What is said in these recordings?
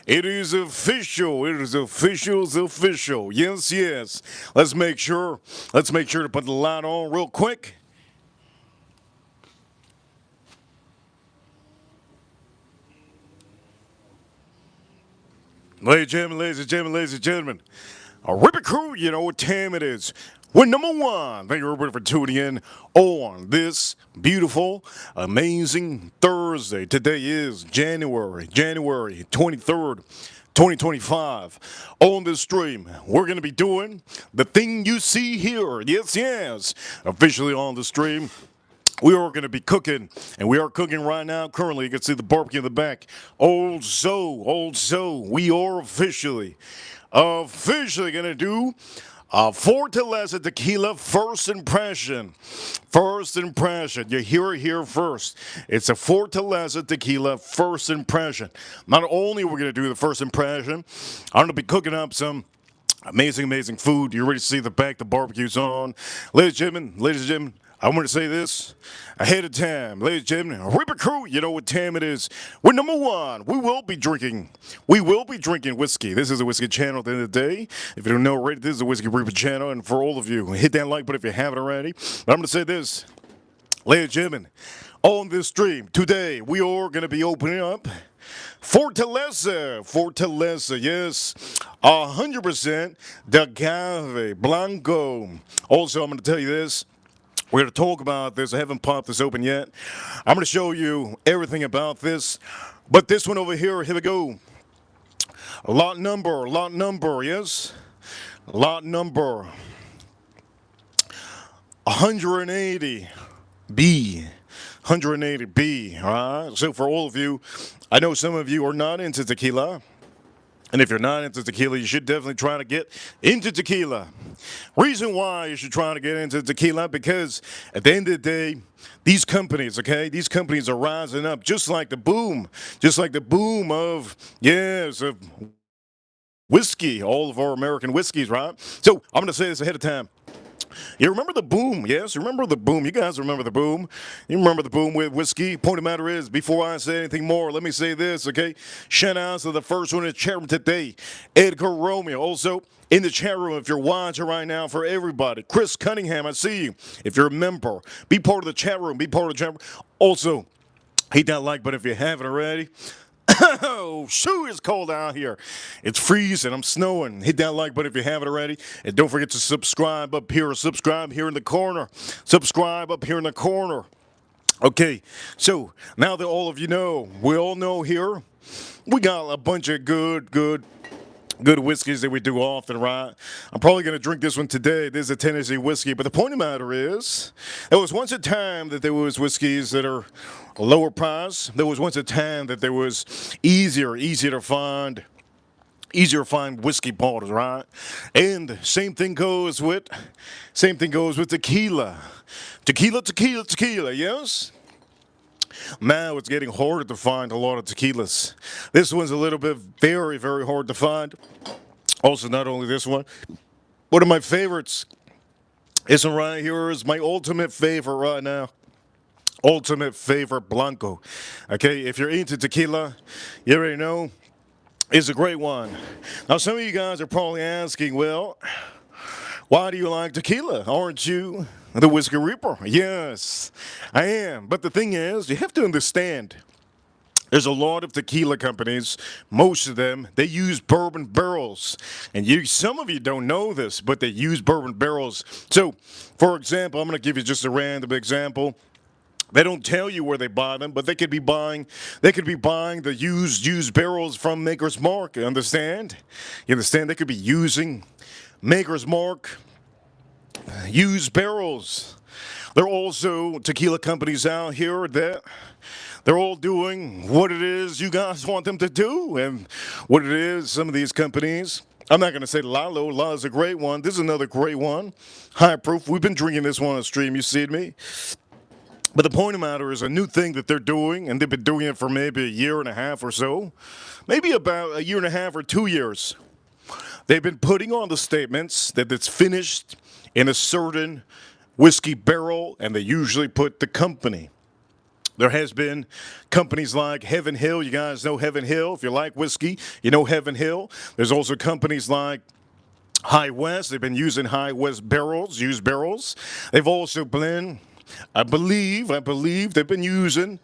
It is official. It is official. It's official. Yes, yes. Let's make sure. Let's make sure to put the light on real quick. Ladies and gentlemen, ladies and gentlemen, ladies and gentlemen, a Ripper Crew, you know what time it is. We're number one. Thank you everybody for tuning in on this beautiful, amazing Thursday. Today is January 23rd, 2025. On this stream, we're going to be doing the thing you see here. Yes, yes. Officially on the stream. We are going to be cooking, and we are cooking right now. Currently, you can see the barbecue in the back. Also, we are officially going to do a Fortaleza Tequila first impression. First impression. You hear it here first. It's a Fortaleza Tequila first impression. Not only are we going to do the first impression, I'm going to be cooking up some amazing food. You're ready to see the back. The barbecue's on. Ladies and gentlemen, I want to say this ahead of time. Ladies and gentlemen, Reaper Crew, you know what time it is. We're number one. We will be drinking whiskey. This is a whiskey channel at the end of the day. If you don't know already, this is a Whiskey Reaper channel. And for all of you, hit that like button if you haven't already. But I'm going to say this. Ladies and gentlemen, on this stream today, we are going to be opening up Fortaleza, yes, 100% agave Blanco. Also, I'm going to tell you this. We're going to talk about this. I haven't popped this open yet. I'm going to show you everything about this. But this one over here we go. Lot number, yes? Lot number 180B. 180B, all right? So for all of you, I know some of you are not into tequila. And if you're not into tequila, you should definitely try to get into tequila. Reason why you should try to get into tequila, because at the end of the day, these companies are rising up just like the boom of, of whiskey, all of our American whiskeys, right? So I'm going to say this ahead of time. You remember the boom, yes? Remember the boom. You guys remember the boom. You remember the boom with whiskey. Point of the matter is, before I say anything more, let me say this, okay? Shout out to the first one in the chat room today, Edgar Romeo. Also, in the chat room, if you're watching right now, for everybody, Chris Cunningham, I see you. If you're a member, be part of the chat room. Also, hit that like button if you haven't already. Oh, shoot, it's cold out here. It's freezing. I'm snowing. Hit that like button if you haven't already. And don't forget to subscribe up here. Subscribe here in the corner. Subscribe up here in the corner. Okay, so now that all of you know, we all know here, we got a bunch of good whiskeys that we do often, right? I'm probably going to drink this one today. This is a Tennessee whiskey. But the point of the matter is, there was once a time that there was whiskeys that are lower price. There was once a time that there was easier to find whiskey bottles, right? And same thing goes with tequila. Tequila, yes? Now it's getting harder to find a lot of tequilas. This one's a little bit very hard to find. Also, not only this one of my favorites. This one right here is my ultimate favorite right now. Ultimate favorite, Blanco. Okay, if you're into tequila, you already know it's a great one. Now, some of you guys are probably asking, well, why do you like tequila? Aren't you the Whiskey Reaper? Yes, I am. But the thing is, you have to understand, there's a lot of tequila companies, most of them, they use bourbon barrels. And some of you don't know this, but they use bourbon barrels. So, for example, I'm going to give you just a random example. They don't tell you where they buy them, but they could be buying the used barrels from Maker's Mark. You understand? They could be using Maker's Mark used barrels. There are also tequila companies out here that they're all doing what it is you guys want them to do, and what it is, some of these companies. I'm not going to say Lalo. Lalo's a great one. This is another great one. High proof. We've been drinking this one on stream. You see me? But the point of the matter is a new thing that they're doing, and they've been doing it for maybe a year and a half or so, maybe about a year and a half or 2 years. They've been putting on the statements that it's finished in a certain whiskey barrel, and they usually put the company. There has been companies like Heaven Hill. You guys know Heaven Hill. If you like whiskey, you know Heaven Hill. There's also companies like High West. They've been using High West barrels, used barrels. They've also been, I believe they've been using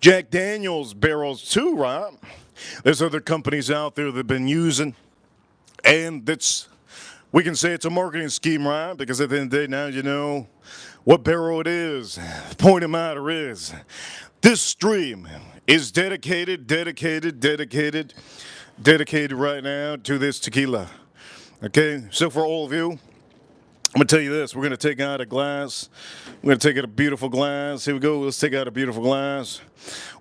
Jack Daniels barrels too, right? There's other companies out there that have been using, and we can say it's a marketing scheme, right? Because at the end of the day, now you know what barrel it is. The point of the matter is, this stream is dedicated right now to this tequila. Okay, so for all of you, I'm gonna tell you this. We're gonna take out a glass. We're gonna take out a beautiful glass. Here we go. Let's take out a beautiful glass.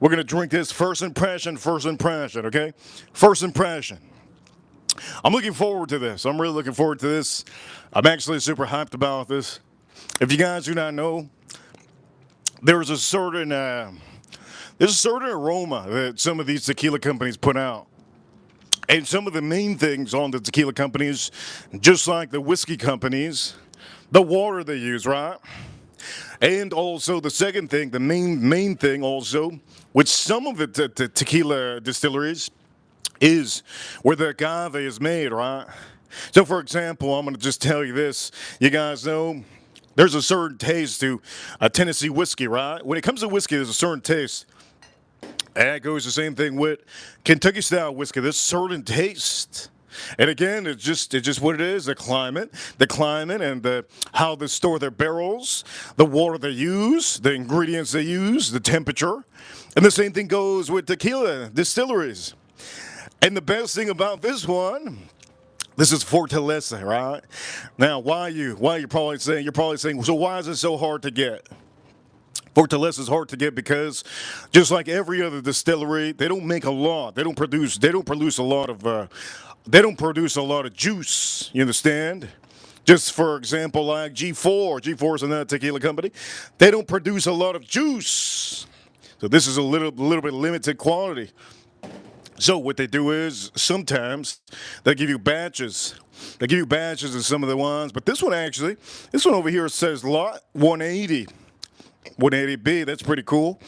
We're gonna drink this first impression, okay? First impression. I'm looking forward to this. I'm really looking forward to this. I'm actually super hyped about this. If you guys do not know, there's a certain aroma that some of these tequila companies put out. And some of the main things on the tequila companies, just like the whiskey companies, the water they use, right? And also the second thing, the main thing also, with some of the tequila distilleries, is where the agave is made, right? So for example, I'm going to just tell you this. You guys know there's a certain taste to a Tennessee whiskey, right? When it comes to whiskey, there's a certain taste. And that goes the same thing with Kentucky style whiskey. There's certain taste. And again, it's just what it is, the climate and how they store their barrels, the water they use, the ingredients they use, the temperature. And the same thing goes with tequila distilleries. And the best thing about this one, this is Fortaleza, right? Now, why you're probably saying, so why is it so hard to get? Fortaleza is hard to get because, just like every other distillery, they don't make a lot. They don't produce a lot of juice. You understand? Just for example, like G4. G4 is another tequila company. They don't produce a lot of juice. So this is a little bit limited quality. So what they do is sometimes they give you batches. They give you batches of some of the ones, but this one over here says lot 180. 180B, that's pretty cool.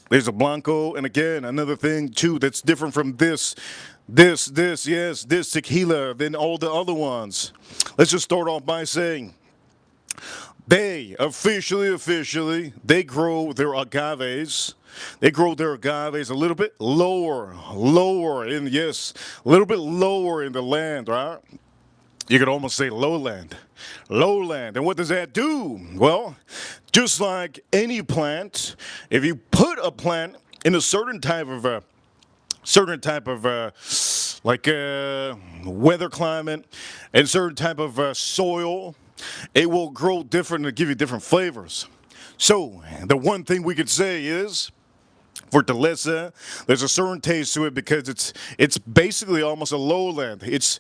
There's a Blanco, and again, another thing too that's different from this tequila than all the other ones. Let's just start off by saying they officially, they grow their agaves. They grow their agaves a little bit lower in the land, right? You could almost say lowland. And what does that do? Well, just like any plant, if you put a plant in a certain type of weather climate and certain type of soil, it will grow different and give you different flavors. So the one thing we could say is, for Fortaleza, there's a certain taste to it because it's basically almost a lowland. It's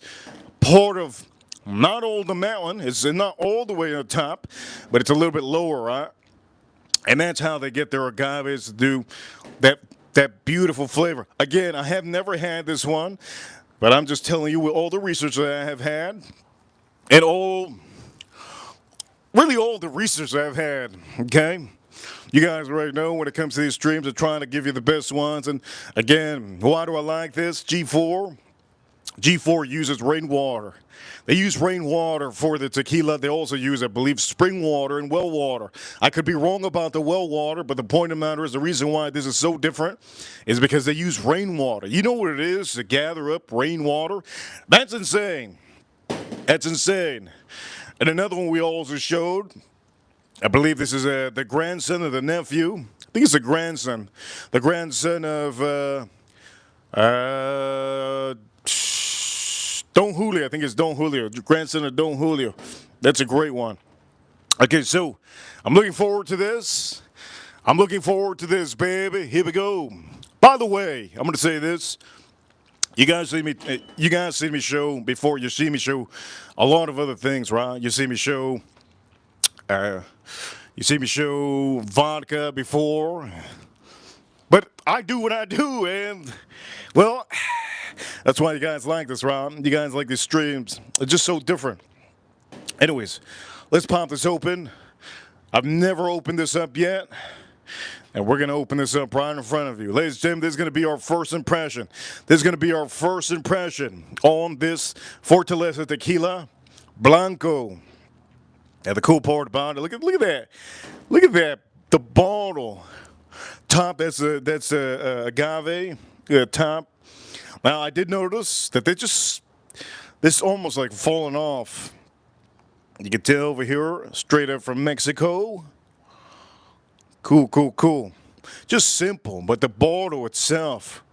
part of not all the mountain. It's not all the way on top, but it's a little bit lower, right? And that's how they get their agaves to do that beautiful flavor. Again, I have never had this one, but I'm just telling you with all the research that I have had and all the research that I've had, okay? You guys already know when it comes to these streams, I'm trying to give you the best ones. And again, why do I like this? G4 uses rainwater. They use rainwater for the tequila. They also use, I believe, spring water and well water. I could be wrong about the well water, but the point of the matter is the reason why this is so different is because they use rainwater. You know what it is to gather up rainwater? That's insane. That's insane. And another one we also showed, I believe this is the grandson of the nephew. I think it's the grandson of Don Julio. I think it's Don Julio, grandson of Don Julio. That's a great one. Okay, so I'm looking forward to this. Baby. Here we go. By the way, I'm going to say this. You guys see me show before. You see me show a lot of other things, right? You see me show vodka before, but I do what I do, and well, that's why you guys like this, right? You guys like these streams. It's just so different. Anyways, let's pop this open. I've never opened this up yet. And we're going to open this up right in front of you. Ladies and gentlemen, this is going to be our first impression. This is going to be our first impression on this Fortaleza Tequila Blanco. And the cool part about it, look at that. Look at that. The bottle. Top, that's a agave top. Now, I did notice that this almost like falling off. You can tell over here, straight up from Mexico. Cool, cool, cool. Just simple, but the bottle itself,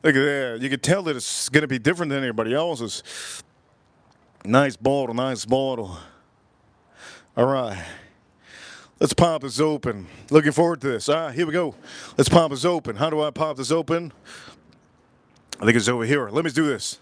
look at that. You can tell that it's going to be different than anybody else's. Nice bottle, nice bottle. All right. Let's pop this open. Looking forward to this. Here we go. Let's pop this open. How do I pop this open? I think it's over here. Let me do this.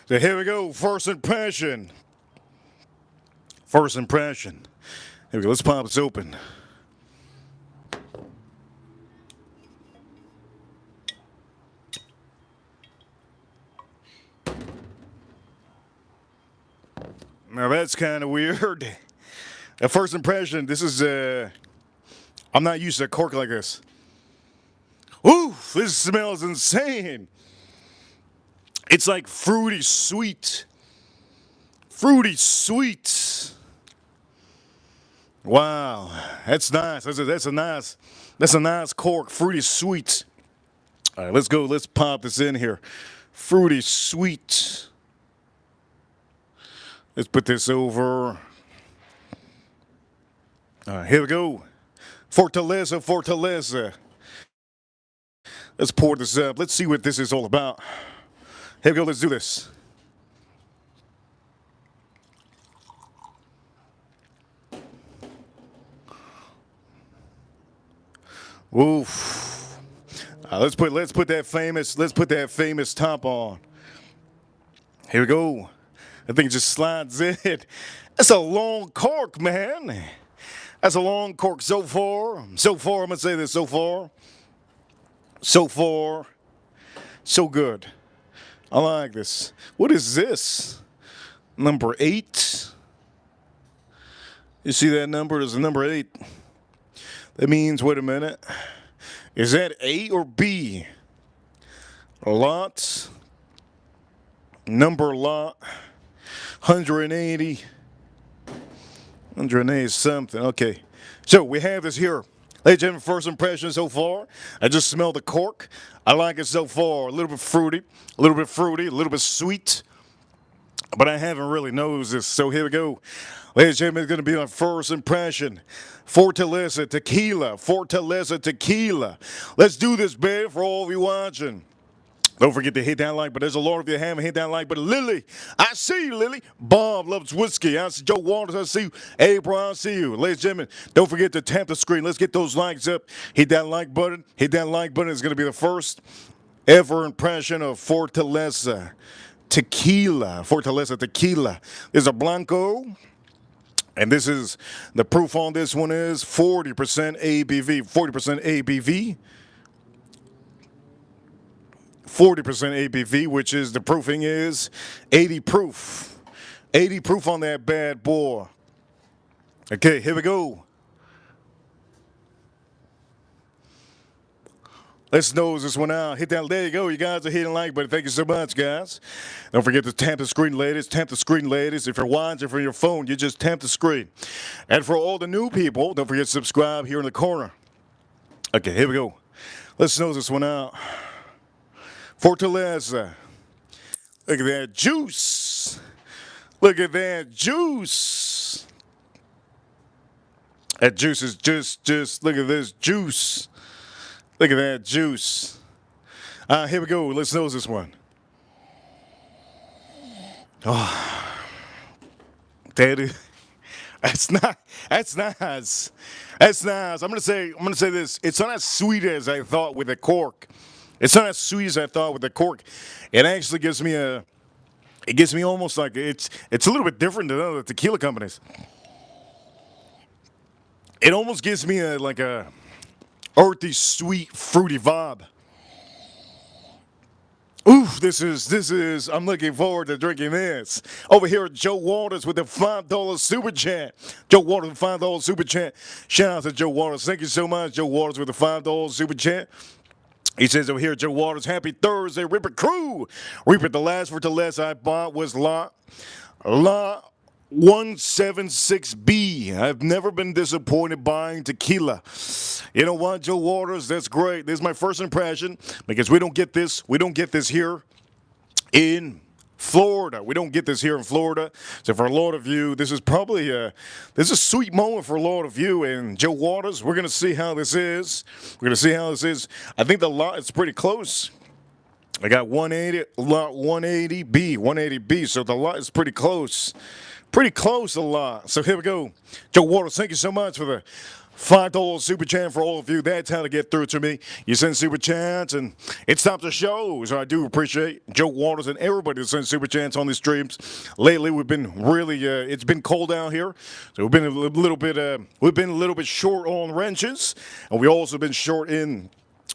So here we go, first impression. First impression. Here we go, let's pop this open. Now that's kind of weird. At first impression, this is, I'm not used to a cork like this. Ooh, this smells insane. It's like fruity sweet. Fruity sweet. Wow, that's nice. That's a nice cork. Fruity sweet. All right, let's go. Let's pop this in here. Fruity sweet. Let's put this over. All right, here we go. Fortaleza, Fortaleza. Let's pour this up. Let's see what this is all about. Here we go, let's do this. Oof. Let's put that famous top on. Here we go. I think it just slides in. That's a long cork, man. That's a long cork so far. So far, I'm gonna say this, so far. So far, so good. I like this. What is this? Number 8. You see that number? There's a number 8. That means, wait a minute. Is that A or B? Lot. Number lot. 180. 180 something. Okay. So we have this here. Ladies and gentlemen, first impression so far. I just smell the cork. I like it so far. A little bit fruity, a little bit fruity, a little bit sweet. But I haven't really nosed this. So here we go. Ladies and gentlemen, it's going to be my first impression. Fortaleza Tequila. Fortaleza Tequila. Let's do this, babe, for all of you watching. Don't forget to hit that like button. There's a lot of you haven't hit that like button. Lily, I see you, Lily. Bob loves whiskey. I see Joe Waters. I see you. April, I see you. Ladies and gentlemen, don't forget to tap the screen. Let's get those likes up. Hit that like button. Hit that like button. It's going to be the first ever impression of Fortaleza Tequila. Fortaleza Tequila. There's a Blanco. And this is, the proof on this one is 40% ABV. 40% ABV. 40% ABV, which is, the proofing is 80 proof. 80 proof on that bad boy. Okay, here we go. Let's nose this one out. Hit that. There you go. You guys are hitting like button. Thank you so much, guys. Don't forget to tap the screen, ladies. Tap the screen, ladies. If you're watching from your phone, you just tap the screen. And for all the new people, don't forget to subscribe here in the corner. Okay, here we go. Let's nose this one out. Fortaleza. Look at that juice. Look at that juice. That juice is just look at this juice. Look at that juice. Here we go. Let's nose this one. Oh, that is, That's not. That's nice. That's nice. I'm gonna say this. It's not as sweet as I thought with the cork. It's not as sweet as I thought with the cork. It actually gives me a. It gives me almost like it's a little bit different than other tequila companies. It almost gives me a like a earthy, sweet, fruity vibe. Oof, this is I'm looking forward to drinking this. Over here at Joe Waters with the $5 super chat. Joe Waters with $5 super chat. Shout out to Joe Waters. Thank you so much, Joe Waters with the $5 super chat. He says over here, Joe Waters, happy Thursday, Ripper crew. Ripper, the last Fortaleza I bought was La 176B. I've never been disappointed buying tequila. You know what, Joe Waters? That's great. This is my first impression because we don't get this. We don't get this here in Florida. We don't get this here in Florida. So for a lot of you, this is probably this is a sweet moment for a lot of you. And Joe Waters, we're gonna see how this is. We're gonna see how this is. I think the lot is pretty close. I got 180, lot 180B, 180B. So the lot is pretty close. Pretty close a lot. So here we go. Joe Waters, thank you so much for the $5 super chat for all of you. That's how to get through to me. You send super chats, and it stops the show. So I do appreciate Joe Waters and everybody that sends super chats on these streams. Lately, we've been really, it's been cold out here, so we've been a little bit short on wrenches, and we also been short in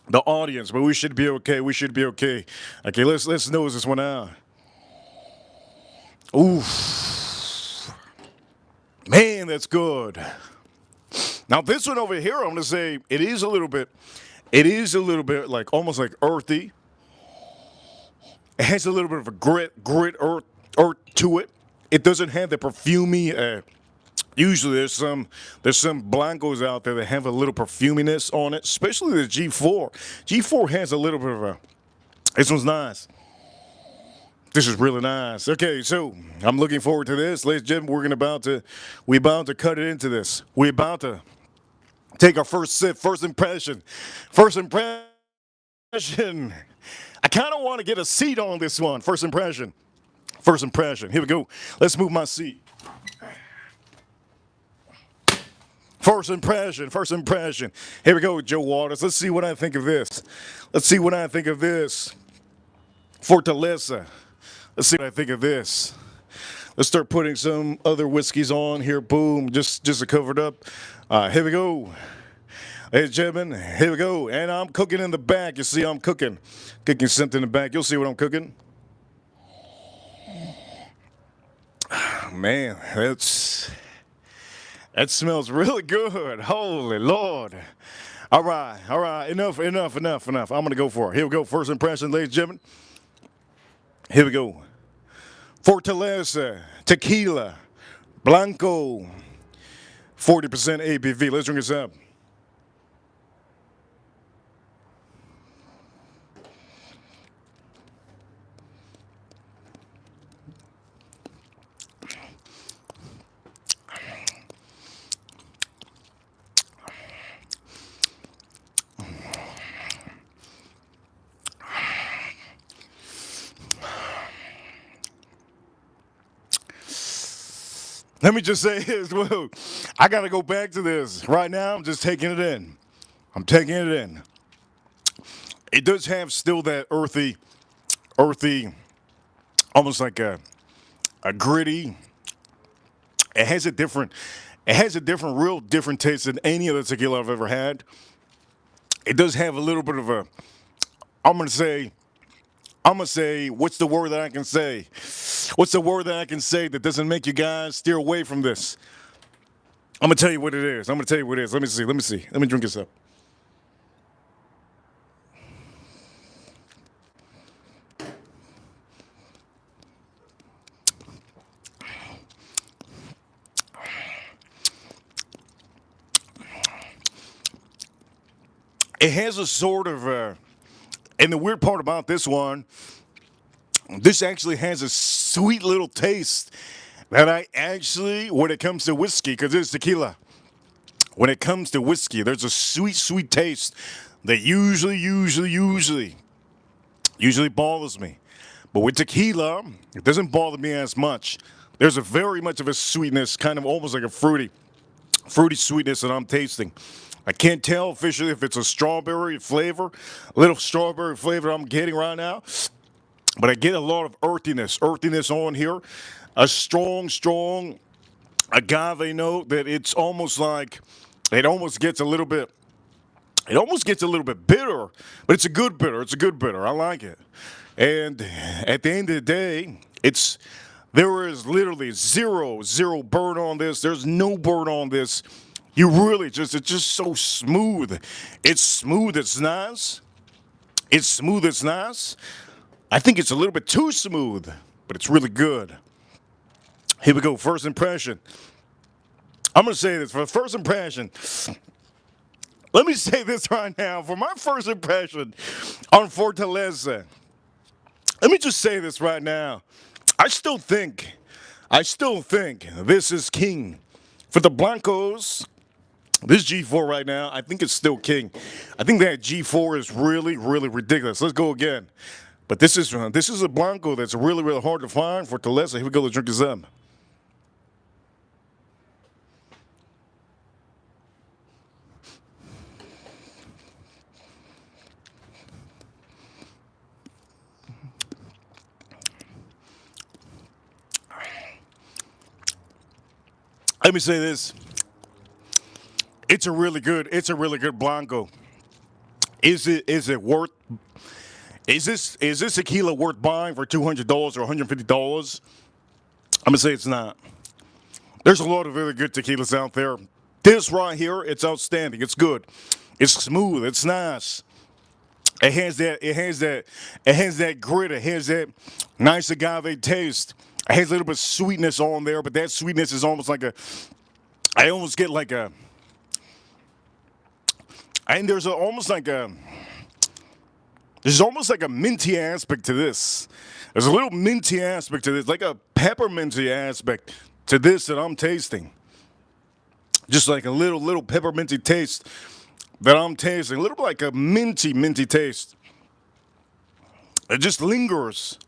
the audience. But we should be okay. We should be okay. Okay, let's nose this one out. Oof. Man, that's good. Now this one over here, I'm gonna say it is a little bit like almost like earthy. It has a little bit of a grit, earth to it. It doesn't have the perfumey. Usually there's some Blancos out there that have a little perfuminess on it, especially the G4. G4 has a little bit of a. This one's nice. This is really nice. Okay, so I'm looking forward to this, ladies and gentlemen. We're about to cut it into this. We're about to take our first sip, first impression. First impression. I kind of want to get a seat on this one. First impression. First impression. Here we go. Let's move my seat. First impression. First impression. Here we go, Joe Waters. Let's see what I think of this. Let's see what I think of this. Fortaleza. Let's see what I think of this. Let's start putting some other whiskeys on here. Boom, just to cover it up. Here we go. Ladies and gentlemen, here we go. And I'm cooking in the back. You see I'm cooking. Cooking something in the back. You'll see what I'm cooking. Man, that smells really good. Holy Lord. All right. Enough. I'm going to go for it. Here we go. First impression, ladies and gentlemen. Here we go. Fortaleza, Tequila, Blanco, 40% ABV. Let's drink this up. Let me just say this, whoa, I got to go back to this. Right now, I'm just taking it in. I'm taking it in. It does have still that earthy, almost like a gritty. It has a real different taste than any other tequila I've ever had. It does have a little bit of a, I'm gonna say, what's the word that I can say? What's the word that I can say that doesn't make you guys steer away from this? I'm gonna tell you what it is. Let me see. Let me drink this up. It has a sort of, and the weird part about this one, this actually has a sweet little taste that I actually, when it comes to whiskey, because it's tequila, when it comes to whiskey, there's a sweet taste that usually bothers me. But with tequila, it doesn't bother me as much. There's a very much of a sweetness, kind of almost like a fruity sweetness that I'm tasting. I can't tell officially if it's a strawberry flavor, a little strawberry flavor I'm getting right now, but I get a lot of earthiness on here. A strong agave note that it's almost like it almost gets a little bit. It almost gets a little bit bitter, but it's a good bitter. It's a good bitter. I like it. And at the end of the day, there is literally zero burn on this. There's no burn on this. You really it's just so smooth. It's smooth, it's nice. It's smooth, it's nice. I think it's a little bit too smooth, but it's really good. Here we go, first impression. I'm going to say this for first impression. Let me say this right now. For my first impression on Fortaleza, let me just say this right now. I still think this is king. For the Blancos, this G4 right now, I think it's still king. I think that G4 is really ridiculous. Let's go again. But this is a Blanco that's really hard to find. Fortaleza, here we go, let's drink this up. Let me say this. It's a really good Blanco. Is this tequila worth buying for $200 or $150? I'm gonna say it's not. There's a lot of really good tequilas out there. This right here, it's outstanding. It's good. It's smooth. It's nice. It has that grit. It has that nice agave taste. It has a little bit of sweetness on there, but that sweetness is almost like I almost get like a, and there's almost like a minty aspect to this. There's a little minty aspect to this, like a pepperminty aspect to this that I'm tasting. Just like a little pepperminty taste that I'm tasting. A little bit like a minty taste. It just lingers.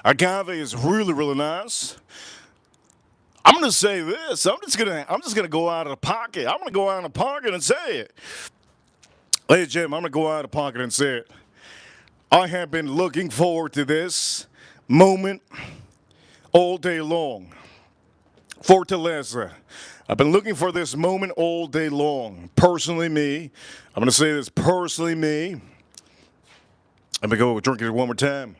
Agave is really nice. I'm gonna say this. I'm just gonna go out of the pocket. I'm gonna go out of the pocket and say it. Ladies and gentlemen, I'm gonna go out of the pocket and say it. I have been looking forward to this moment all day long. Fortaleza. I've been looking for this moment all day long. Personally, me. I'm gonna say this. Personally, me. Let me go drink it one more time.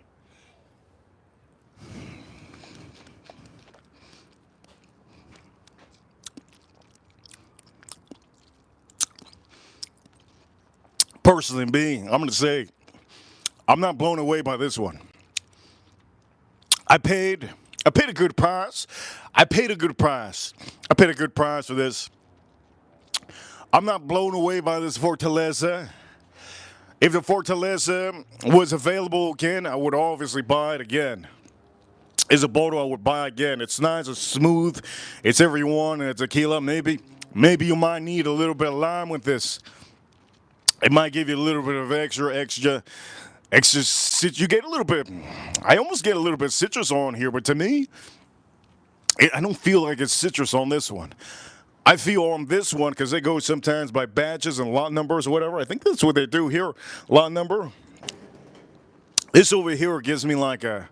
Personally, me, I'm going to say I'm not blown away by this one. I paid a good price. I paid a good price for this. I'm not blown away by this Fortaleza. If the Fortaleza was available again, I would obviously buy it again. Is a bottle I would buy again. It's nice, it's smooth, it's everyone, and it's tequila. Maybe you might need a little bit of lime with this. It might give you a little bit of extra. You get a little bit. I almost get a little bit of citrus on here, but to me, I don't feel like it's citrus on this one. I feel on this one because they go sometimes by batches and lot numbers or whatever. I think that's what they do here. Lot number. This over here gives me like a.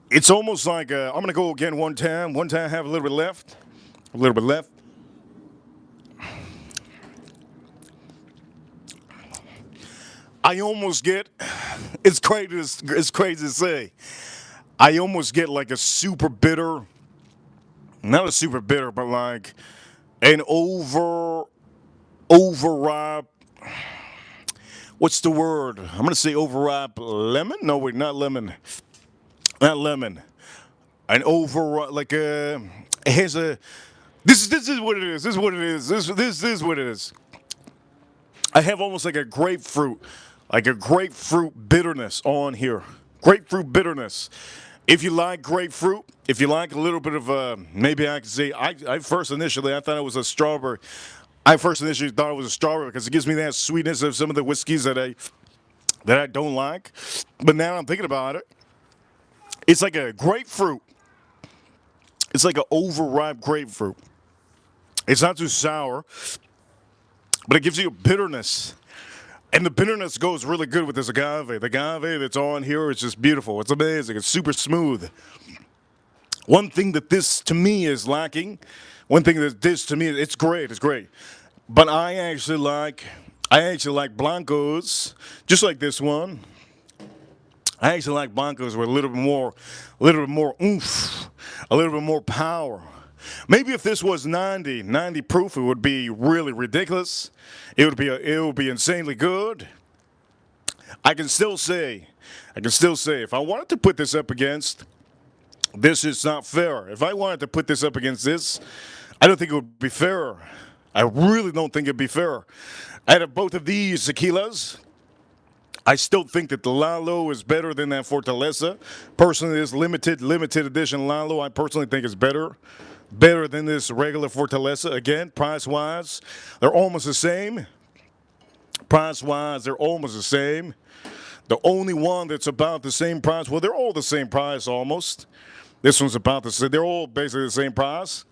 It's almost like a. I'm gonna go again one time. One time, have a little bit left. A little bit left. I almost get, it's crazy to say, I almost get like a super bitter, not a super bitter, but like an overripe, what's the word? I'm going to say overripe lemon? No, wait, not lemon. Not lemon. An overripe, like a, it has a, this is what it is. This is what it is. This is what it is. I have almost like a grapefruit bitterness on here. Grapefruit bitterness. If you like grapefruit, if you like a little bit of, maybe I can say, I first initially, I thought it was a strawberry. I first initially thought it was a strawberry because it gives me that sweetness of some of the whiskeys that I don't like. But now I'm thinking about it, it's like a grapefruit. It's like an overripe grapefruit. It's not too sour, but it gives you a bitterness. And the bitterness goes really good with this agave. The agave that's on here is just beautiful. It's amazing. It's super smooth. One thing that this to me is lacking, one thing that this to me, it's great, it's great. But I actually like Blancos, just like this one. I actually like Blancos with a little bit more oomph, a little bit more power. Maybe if this was 90 proof, it would be really ridiculous. It would be insanely good. I can still say, if I wanted to put this up against, this is not fair. If I wanted to put this up against this, I don't think it would be fair. I really don't think it'd be fair. Out of both of these tequilas, I still think that the Lalo is better than that Fortaleza. Personally, this limited edition Lalo, I personally think is better than this regular Fortaleza. Again, price-wise, they're almost the same. Price-wise, they're almost the same. The only one that's about the same price, well, they're all the same price almost. This one's about the same. They're all basically the same price.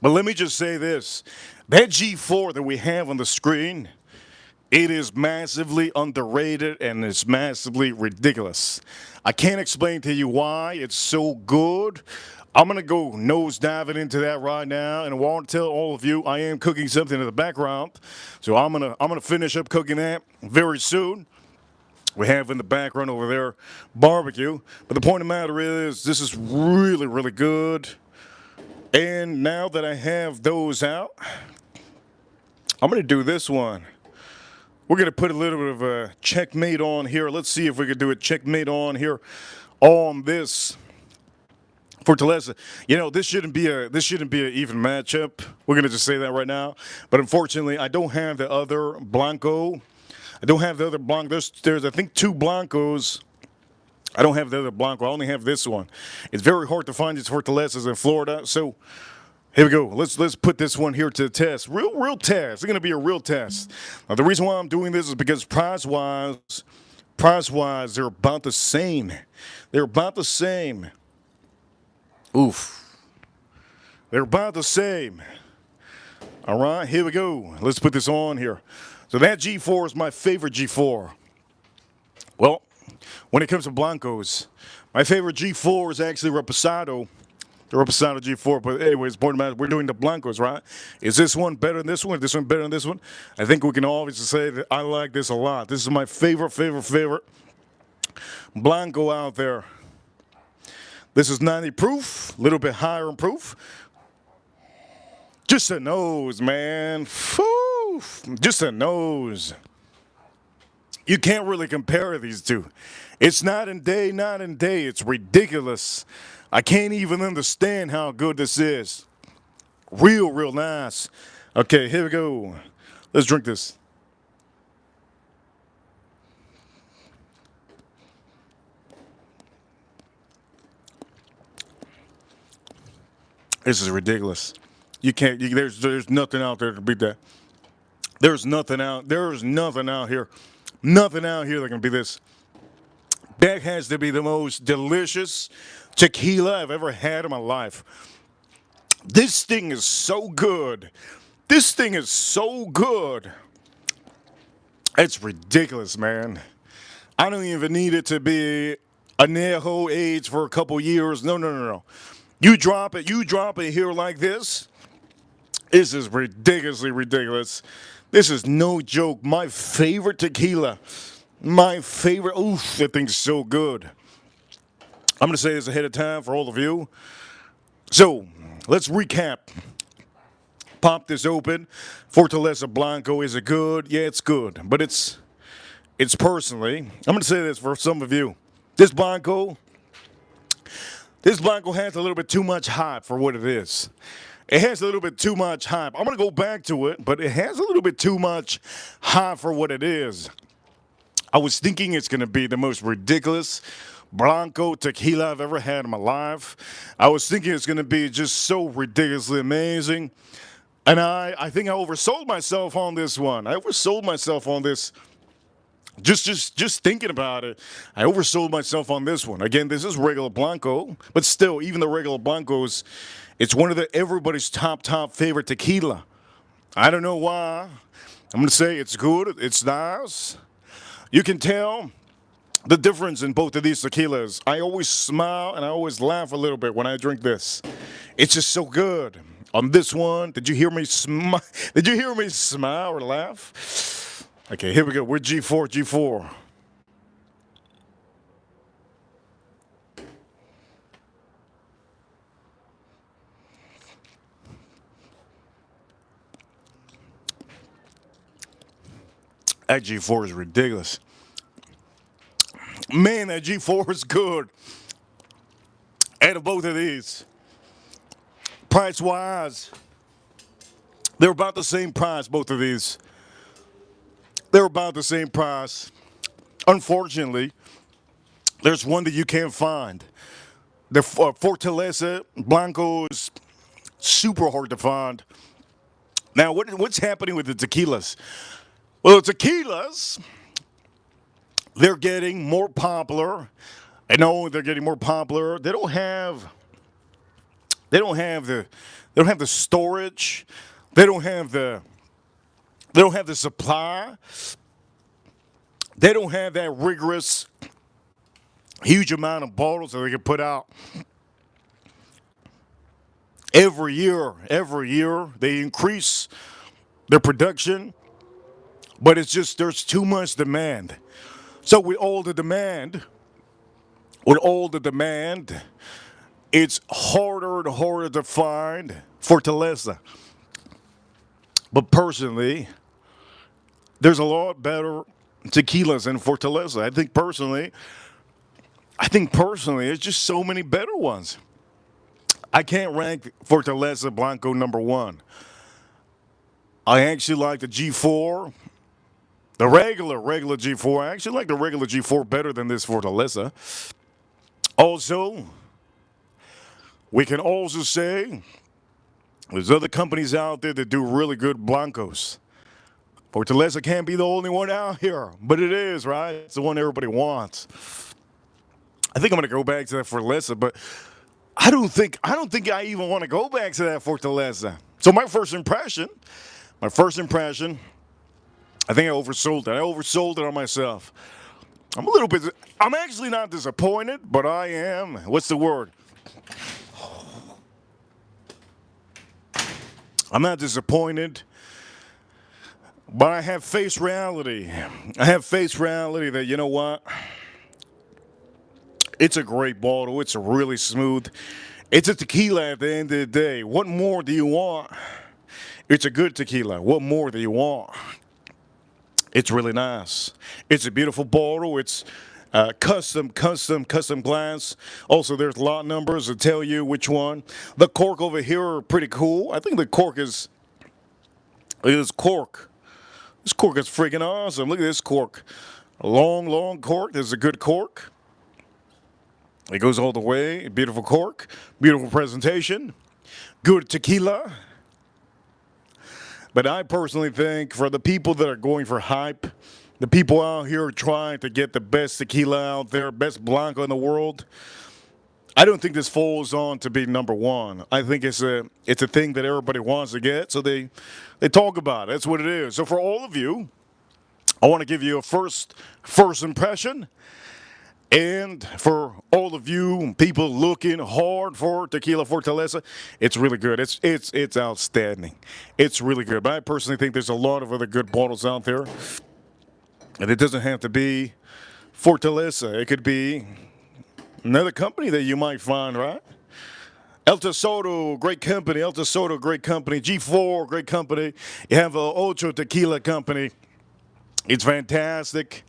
But let me just say this. That G4 that we have on the screen, it is massively underrated and it's massively ridiculous. I can't explain to you why it's so good. I'm going to go nose diving into that right now, and I want to tell all of you I am cooking something in the background. So I'm going to finish up cooking that very soon. We have in the background over there barbecue. But the point of the matter is this is really, really good. And now that I have those out, I'm going to do this one. We're going to put a little bit of a checkmate on here. Let's see if we can do a checkmate on here on this Fortaleza. You know, this shouldn't be an even matchup. We're going to just say that right now. But unfortunately, I don't have the other Blanco. I don't have the other Blanco. There's I think 2 Blancos. I don't have the other Blanco. I only have this one. It's very hard to find these Fortalezas in Florida. So here we go. Let's put this one here to the test. Real test. It's going to be a real test. Now, the reason why I'm doing this is because price-wise, they're about the same. They're about the same. Oof. They're about the same. All right, here we go. Let's put this on here. So that G4 is my favorite G4. Well, when it comes to Blancos, my favorite G4 is actually Reposado. The Reposado G4. But anyways, point of matter, we're doing the Blancos, right? Is this one better than this one? Is this one better than this one? I think we can obviously say that I like this a lot. This is my favorite Blanco out there. This is 90 proof, a little bit higher in proof. Just a nose, man. Whew. Just a nose. You can't really compare these two. It's night and day, night and day. It's ridiculous. I can't even understand how good this is. Real nice. Okay, here we go. Let's drink this. This is ridiculous. You can't. There's nothing out there to beat that. There's nothing out here. Nothing out here that can beat this. That has to be the most delicious tequila I've ever had in my life. This thing is so good. This thing is so good. It's ridiculous, man. I don't even need it to be añejo aged for a couple years. No. You drop it here like this. This is ridiculously ridiculous. This is no joke. My favorite tequila. My favorite. Oof, that thing's so good. I'm going to say this ahead of time for all of you. So, let's recap. Pop this open. Fortaleza Blanco, is it good? Yeah, it's good. But it's personally, I'm going to say this for some of you. This Blanco has a little bit too much hype for what it is. It has a little bit too much hype. I'm going to go back to it, but it has a little bit too much hype for what it is. I was thinking it's going to be the most ridiculous Blanco tequila I've ever had in my life. I was thinking it's going to be just so ridiculously amazing. And I think I oversold myself on this one. I oversold myself on this Just thinking about it, I oversold myself on this one. Again, this is regular Blanco, but still, even the regular Blancos, it's one of the everybody's top favorite tequila. I don't know why. I'm gonna say it's good. It's nice. You can tell the difference in both of these tequilas. I always smile and I always laugh a little bit when I drink this. It's just so good. On this one, did you hear me smile? Did you hear me smile or laugh? Okay, here we go. We're G4, G4. That G4 is ridiculous. Man, that G4 is good. Out of both of these, price wise, they're about the same price, both of these. They're about the same price. Unfortunately, there's one that you can't find. The Fortaleza Blanco is super hard to find. Now, what's happening with the tequilas? Well, the tequilas, they're getting more popular. I know they're getting more popular. They don't have the storage. They don't have the supply. They don't have that rigorous, huge amount of bottles that they can put out every year. Every year they increase their production, but it's just there's too much demand. So with all the demand, it's harder and harder to find Fortaleza. But personally, there's a lot better tequilas than Fortaleza. I think personally, there's just so many better ones. I can't rank Fortaleza Blanco number one. I actually like the G4, the regular G4. I actually like the regular G4 better than this Fortaleza. Also, we can also say there's other companies out there that do really good Blancos. Fortaleza can't be the only one out here, but it is, right? It's the one everybody wants. I think I'm gonna go back to that Fortaleza, but I don't think I even want to go back to that Fortaleza. So my first impression, I think I oversold it. I oversold it on myself. I'm actually not disappointed, but I am, what's the word? I'm not disappointed, but I have faced reality. I have faced reality that, you know what? It's a great bottle. It's really smooth. It's a tequila at the end of the day. What more do you want? It's a good tequila. What more do you want? It's really nice. It's a beautiful bottle. It's custom glass. Also, there's lot numbers that tell you which one. The cork over here are pretty cool. I think the cork is. Look at this cork. This cork is freaking awesome. Look at this cork. A long cork. This is a good cork. It goes all the way. Beautiful cork. Beautiful presentation. Good tequila. But I personally think for the people that are going for hype, the people out here trying to get the best tequila out there, best Blanco in the world, I don't think this falls on to be number one. I think it's a thing that everybody wants to get, so they talk about it. That's what it is. So for all of you, I want to give you a first impression. And for all of you people looking hard for Tequila Fortaleza, it's really good. It's outstanding. It's really good. But I personally think there's a lot of other good bottles out there. And it doesn't have to be Fortaleza. It could be another company that you might find, right? El Tesoro, great company. El Tesoro, great company. G4, great company. You have Ocho Tequila company. It's fantastic.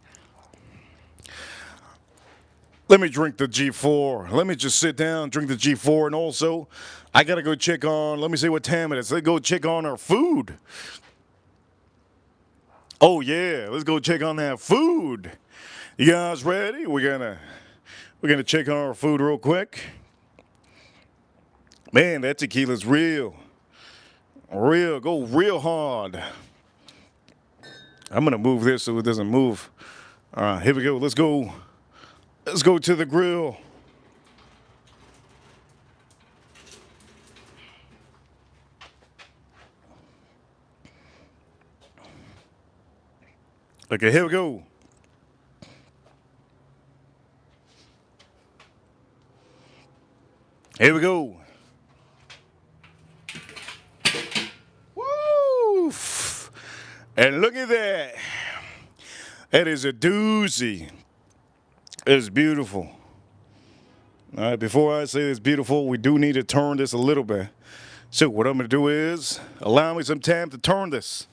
Let me drink the G4. Let me just sit down, drink the G4. And also, I got to go check on, let me see what time it is. Let's go check on our food. Oh, yeah. Let's go check on that food. You guys ready? We're gonna check on our food real quick. Man, that tequila's real. Go real hard. I'm going to move this so it doesn't move All right, here we go. Let's go. Let's go to the grill. Okay, here we go. Here we go. Woo! And look at that. That is a doozy. It's beautiful. All right, before I say it's beautiful, we do need to turn this a little bit. So what I'm going to do is allow me some time to turn this.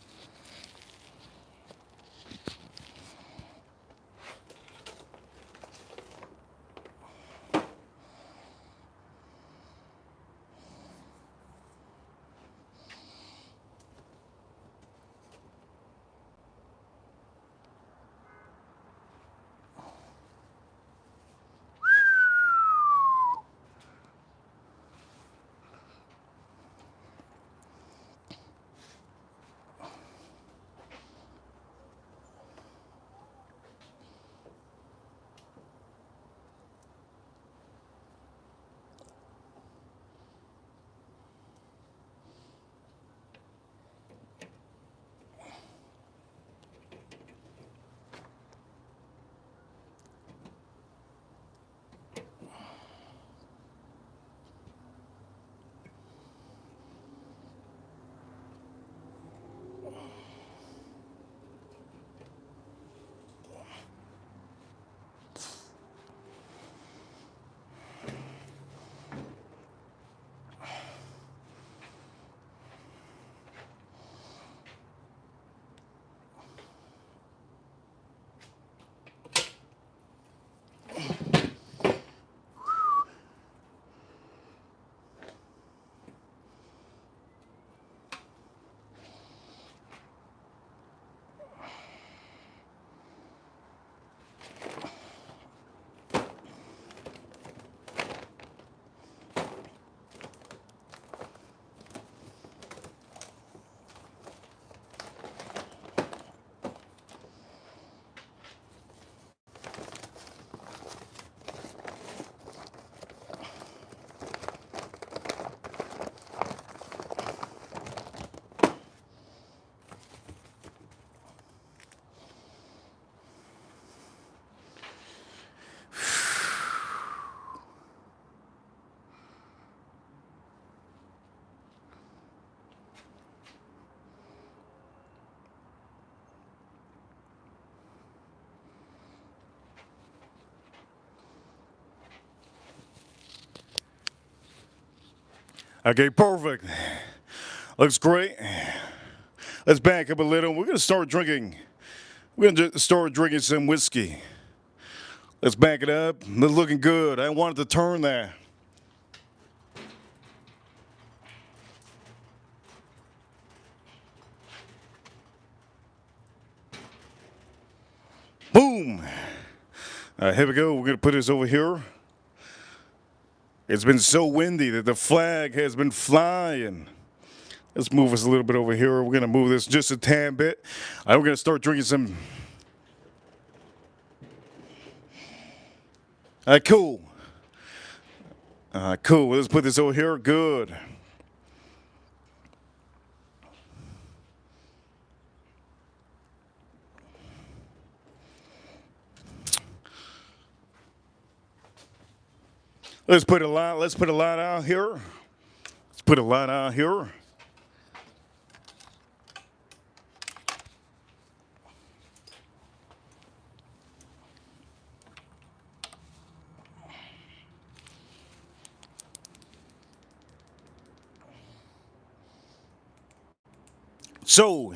Okay, perfect. Looks great. Let's back up a little. We're going to start drinking. We're going to start drinking some whiskey. Let's back it up. It's looking good. I wanted to turn that. Boom. All right, here we go. We're going to put this over here. It's been so windy that the flag has been flying. Let's move this a little bit over here. We're going to move this just a tad bit. All right, we're going to start drinking some. All right, cool. All right, cool. Let's put this over here. Good. Let's put a lot. Let's put a lot out here. Let's put a lot out here. So,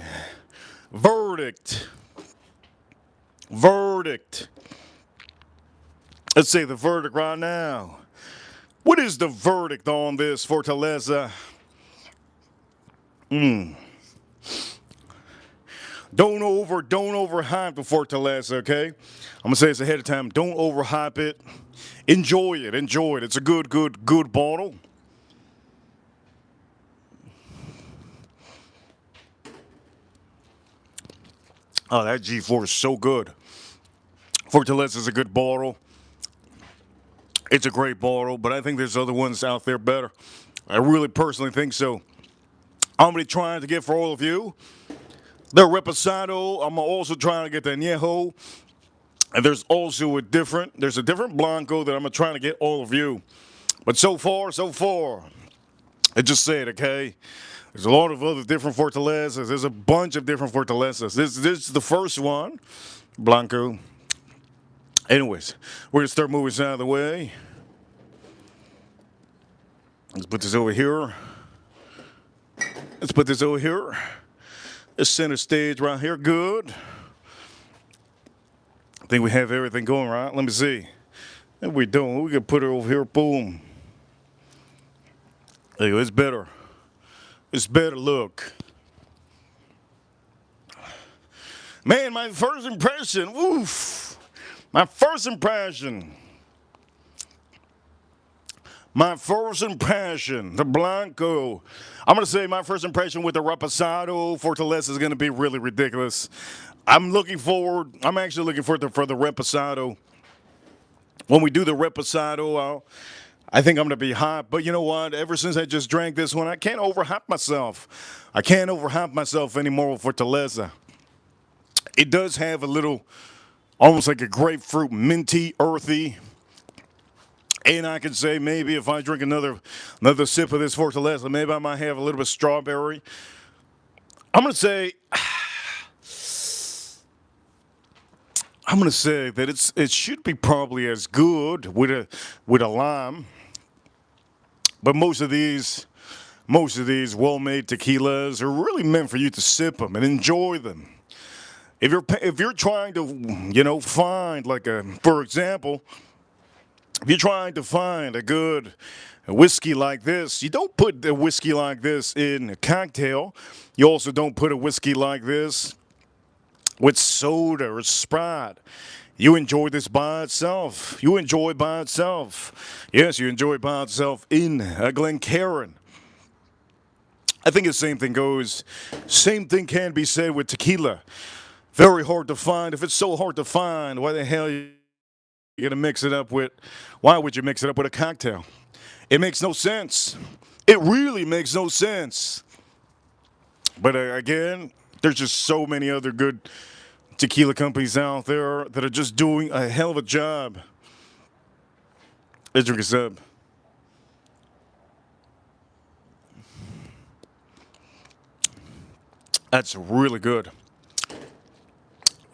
verdict. Verdict. Let's say the verdict right now. What is the verdict on this, Fortaleza? Don't overhype the Fortaleza, okay? I'm gonna say this ahead of time. Don't overhype it. Enjoy it. Enjoy it. It's a good bottle. Oh, that G4 is so good. Fortaleza is a good bottle. It's a great bottle, but I think there's other ones out there better. I really personally think so. I'm going to be trying to get for all of you the Reposado. I'm also trying to get the Añejo. And there's also there's a different Blanco that I'm going to try to get all of you. But so far, I just said, okay? There's a lot of other different Fortalezas. There's a bunch of different Fortalezas. This is the first one, Blanco. Anyways, we're going to start moving this out of the way. Let's put this over here. Let's put this over here. This center stage right here, good. I think we have everything going right. Let me see. What we doing? We can put it over here, boom. There you go, it's better. It's better look. Man, my first impression, oof. My first impression, the Blanco. I'm going to say my first impression with the Reposado Fortaleza is going to be really ridiculous. I'm actually looking forward for the Reposado. When we do the Reposado, I think I'm going to be hot. But you know what? Ever since I just drank this one, I can't overhype myself. I can't overhype myself anymore with Fortaleza. It does have a little, almost like a grapefruit, minty, earthy. And I can say maybe if I drink another sip of this Fortaleza, maybe I might have a little bit of strawberry. I'm going to say that it should be probably as good with a lime. But most of these well-made tequilas are really meant for you to sip them and enjoy them. If you're trying to, find for example, if you're trying to find a good whiskey like this, you don't put a whiskey like this in a cocktail. You also don't put a whiskey like this with soda or Sprite. You enjoy this by itself. You enjoy it by itself. Yes, you enjoy it by itself in a Glencairn. I think the same thing can be said with tequila. Very hard to find. If it's so hard to find, why the hell you're going to mix it up with? Why would you mix it up with a cocktail? It makes no sense. It really makes no sense. But again, there's just so many other good tequila companies out there that are just doing a hell of a job. Let's drink this up. That's really good.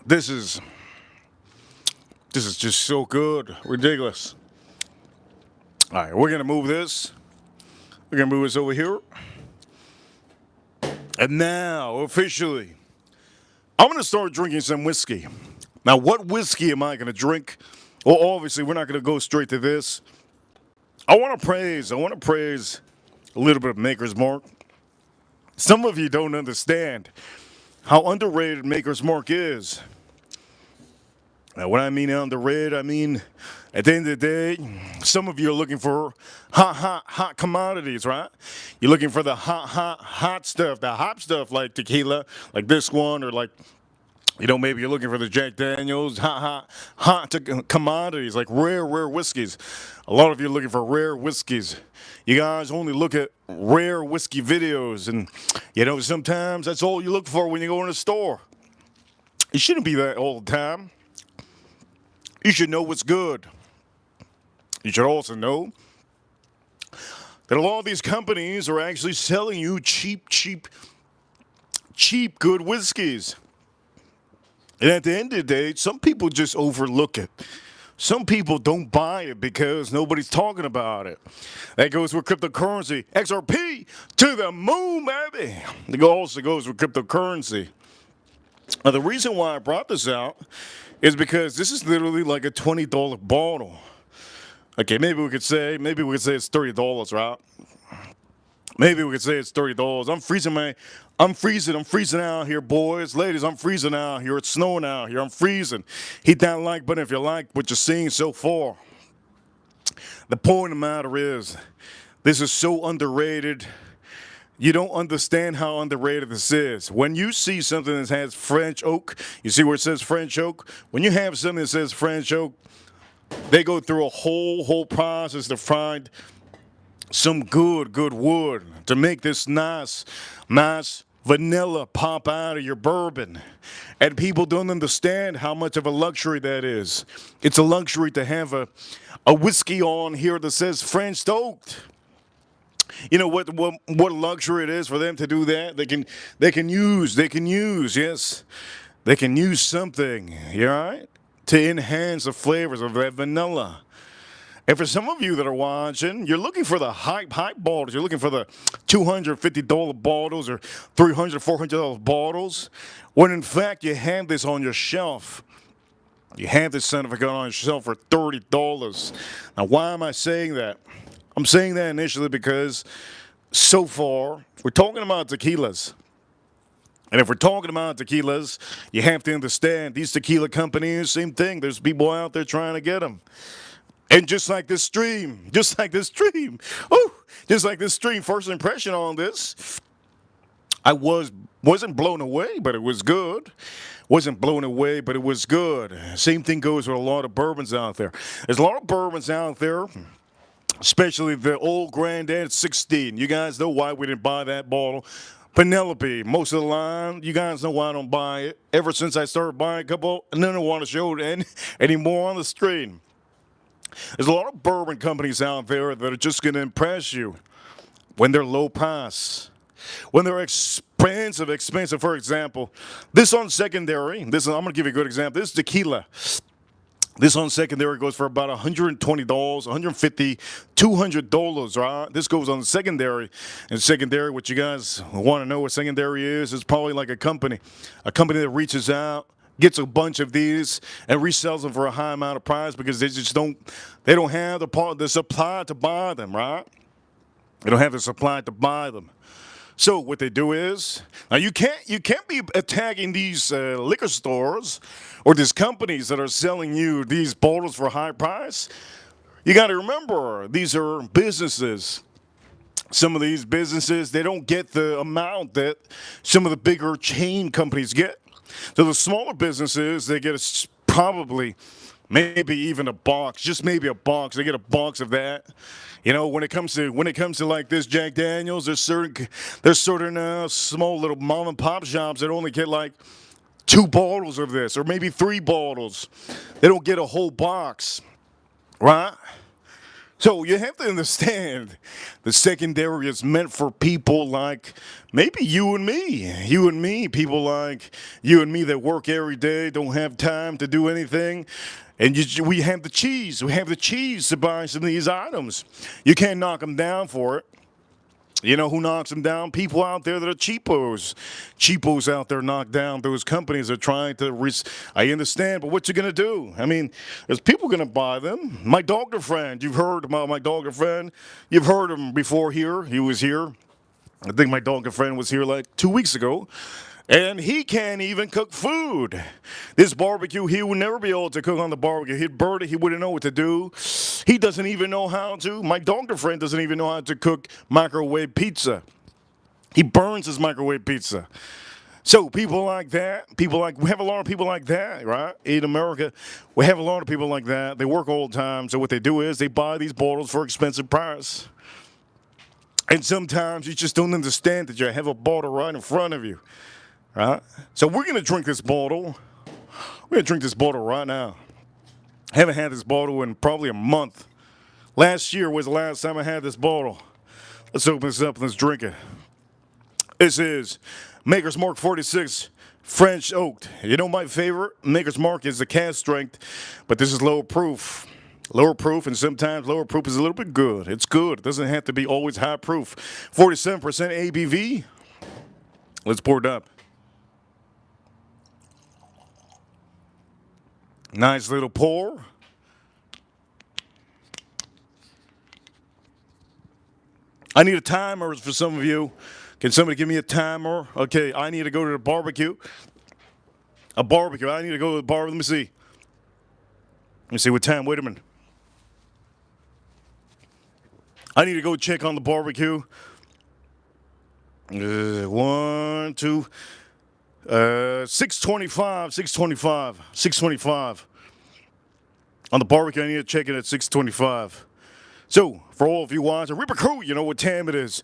This is just so good. Ridiculous. All right, we're going to move this. We're going to move this over here. And now, officially, I'm going to start drinking some whiskey. Now, what whiskey am I going to drink? Well, obviously, we're not going to go straight to this. I want to praise a little bit of Maker's Mark. Some of you don't understand how underrated Maker's Mark is. Now, when I mean underrated, I mean at the end of the day, some of you are looking for hot commodities, right? You're looking for the hot stuff, the hot stuff like tequila, like this one, or like, maybe you're looking for the Jack Daniels, hot commodities, like rare whiskeys. A lot of you are looking for rare whiskeys. You guys only look at rare whiskey videos, and, sometimes that's all you look for when you go in a store. It shouldn't be that all the time. You should know what's good. You should also know that a lot of these companies are actually selling you cheap good whiskeys. And at the end of the day, some people just overlook it. Some people don't buy it because nobody's talking about it. That goes with cryptocurrency. XRP to the moon, baby. It also goes with cryptocurrency. Now, the reason why I brought this out is because this is literally like a $20 bottle. Okay, maybe we could say it's $30, right? Maybe we could say it's $30. I'm freezing out here, boys. Ladies, I'm freezing out here. It's snowing out here. I'm freezing. Hit that like button if you like what you're seeing so far. The point of the matter is, this is so underrated You don't understand how underrated this is. When you see something that has French oak, you see where it says French oak? When you have something that says French oak, they go through a whole process to find some good wood to make this nice vanilla pop out of your bourbon. And people don't understand how much of a luxury that is. It's a luxury to have a whiskey on here that says French oaked. You know what luxury it is for them to do that? They can use something, you all right? To enhance the flavors of that vanilla. And for some of you that are watching, you're looking for the hype bottles. You're looking for the $250 bottles or $300, $400 bottles. When in fact you have this on your shelf. You have this son of a gun on your shelf for $30. Now, why am I saying that? I'm saying that initially because so far, we're talking about tequilas. And if we're talking about tequilas, you have to understand these tequila companies, same thing. There's people out there trying to get them. And just like this stream, first impression on this, I wasn't blown away, but it was good. Wasn't blown away, but it was good. Same thing goes with a lot of bourbons out there. There's a lot of bourbons out there, especially the old Granddad 16. You guys know why we didn't buy that bottle. Penelope, most of the line, you guys know why I don't buy it. Ever since I started buying a couple, and then I want to show it anymore on the screen. There's a lot of bourbon companies out there that are just going to impress you when they're low price. When they're expensive. For example, this on secondary, I'm going to give you a good example. This is tequila. This on secondary goes for about $120, $150, $200, right? This goes on the secondary. And secondary, what you guys want to know what secondary is probably like a company that reaches out, gets a bunch of these, and resells them for a high amount of price because they don't have the supply to buy them, right? They don't have the supply to buy them. So what they do is, now you can't be attacking these liquor stores or these companies that are selling you these bottles for a high price. You got to remember, these are businesses. Some of these businesses, they don't get the amount that some of the bigger chain companies get. So the smaller businesses, they get probably maybe even a box, just maybe a box. They get a box of that. You know, when it comes to like this Jack Daniels, there's certain small little mom and pop shops that only get like 2 bottles of this or maybe 3 bottles. They don't get a whole box, right? So you have to understand the secondary is meant for people like maybe you and me, people like you and me that work every day, don't have time to do anything. And we have the cheese to buy some of these items. You can't knock them down for it. You know who knocks them down? People out there that are cheapos. Cheapos out there knock down those companies that are trying to I understand, but what you going to do? I mean, there's people going to buy them. My doctor friend, you've heard about my doctor friend. You've heard him before here. He was here. I think my doctor friend was here like 2 weeks ago. And he can't even cook food. This barbecue, he would never be able to cook on the barbecue. He'd burn it. He wouldn't know what to do. He doesn't even know how to. My doctor friend doesn't even know how to cook microwave pizza. He burns his microwave pizza. So people like that, we have a lot of people like that, right? In America, we have a lot of people like that. They work all the time. So what they do is they buy these bottles for expensive price. And sometimes you just don't understand that you have a bottle right in front of you. Right? So we're going to drink this bottle. We're going to drink this bottle right now. I haven't had this bottle in probably a month. Last year was the last time I had this bottle. Let's open this up and let's drink it. This is Maker's Mark 46 French Oaked. You know my favorite Maker's Mark is the cask strength, but this is lower proof. Lower proof, and sometimes lower proof is a little bit good. It's good. It doesn't have to be always high proof. 47% ABV. Let's pour it up. Nice little pour. I need a timer for some of you. Can somebody give me a timer? Okay, I need to go to the barbecue. A barbecue. I need to go to the bar. Let me see. Let me see what time. Wait a minute. I need to go check on the barbecue. One, two, 625, 625, 625. On the barbecue, I need to check it at 625. So, for all of you watching, Reaper Crew, you know what time it is.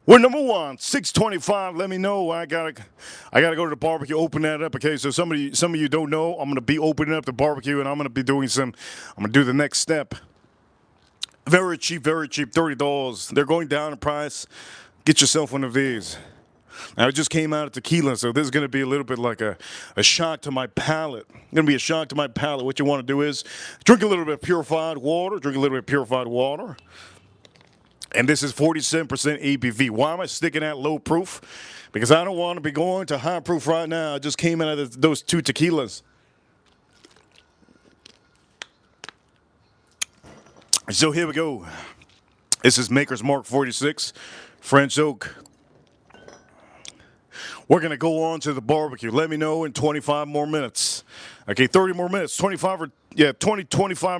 We're number one, 625. Let me know. I gotta go to the barbecue, open that up. Okay, so some of you don't know, I'm gonna be opening up the barbecue, and I'm gonna do the next step. Very cheap, $30. They're going down in price. Get yourself one of these. Now, it just came out of Tequila, so this is going to be a little bit like a shock to my palate. Going to be a shock to my palate. What you want to do is drink a little bit of purified water. And this is 47% ABV. Why am I sticking at low proof? Because I don't want to be going to high proof right now. I just came out of those two tequilas. So here we go. This is Maker's Mark 46, French Oak. We're going to go on to the barbecue. Let me know in 25 more minutes. Okay, 30 more minutes. 25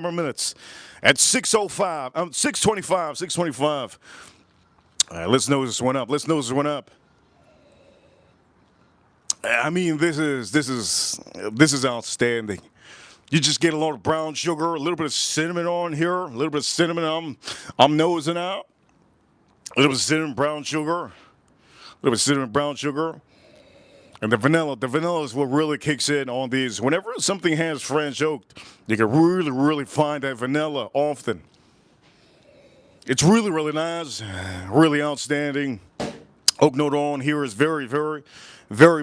more minutes. At 6:05. 6:25. All right, let's nose this one up. I mean, this is outstanding. You just get a lot of brown sugar, a little bit of cinnamon on here, a little bit of cinnamon I'm nosing out. A little bit of cinnamon, brown sugar. And the vanilla is what really kicks in on these. Whenever something has French oak, you can really find that vanilla often. It's really nice, really outstanding. Oak note on here is very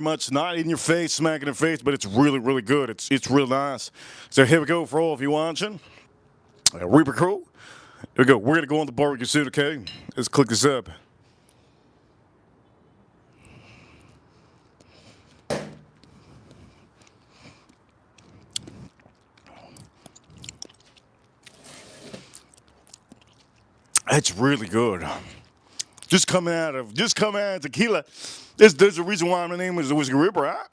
much not in your face, smacking in the face, but it's really good. It's real nice. So here we go for all of you watching. Reaper Crew. Here we go. We're going to go on the barbecue soon, okay? Let's click this up. That's really good. Just coming out of tequila. There's a reason why my name is the Whiskey Ripper, right?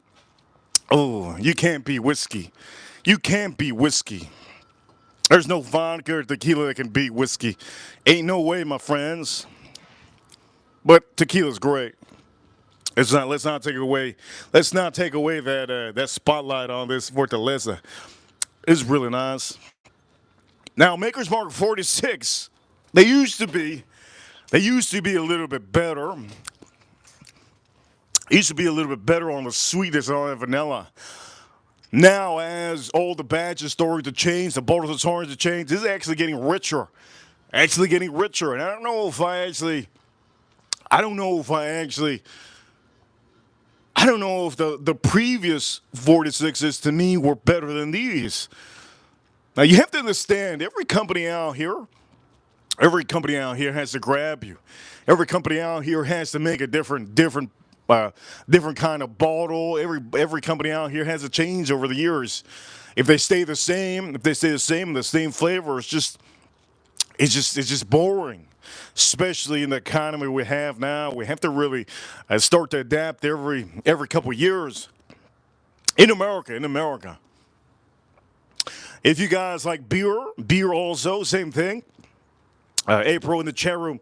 Oh, you can't beat whiskey. There's no vodka or tequila that can beat whiskey. Ain't no way, my friends. But tequila's great. Let's not take away that spotlight on this Fortaleza. It's really nice. Now, Maker's Mark 46. They used to be a little bit better. Used to be a little bit better on the sweetness on the vanilla. Now, as all the batches started to change, the bottles are starting to change, this is actually getting richer. And I don't know if the previous 46s to me were better than these. Now, you have to understand, every company out here has to grab you. Every company out here has to make a different kind of bottle. Every company out here has to change over the years. If they stay the same, the same flavor, it's just boring. Especially in the economy we have now, we have to really start to adapt every couple of years. In America. If you guys like beer also, same thing. April in the chat room.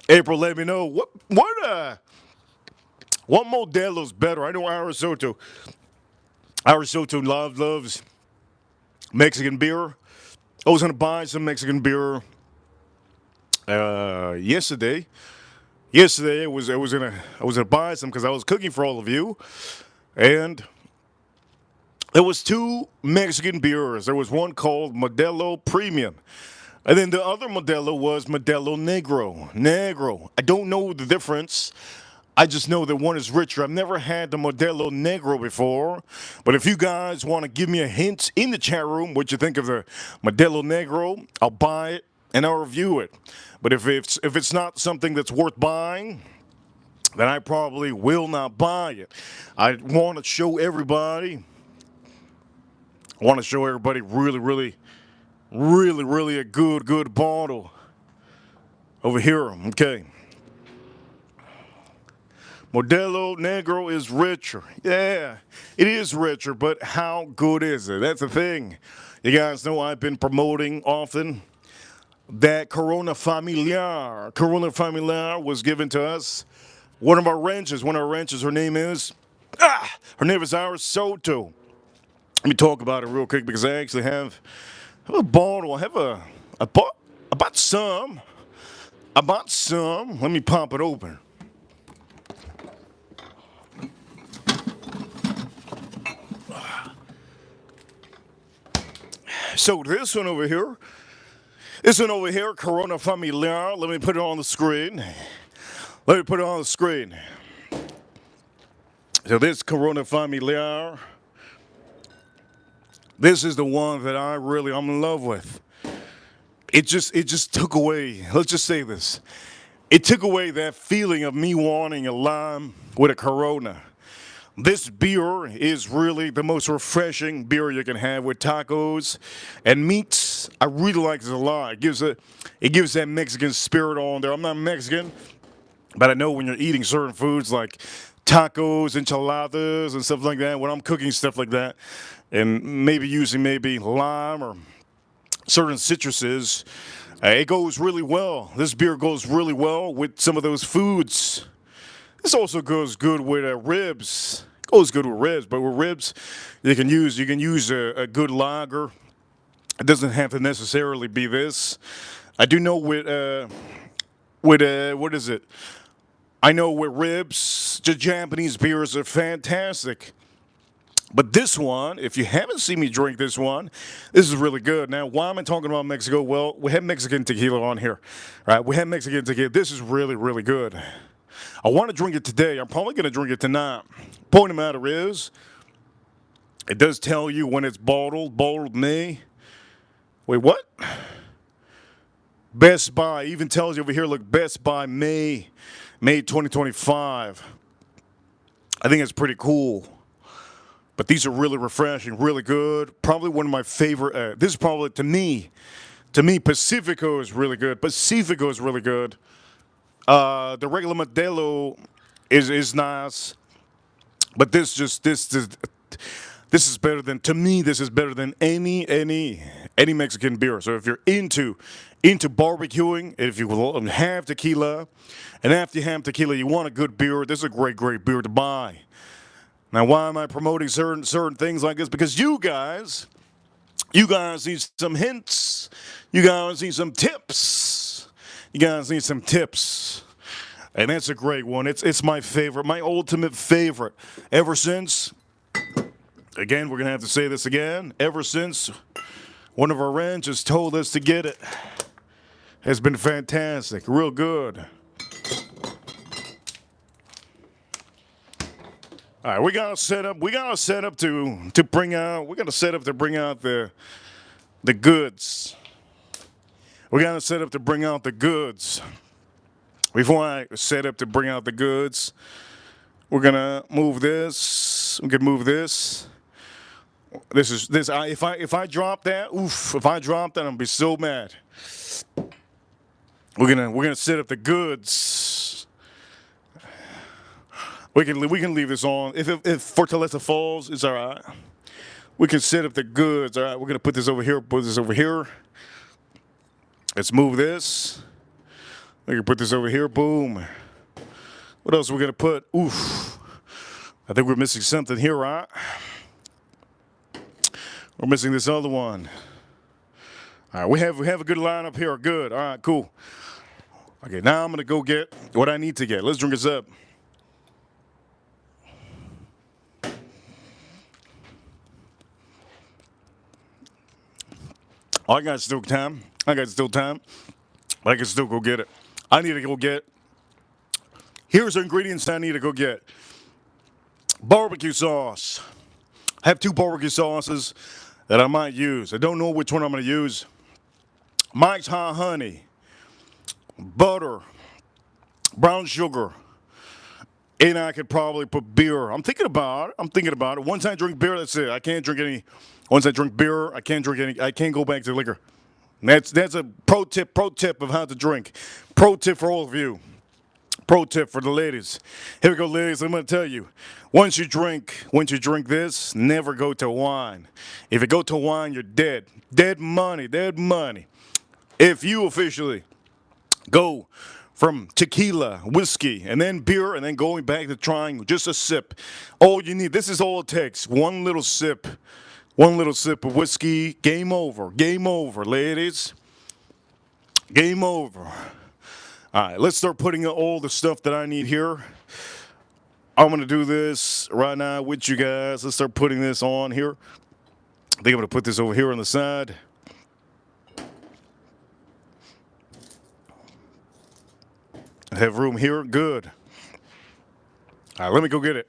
April, let me know what Modelo's better. I know Arisoto loves Mexican beer. I was gonna buy some Mexican beer yesterday. I was gonna buy some because I was cooking for all of you, and there was two Mexican beers. There was one called Modelo Premium. And then the other Modelo was Modelo Negro. I don't know the difference. I just know that one is richer. I've never had the Modelo Negro before. But if you guys want to give me a hint in the chat room what you think of the Modelo Negro, I'll buy it and I'll review it. But if it's not something that's worth buying, then I probably will not buy it. I want to show everybody really a good bottle over here. Okay. Modelo Negro is richer. Yeah, it is richer, but how good is it? That's the thing. You guys know I've been promoting often that Corona Familiar. Corona Familiar was given to us One of our ranchers, her name is Iris Soto. Let me talk about it real quick because I have a bottle. I bought some. I bought some. Let me pop it open. So this one over here, Corona Familiar. Let me put it on the screen. So this Corona Familiar, this is the one that I'm in love with. It just took away, let's just say this. It took away that feeling of me wanting a lime with a Corona. This beer is really the most refreshing beer you can have with tacos and meats. I really like this a lot. It gives that Mexican spirit on there. I'm not Mexican, but I know when you're eating certain foods like tacos, enchiladas, and stuff like that, when I'm cooking stuff like that, and maybe using lime or certain citruses, it goes really well. This beer goes really well with some of those foods. This also goes good with ribs. Goes good with ribs, but with ribs, you can use a good lager. It doesn't have to necessarily be this. I do know with what is it? I know with ribs, the Japanese beers are fantastic. But this one, if you haven't seen me drink this one, this is really good. Now, why am I talking about Mexico? Well, we have Mexican tequila on here, right? We have Mexican tequila. This is really, really good. I want to drink it today. I'm probably going to drink it tonight. Point of the matter is, it does tell you when it's bottled May. Wait, what? Best Buy even tells you over here, look, Best Buy May 2025. I think it's pretty cool. But these are really refreshing, really good. Probably one of my favorite. This is probably to me, Pacifico is really good. Pacifico is really good. The regular Modelo is nice, but this is better than, to me, this is better than any Mexican beer. So if you're into barbecuing, if you have tequila, and after you have tequila, you want a good beer, this is a great beer to buy. Now, why am I promoting certain things like this? Because you guys need some hints. You guys need some tips. And that's a great one. It's my favorite, my ultimate favorite. Ever since, again, we're going to have to say this again, ever since one of our ranchers told us to get it, has been fantastic, real good. All right, we got to set up to bring out the goods. We got to set up to bring out the goods. Before I set up to bring out the goods, we're gonna move this. We can move this. If I drop that, I'm gonna be so mad. We're gonna set up the goods. We can leave this on. If Fortaleza falls, it's all right. We can set up the goods. All right, we're gonna put this over here. Let's move this. We can put this over here. Boom. What else are we gonna put? I think we're missing something here, right? We're missing this other one. All right, we have a good lineup here. Good. All right, cool. Okay, now I'm gonna go get what I need to get. Let's drink this up. I got still time. I can still go get it. I need to go get. Here's the ingredients I need to go get. Barbecue sauce. I have 2 barbecue sauces that I might use. I don't know which one I'm going to use. Mike's Hot Honey, butter, brown sugar, and I could probably put beer. I'm thinking about it. Once I drink beer, that's it. I can't drink any. Once I drink beer, I can't drink any. I can't go back to liquor. That's a pro tip of how to drink. Pro tip for all of you. Pro tip for the ladies. Here we go, ladies. I'm going to tell you. Once you drink this, never go to wine. If you go to wine, you're dead. Dead money. If you officially go from tequila, whiskey, and then beer, and then going back to trying just a sip. All you need, this is all it takes. One little sip of whiskey. Game over, ladies. Game over. All right, let's start putting all the stuff that I need here. I'm going to do this right now with you guys. Let's start putting this on here. I think I'm going to put this over here on the side. I have room here. Good. All right, let me go get it.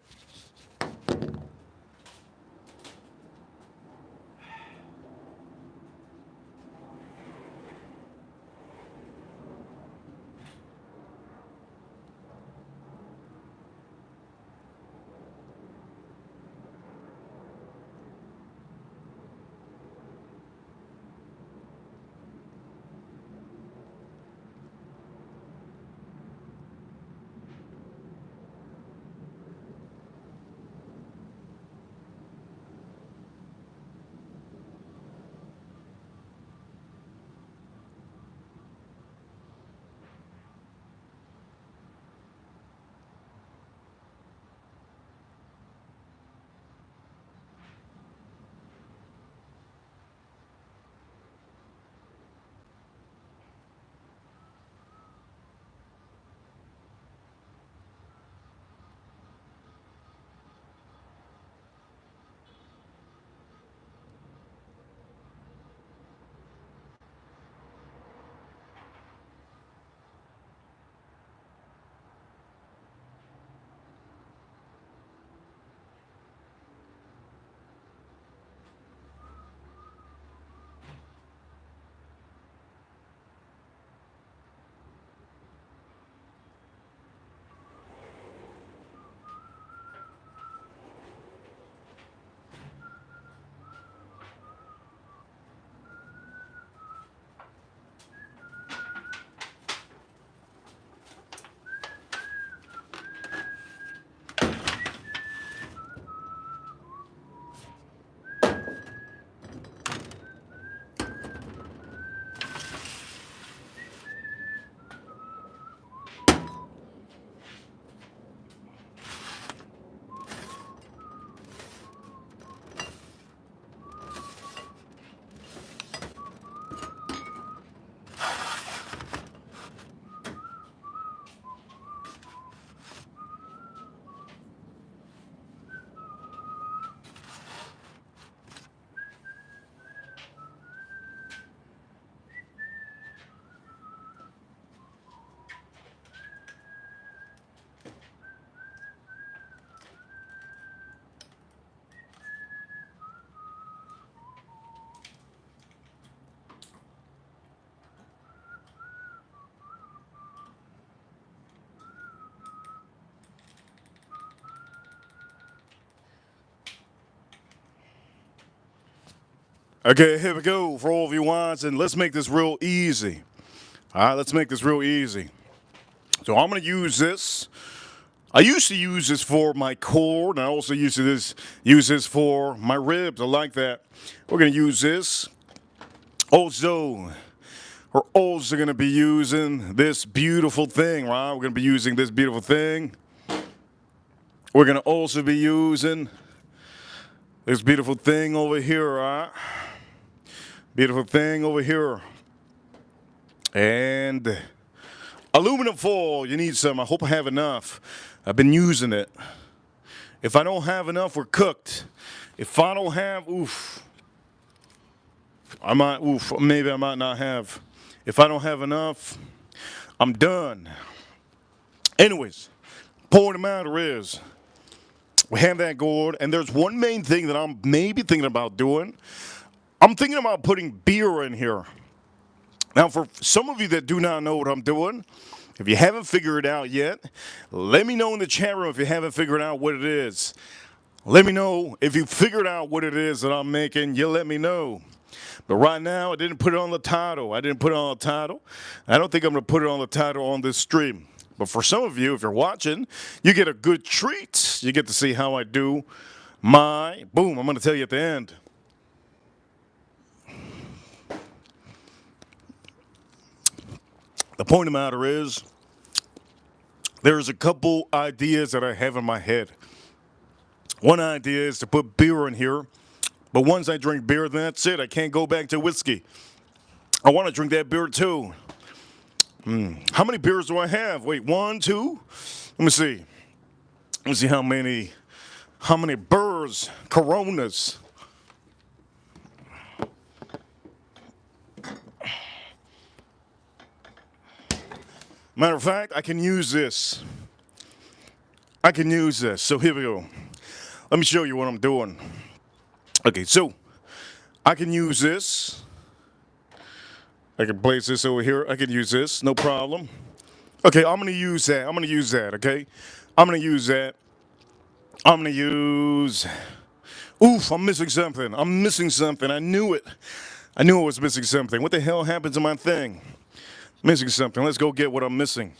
Okay, here we go for all of you watching. Let's make this real easy. All right, let's make this real easy. So I'm going to use this. I used to use this for my core, and I also used to use this for my ribs. I like that. We're going to use this. Also, we're also going to be using this beautiful thing, right? We're going to be using this beautiful thing. We're going to also be using this beautiful thing over here, right? Beautiful thing over here. And aluminum foil, you need some. I hope I have enough. I've been using it. If I don't have enough, we're cooked. If I don't have, maybe I might not have. If I don't have enough, I'm done. Anyways, point of the matter is, we have that gourd, and there's one main thing that I'm maybe thinking about doing. I'm thinking about putting beer in here. Now, for some of you that do not know what I'm doing, if you haven't figured it out yet, let me know in the chat room if you haven't figured out what it is. Let me know if you figured out what it is that I'm making. You let me know. But right now, I didn't put it on the title. I don't think I'm going to put it on the title on this stream. But for some of you, if you're watching, you get a good treat. You get to see how I do my, boom, I'm going to tell you at the end. The point of the matter is, there's a couple ideas that I have in my head. One idea is to put beer in here, but once I drink beer, then that's it. I can't go back to whiskey. I want to drink that beer too. How many beers do I have? Wait, 1, 2? Let me see. Let me see how many Burrs, Coronas. Matter of fact, I can use this. So here we go. Let me show you what I'm doing. Okay, so I can use this. I can place this over here. I can use this, no problem. Okay, I'm gonna use that. Okay? I'm gonna use that. Oof, I'm missing something. I knew it. I was missing something. What the hell happened to my thing? Missing something. Let's go get what I'm missing.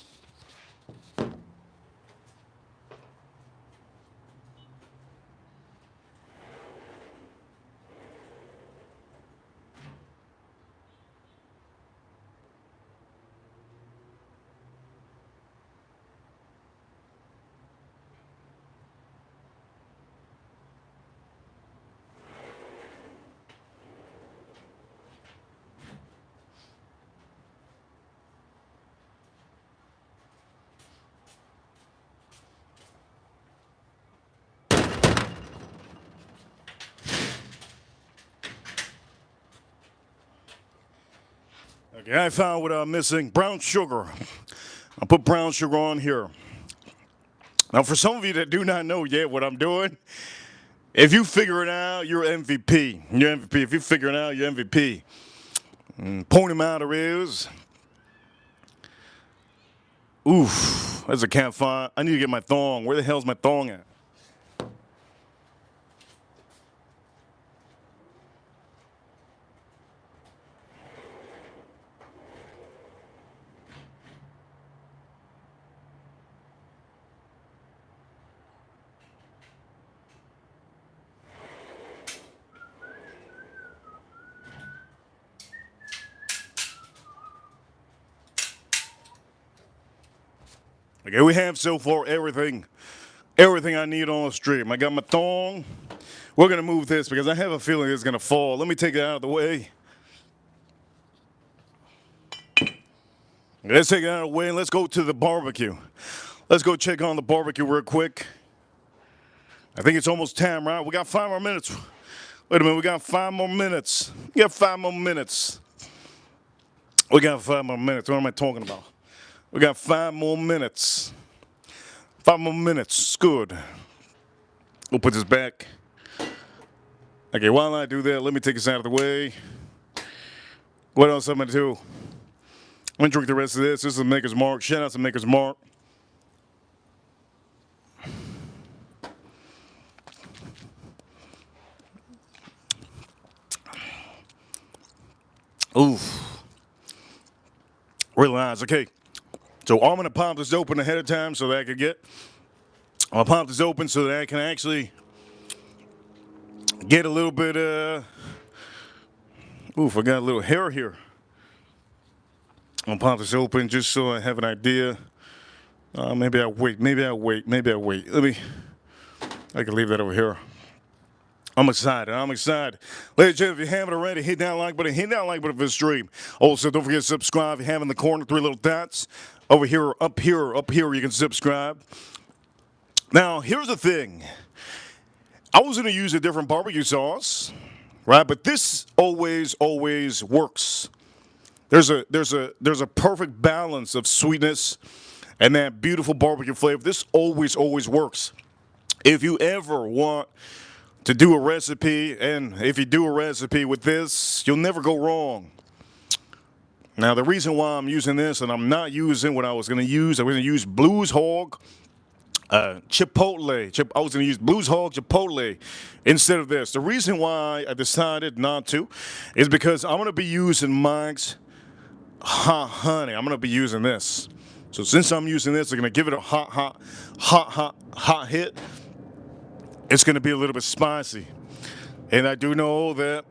Okay, I found what I'm missing. Brown sugar. I'll put brown sugar on here. Now, for some of you that do not know yet what I'm doing, if you figure it out, you're MVP. If you figure it out, you're MVP. Point him out, is. Oof, that's a campfire. I need to get my thong. Where the hell's my thong at? Okay, we have so far everything I need on the stream. I got my thong. We're gonna move this because I have a feeling it's gonna fall. Let me take it out of the way. Let's take it out of the way and let's go to the barbecue. Let's go check on the barbecue real quick. I think it's almost time, right? We got 5 more minutes. Wait a minute, we got 5 more minutes. We got 5 more minutes. What am I talking about? We got 5 more minutes. 5 more minutes. It's good. We'll put this back. Okay, while I do that, let me take this out of the way. What else I'm going to do? I'm going to drink the rest of this. This is Maker's Mark. Shout out to Maker's Mark. Oof. Really nice. Okay. So I'm going to pop this open ahead of time so that I can I'll pop this open so that I can actually get a little bit, oof, I got a little hair here. I'll pop this open just so I have an idea. Maybe I'll wait. I can leave that over here. I'm excited. Ladies and gentlemen, if you haven't already, hit that like button for the stream. Also, don't forget to subscribe. If you have in the corner 3 little dots. Over here, up here, you can subscribe. Now, here's the thing. I was going to use a different barbecue sauce, right? But this always works. There's a perfect balance of sweetness and that beautiful barbecue flavor. This always works. If you ever want to do a recipe, and if you do a recipe with this, you'll never go wrong. Now, the reason why I'm using this, and I'm not using what I was going to use Blues Hog Chipotle. I was going to use Blues Hog Chipotle instead of this. The reason why I decided not to is because I'm going to be using Mike's Hot Honey. I'm going to be using this. So since I'm using this, I'm going to give it a hot hit. It's going to be a little bit spicy. And I do know that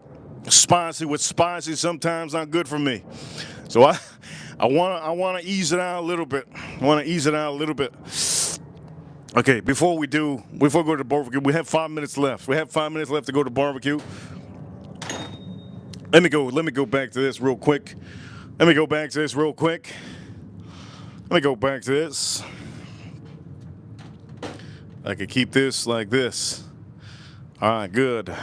spicy with spicy sometimes not good for me. So I wanna ease it out a little bit. I wanna ease it out a little bit. Okay, before we go to the barbecue, we have 5 minutes left. We have 5 minutes left to go to barbecue. Let me go back to this real quick. Let me go back to this. I could keep this like this. All right, good.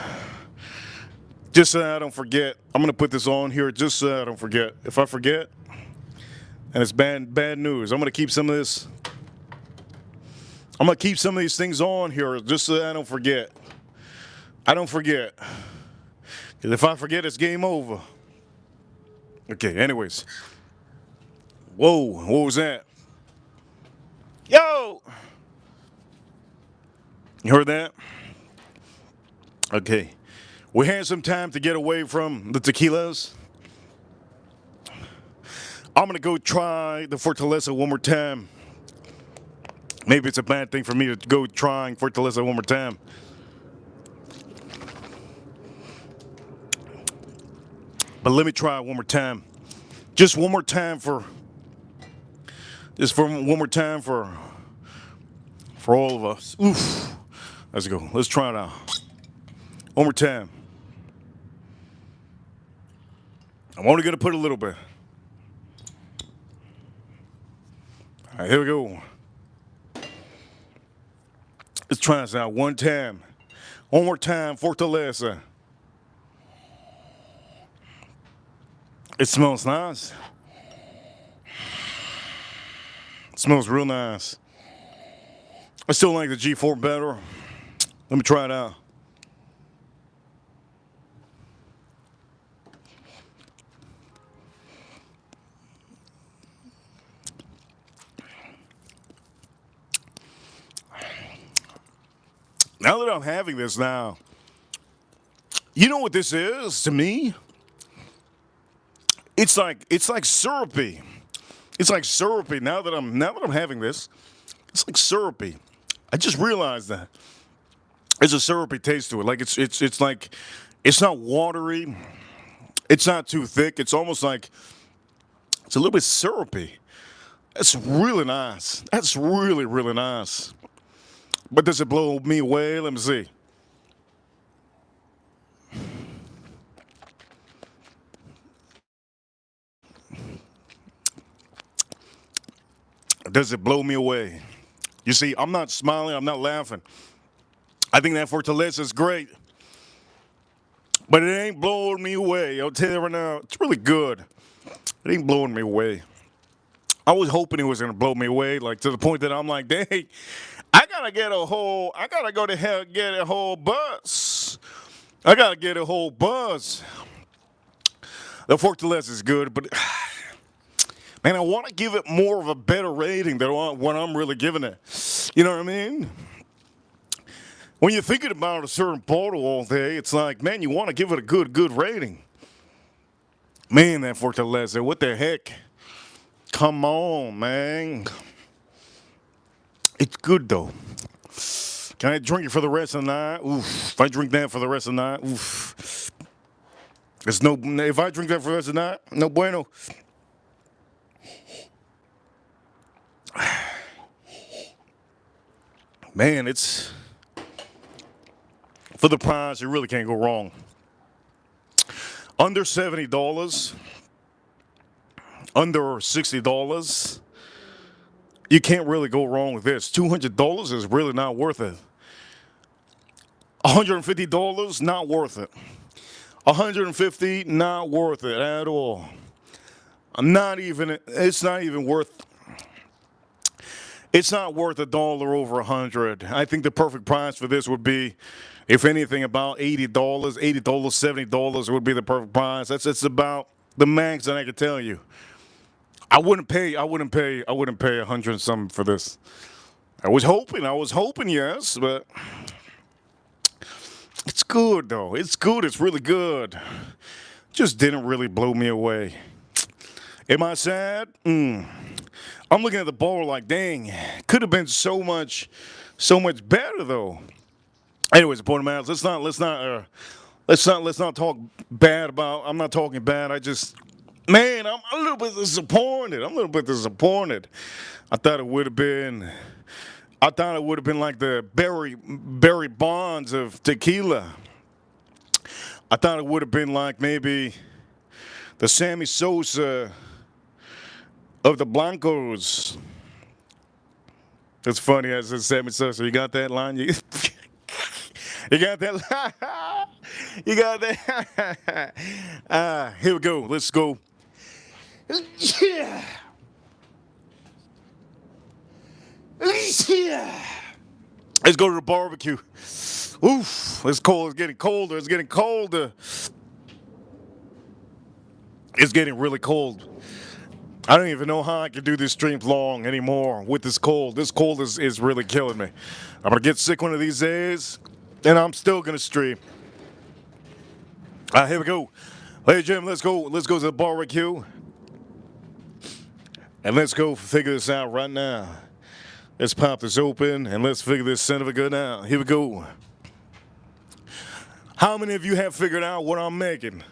Just so I don't forget, I'm gonna put this on here just so I don't forget. If I forget, and it's bad news, I'm gonna keep some of this. I'm gonna keep some of these things on here just so I don't forget. Because if I forget, it's game over. Okay, anyways. Whoa, what was that? Yo! You heard that? Okay. We had some time to get away from the tequilas. I'm gonna go try the Fortaleza one more time. Maybe it's a bad thing for me to go trying Fortaleza one more time. But let me try it one more time. Just one more time for all of us. Oof. Let's go. Let's try it out. One more time. I'm only gonna put a little bit. All right, here we go. Let's try this out one time. One more time, Fortaleza. It smells nice. It smells real nice. I still like the G4 better. Let me try it out. Now that I'm having this now, you know what this is to me? It's like syrupy. It's like syrupy. Now that I'm having this, it's like syrupy. I just realized that. There's a syrupy taste to it. Like it's like it's not watery. It's not too thick. It's almost like it's a little bit syrupy. That's really nice. That's really, really nice. But does it blow me away? Let me see. Does it blow me away? You see, I'm not smiling, I'm not laughing. I think that Fortaleza is great. But it ain't blowing me away. I'll tell you right now, it's really good. It ain't blowing me away. I was hoping it was gonna blow me away, like to the point that I'm like, dang, I gotta go to hell get a whole bus. I gotta get a whole buzz. The Fortaleza is good, but man, I want to give it more of a better rating than what I'm really giving it. You know what I mean? When you're thinking about a certain bottle all day, it's like, man, you want to give it a good rating. Man, that Fortaleza, what the heck? Come on, man. It's good, though. Can I drink it for the rest of the night? Oof. If I drink that for the rest of the night, oof. If I drink that for the rest of the night, no bueno. Man, it's for the price, you really can't go wrong. Under $70, under $60, you can't really go wrong with this. $200 is really not worth it. $150, not worth it. $150, not worth it at all. It's not even worth. It's not worth $1 over 100. I think the perfect price for this would be, if anything, about $80, $70 would be the perfect price. That's about the max that I could tell you. I wouldn't pay 100 and something for this. I was hoping, yes, but it's good though. It's good. It's really good. Just didn't really blow me away. Am I sad? I'm looking at the bottle like, dang, could have been so much better though. Anyways, the point of matters, let's not talk bad about. I'm not talking bad. Man, I'm a little bit disappointed. I'm a little bit disappointed. I thought it would have been. I thought it would have been like the Barry Bonds of tequila. I thought it would have been like maybe the Sammy Sosa of the Blancos. It's funny as it's Sammy Sosa. You got that line? You, you got that line? You got that? Here we go. Let's go. Yeah. Yeah. Let's go to the barbecue. Oof, it's cold. It's getting colder. It's getting colder. It's getting really cold. I don't even know how I can do this stream long anymore with this cold. This cold is really killing me. I'm going to get sick one of these days, and I'm still going to stream. Here we go. Ladies and gentlemen, let's go. Let's go to the barbecue. And let's go figure this out right now. Let's pop this open, and let's figure this son of a gun out. Here we go. How many of you have figured out what I'm making?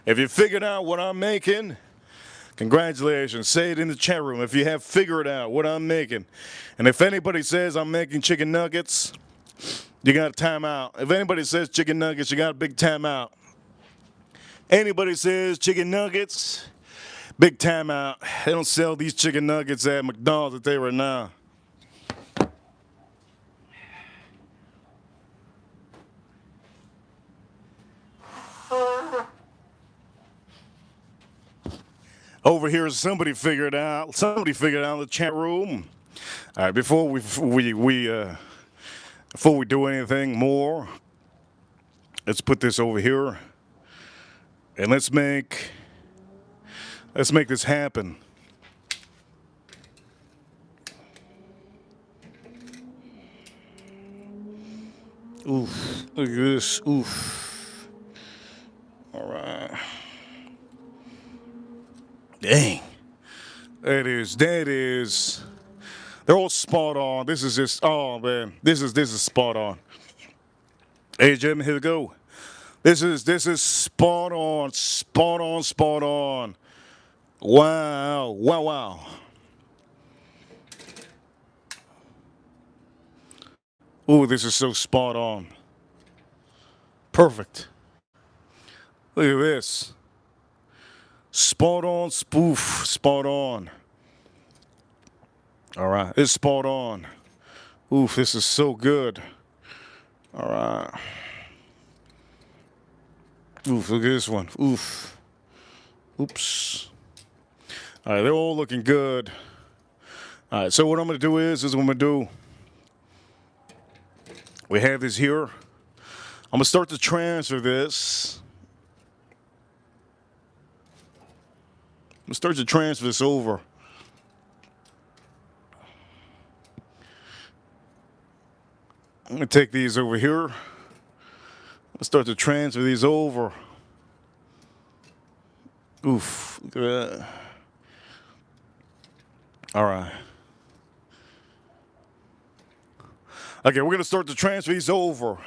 If you figured out what I'm making, congratulations. Say it in the chat room if you have figured out what I'm making. And if anybody says I'm making chicken nuggets, you got a timeout. If anybody says chicken nuggets, you got a big timeout. Anybody says chicken nuggets, big timeout. They don't sell these chicken nuggets at McDonald's that they right now. Over here, somebody figured out. Somebody figured out in the chat room. All right, before we do anything more, let's put this over here, and let's make this happen. Oof! Look at this. Oof! All right. Dang. That is. They're all spot on. This is just, oh man, this is spot on. Hey, gentlemen, here we go. This is spot on, spot on, spot on. Wow, wow, wow. Ooh, this is so spot on. Perfect. Look at this. Spot on, spoof, spot on. All right, it's spot on. Oof, this is so good. All right. Oof, look at this one. Oof. Oops. All right, they're all looking good. All right, so what I'm going to do is what I'm going to do. We have this here. I'm going to start to transfer this. I'm going to start to transfer this over. I'm going to take these over here. I'll start to transfer these over. Oof, look at that. All right. Okay, we're going to start to transfer these over.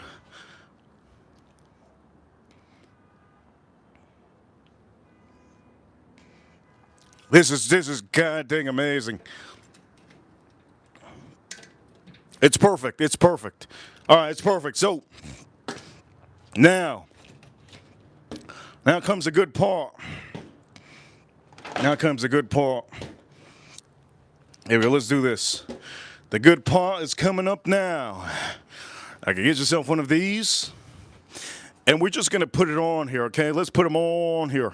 This is god dang amazing. It's perfect. It's perfect. All right, it's perfect. So now comes the good part. Now comes the good part. Here we go. Let's do this. The good part is coming up now. Okay, get yourself one of these, and we're just gonna put it on here. Okay, let's put them on here.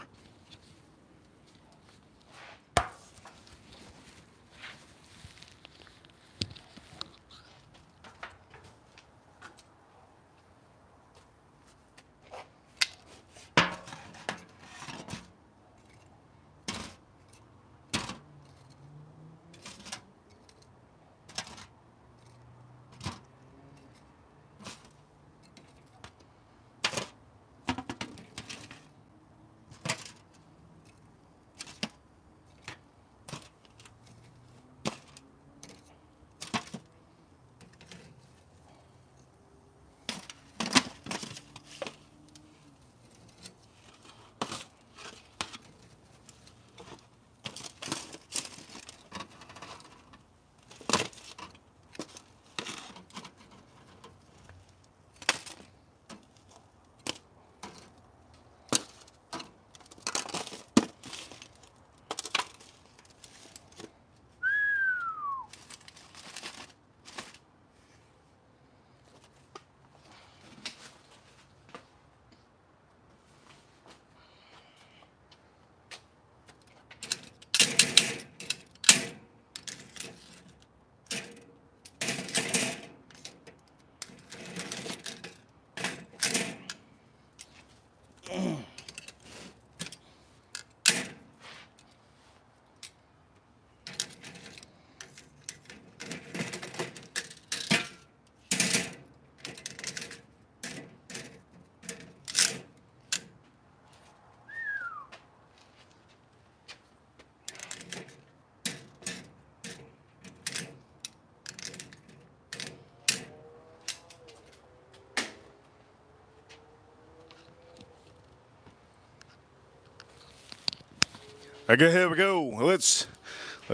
Okay, here we go. Let's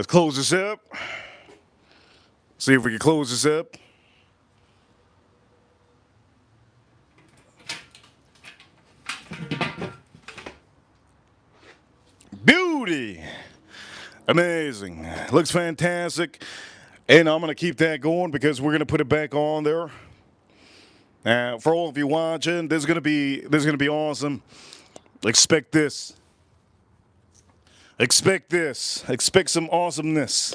close this up. See if we can close this up. Beauty. Amazing. Looks fantastic. And I'm going to keep that going because we're going to put it back on there. For all of you watching, this is going to be awesome. Expect this. Expect this. Expect some awesomeness.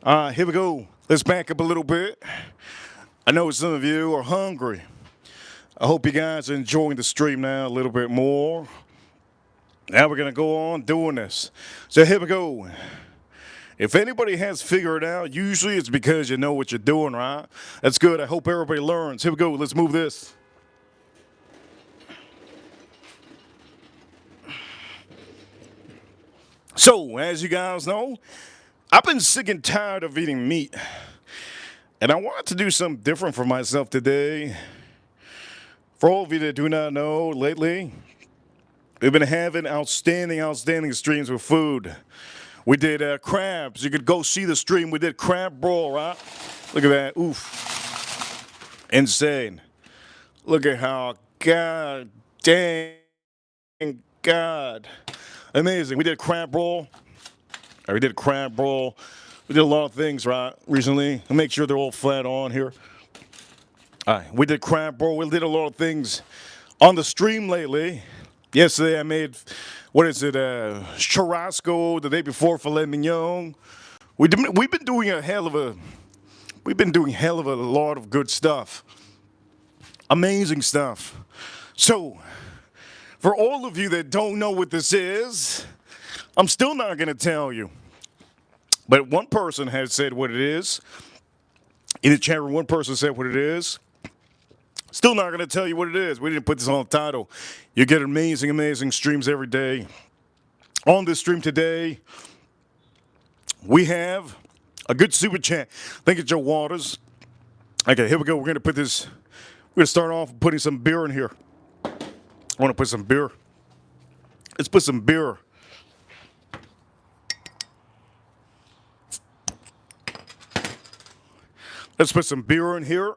Here we go. Let's back up a little bit. I know some of you are hungry. I hope you guys are enjoying the stream now a little bit more. Now we're going to go on doing this. So here we go. If anybody has figured it out, usually it's because you know what you're doing, right? That's good. I hope everybody learns. Here we go. Let's move this. So, as you guys know, I've been sick and tired of eating meat. And I wanted to do something different for myself today. For all of you that do not know, lately, we've been having outstanding streams with food. We did crabs. You could go see the stream. We did crab brawl, right? Look at that. Oof. Insane. Look at how, God dang, God. Amazing. We did crab brawl. We did crab brawl. We did a lot of things, right, recently. I'll make sure they're all flat on here. All right. We did crab brawl. We did a lot of things on the stream lately. Yesterday I made, churrasco. The day before, filet mignon. We've been doing hell of a lot of good stuff. Amazing stuff. So, for all of you that don't know what this is, I'm still not going to tell you. But one person has said what it is. In the chat room, one person said what it is. Still not going to tell you what it is. We didn't put this on the title. You get amazing streams every day. On this stream today, we have a good super chat. Thank you, Joe Waters. Okay, here we go. We're going to put this, we're going to start off putting some beer in here. I want to put some beer. Let's put some beer. Let's put some beer in here.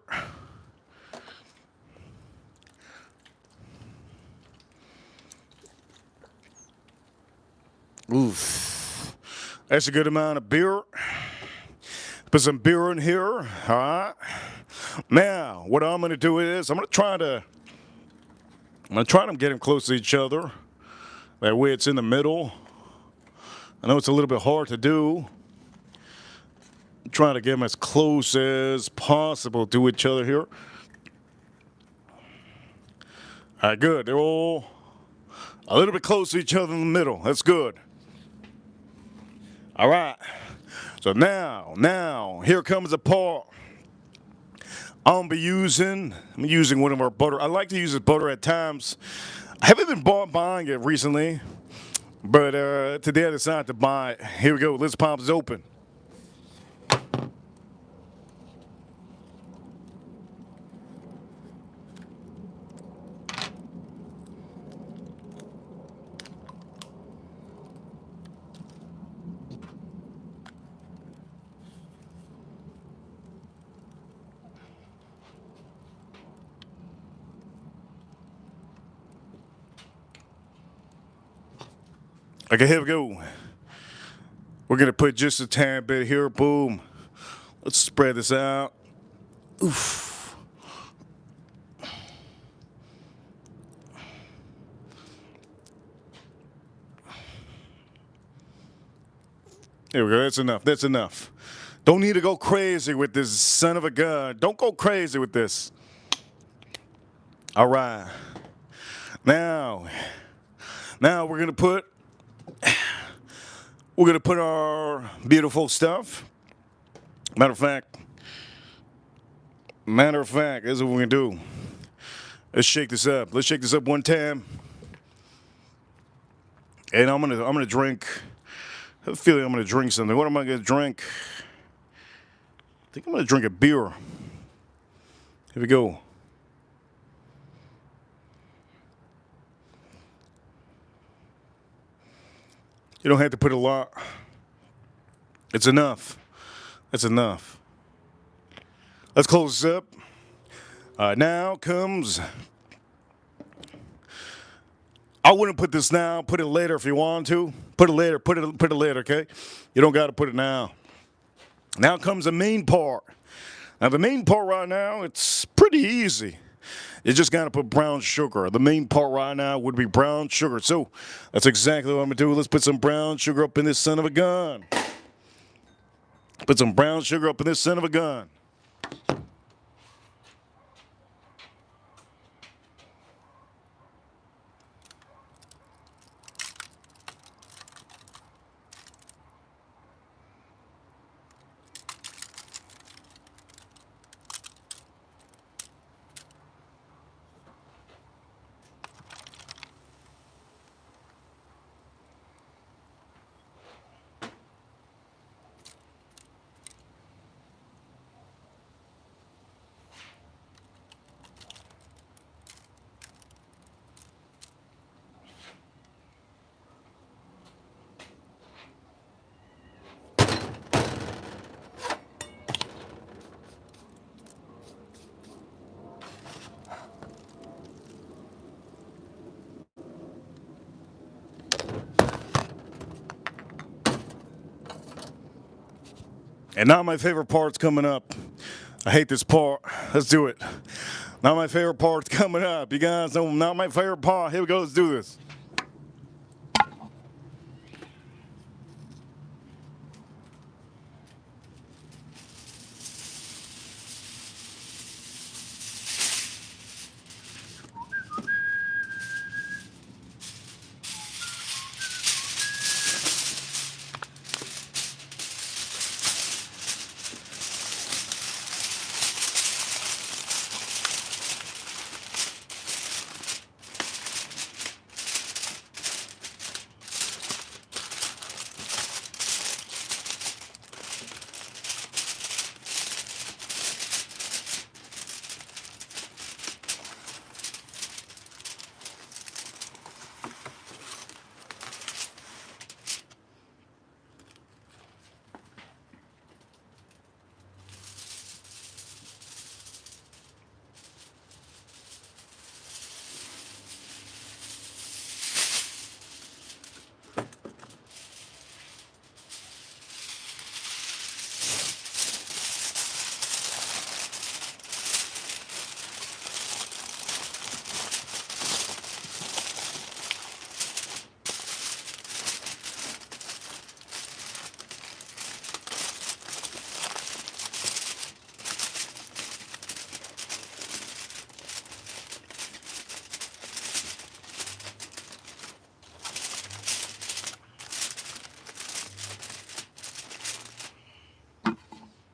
Oof. That's a good amount of beer. Put some beer in here. All right. Now, what I'm going to do is I'm going to try to get them close to each other. That way it's in the middle. I know it's a little bit hard to do. I'm trying to get them as close as possible to each other here. All right, good. They're all a little bit close to each other in the middle. That's good. All right. So now, here comes the part I'm using one of our butter. I like to use this butter at times. I haven't been buying it recently, but today I decided to buy it. Here we go. Let's pop this open. Okay, here we go. We're going to put just a tad bit here. Boom. Let's spread this out. Oof. There we go. That's enough. That's enough. Don't need to go crazy with this son of a gun. Don't go crazy with this. All right. Now we're going to put our beautiful stuff. Matter of fact, this is what we're going to do. Let's shake this up. Let's shake this up one time. And I'm gonna drink. I have a feeling I'm gonna drink something. What am I gonna drink? I think I'm gonna drink a beer. Here we go. You don't have to put a lot. It's enough. That's enough. Let's close this up. Now comes. I wouldn't put this now. Put it later if you want to. Put it later. Put it later. Okay. You don't got to put it now. Now comes the main part. Now the main part right now, it's pretty easy. You just got to put brown sugar. The main part right now would be brown sugar. So that's exactly what I'm going to do. Let's put some brown sugar up in this son of a gun. Put some brown sugar up in this son of a gun. And now my favorite part's coming up. I hate this part. Let's do it. Now my favorite part's coming up. You guys know not my favorite part. Here we go. Let's do this.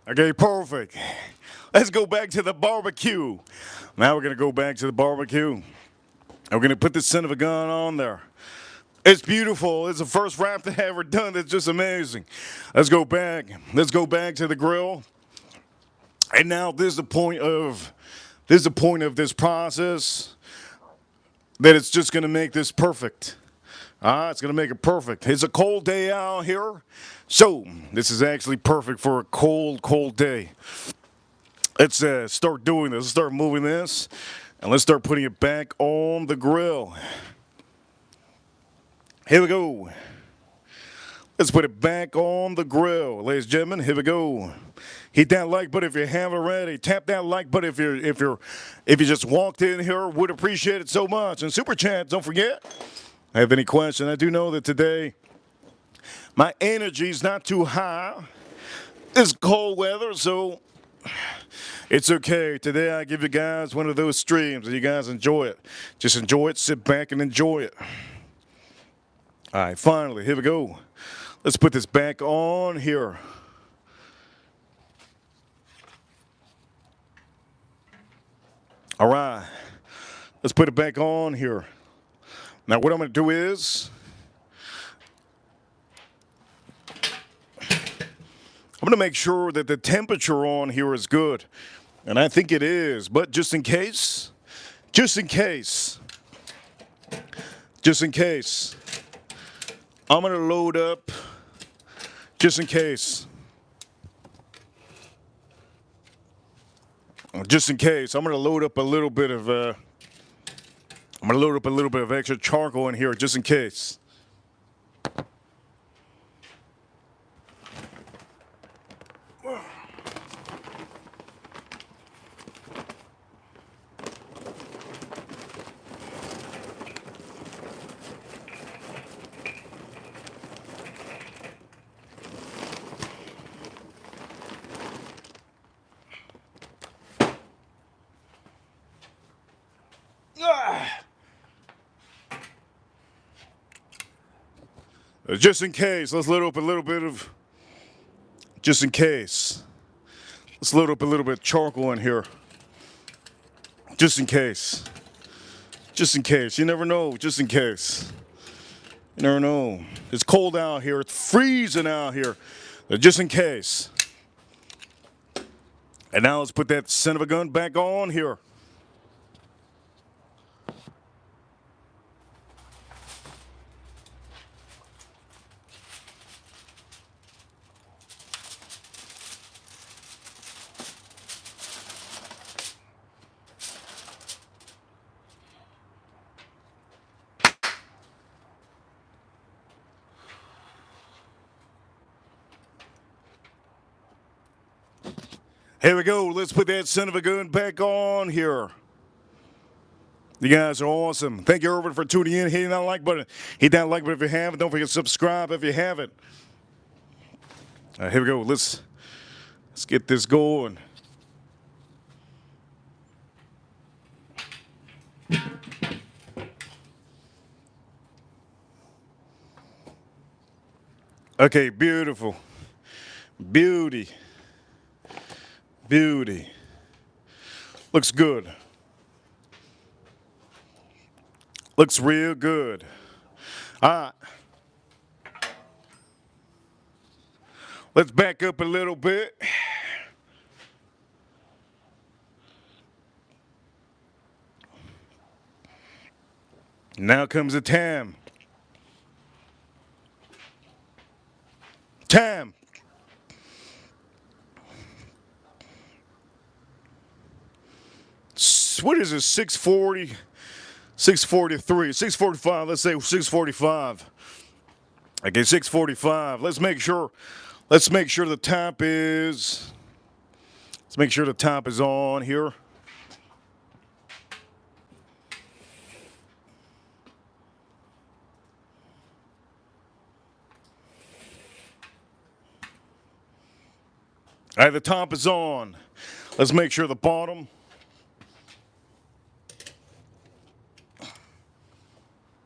Okay, perfect. Let's go back to the barbecue. Now we're going to go back to the barbecue. And we're going to put this son of a gun on there. It's beautiful. It's the first wrap that I ever done. It's just amazing. Let's go back. Let's go back to the grill. And now this is the point of this process that it's just going to make this perfect. It's going to make it perfect. It's a cold day out here. So, this is actually perfect for a cold, cold day. Let's start doing this. Let's start moving this. And let's start putting it back on the grill. Here we go. Let's put it back on the grill. Ladies and gentlemen, here we go. Hit that like button if you haven't already. Tap that like button if you just walked in here. Would appreciate it so much. And super chat, don't forget. I have any question? I do know that today my energy's not too high. It's cold weather, so it's okay. Today I give you guys one of those streams and you guys enjoy it. Just enjoy it, sit back and enjoy it. All right, finally, here we go. Let's put this back on here. All right, let's put it back on here. Now what I'm going to do is I'm going to make sure that the temperature on here is good. And I think it is, but just in case, I'm going to load up just in case. Just in case, I'm going to load up a little bit of extra charcoal in here just in case. Just in case, let's load up a little bit of, just in case. Let's load up a little bit of charcoal in here. Just in case. Just in case. You never know, just in case. You never know. It's cold out here, it's freezing out here. Just in case. And now let's put that son of a gun back on here. Here we go. Let's put that son of a gun back on here. You guys are awesome. Thank you, everyone, for tuning in. Hit that like button. Hit that like button if you haven't. Don't forget to subscribe if you haven't. All right, here we go. Let's get this going. Okay, beautiful. Beauty. Beauty. Looks good. Looks real good. All right. Let's back up a little bit. Now comes the time. Time. What is it? 640, 643, 645. Let's say 645. Okay, 645. Let's make sure the top is. Let's make sure the top is on here. All right, the top is on. Let's make sure the bottom.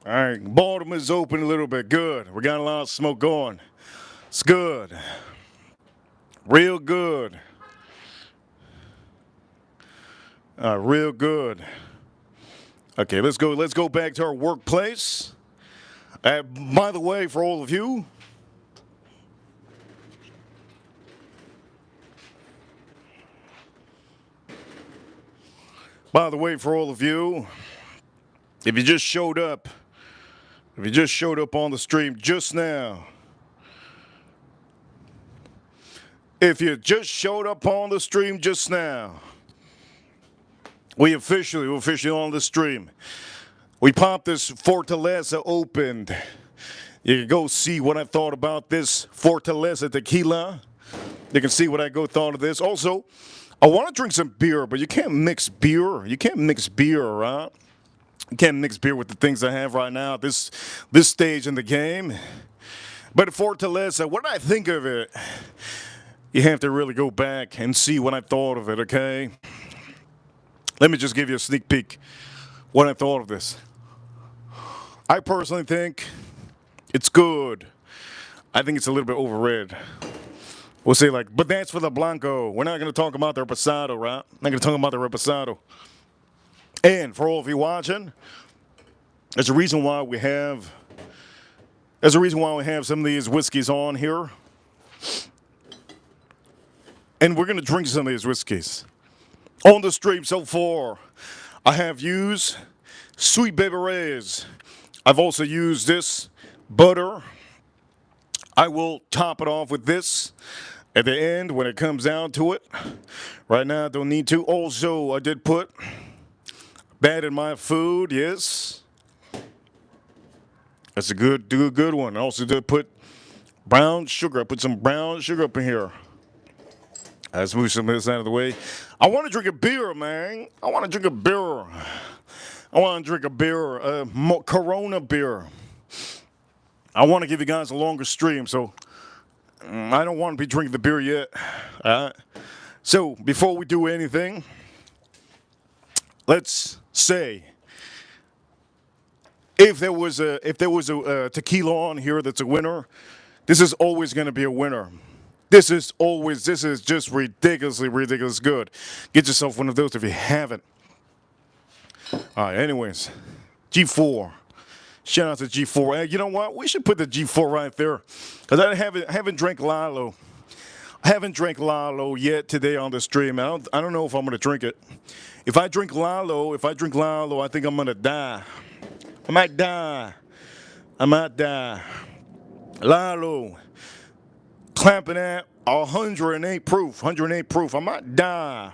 All right, bottom is open a little bit. Good. We got a lot of smoke going. It's good. Real good. Real good. Okay, let's go. Let's go back to our workplace. By the way, for all of you, if you just showed up. If you just showed up on the stream just now, we officially on the stream. We popped this Fortaleza opened. You can go see what I thought about this Fortaleza tequila. You can see what I thought of this. Also, I want to drink some beer, but you can't mix beer. You can't mix beer, right? You can't mix beer with the things I have right now at this stage in the game. But Fortaleza, what did I think of it? You have to really go back and see what I thought of it, okay? Let me just give you a sneak peek what I thought of this. I personally think it's good. I think it's a little bit overrated. We'll say but that's for the Blanco. We're not going to talk about the Reposado, right? Not going to talk about the Reposado. And for all of you watching, there's a reason why we have some of these whiskeys on here. And we're going to drink some of these whiskeys. On the stream so far, I have used Sweet Baby Ray's. I've also used this butter. I will top it off with this at the end when it comes down to it. Right now, I don't need to. Also, I did put that in my food, yes. That's a good one. I also did put brown sugar. I put some brown sugar up in here. Let's move some of this out of the way. I want to drink a beer, man. I want to drink a beer. Corona beer. I want to give you guys a longer stream, so I don't want to be drinking the beer yet. So before we do anything, let's say if there was a tequila on here that's a winner, this is always going to be a winner. This is just ridiculous good. Get yourself one of those if you haven't. All right, anyways, G4. Shout out to G4. Hey, you know what? We should put the G4 right there. Because I haven't drank Lalo. I haven't drank Lalo yet today on the stream. I don't know if I'm going to drink it. If I drink Lalo, I think I'm going to die. I might die. Lalo. Clamping at 108 proof. I might die.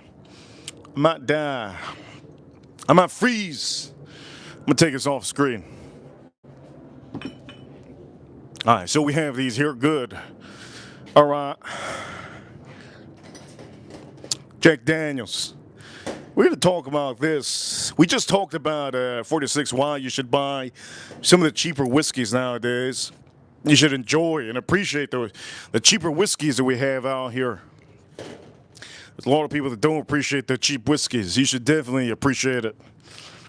I might freeze. I'm going to take this off screen. All right, so we have these here. Good. All right. Jack Daniels. We're going to talk about this. We just talked about 46, why you should buy some of the cheaper whiskeys nowadays. You should enjoy and appreciate the cheaper whiskeys that we have out here. There's a lot of people that don't appreciate the cheap whiskeys. You should definitely appreciate it.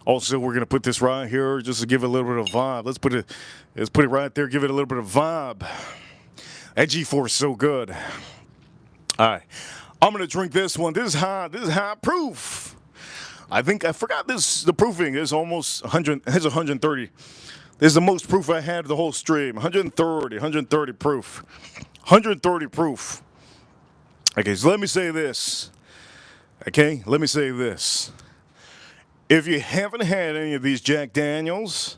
Also, we're going to put this right here just to give it a little bit of vibe. Let's put it right there, give it a little bit of vibe. That G4 is so good. All right. I'm going to drink this one. This is high proof. I forgot this. The proofing is almost 100. It's 130. This is the most proof I had the whole stream. 130 proof. 130 proof. Okay, so let me say this. If you haven't had any of these Jack Daniels,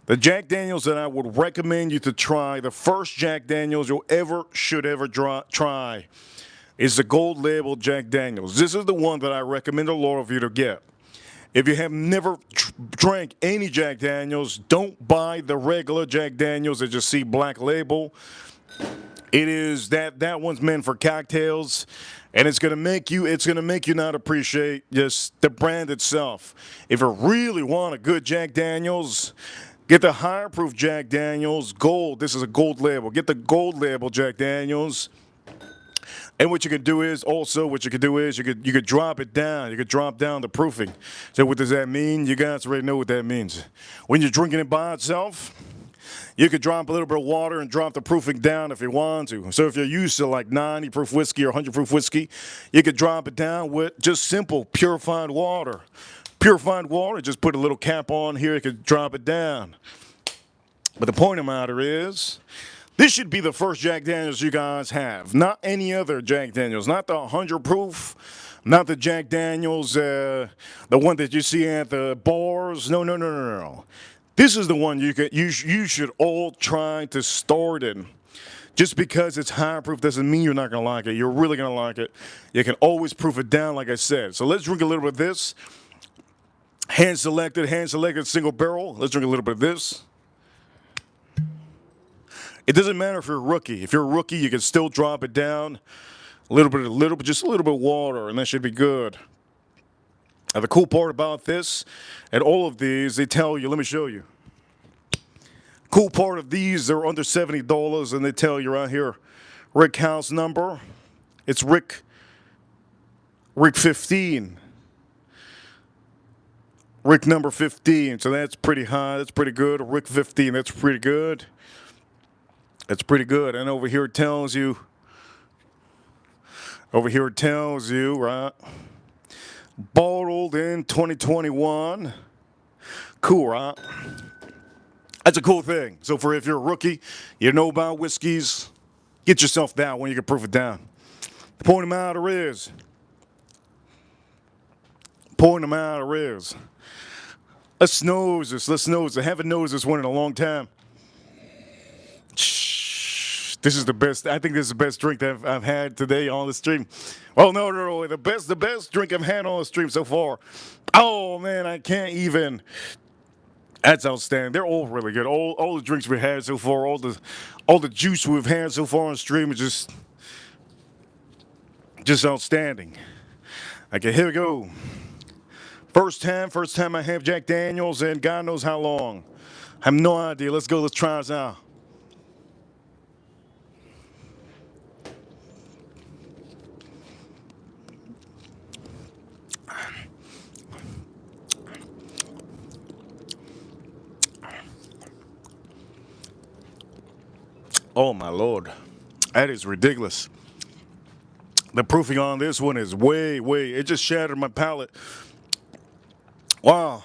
the Jack Daniels that I would recommend you to try, the first Jack Daniels you should ever try, is the gold label Jack Daniels. This is the one that I recommend a lot of you to get. If you have never drank any Jack Daniels, don't buy the regular Jack Daniels that you see black label. It is that one's meant for cocktails, and it's gonna make you not appreciate just the brand itself. If you really want a good Jack Daniels, get the higher proof Jack Daniels gold. This is a gold label. Get the gold label Jack Daniels. And what you could do is you could drop it down. You could drop down the proofing. So what does that mean? You guys already know what that means. When you're drinking it by itself, you could drop a little bit of water and drop the proofing down if you want to. So if you're used to like 90 proof whiskey or 100 proof whiskey, you could drop it down with just simple purified water. Purified water, just put a little cap on here, you could drop it down. But the point of the matter is, this should be the first Jack Daniels you guys have, not any other Jack Daniels, not the 100 proof, not the Jack Daniels, the one that you see at the bars. No. This is the one you should all try to start in. Just because it's high proof doesn't mean you're not going to like it. You're really going to like it. You can always proof it down, like I said. So let's drink a little bit of this. Hand selected single barrel. Let's drink a little bit of this. It doesn't matter if you're a rookie. If you're a rookie, you can still drop it down. Just a little bit of water, and that should be good. Now, the cool part about this, and all of these, they tell you, let me show you. Cool part of these, they're under $70, and they tell you right here, Rick house number. It's Rick 15. Rick number 15, so that's pretty high. That's pretty good. Rick 15, that's pretty good. That's pretty good. And over here it tells you, right? Bottled in 2021. Cool, right? That's a cool thing. So if you're a rookie, you know about whiskeys, get yourself that one. You can proof it down. The point of the matter is, let's nose this. I haven't nosed this one in a long time. This is the best. I think this is the best drink that I've had today on the stream. Oh no! The best drink I've had on the stream so far. Oh man, I can't even. That's outstanding. They're all really good. All the drinks we had so far, all the juice we've had so far on the stream is just outstanding. Okay, here we go. First time I have Jack Daniels, and God knows how long. I have no idea. Let's go. Let's try this out. Oh my Lord, that is ridiculous. The proofing on this one is way. It just shattered my palate. Wow.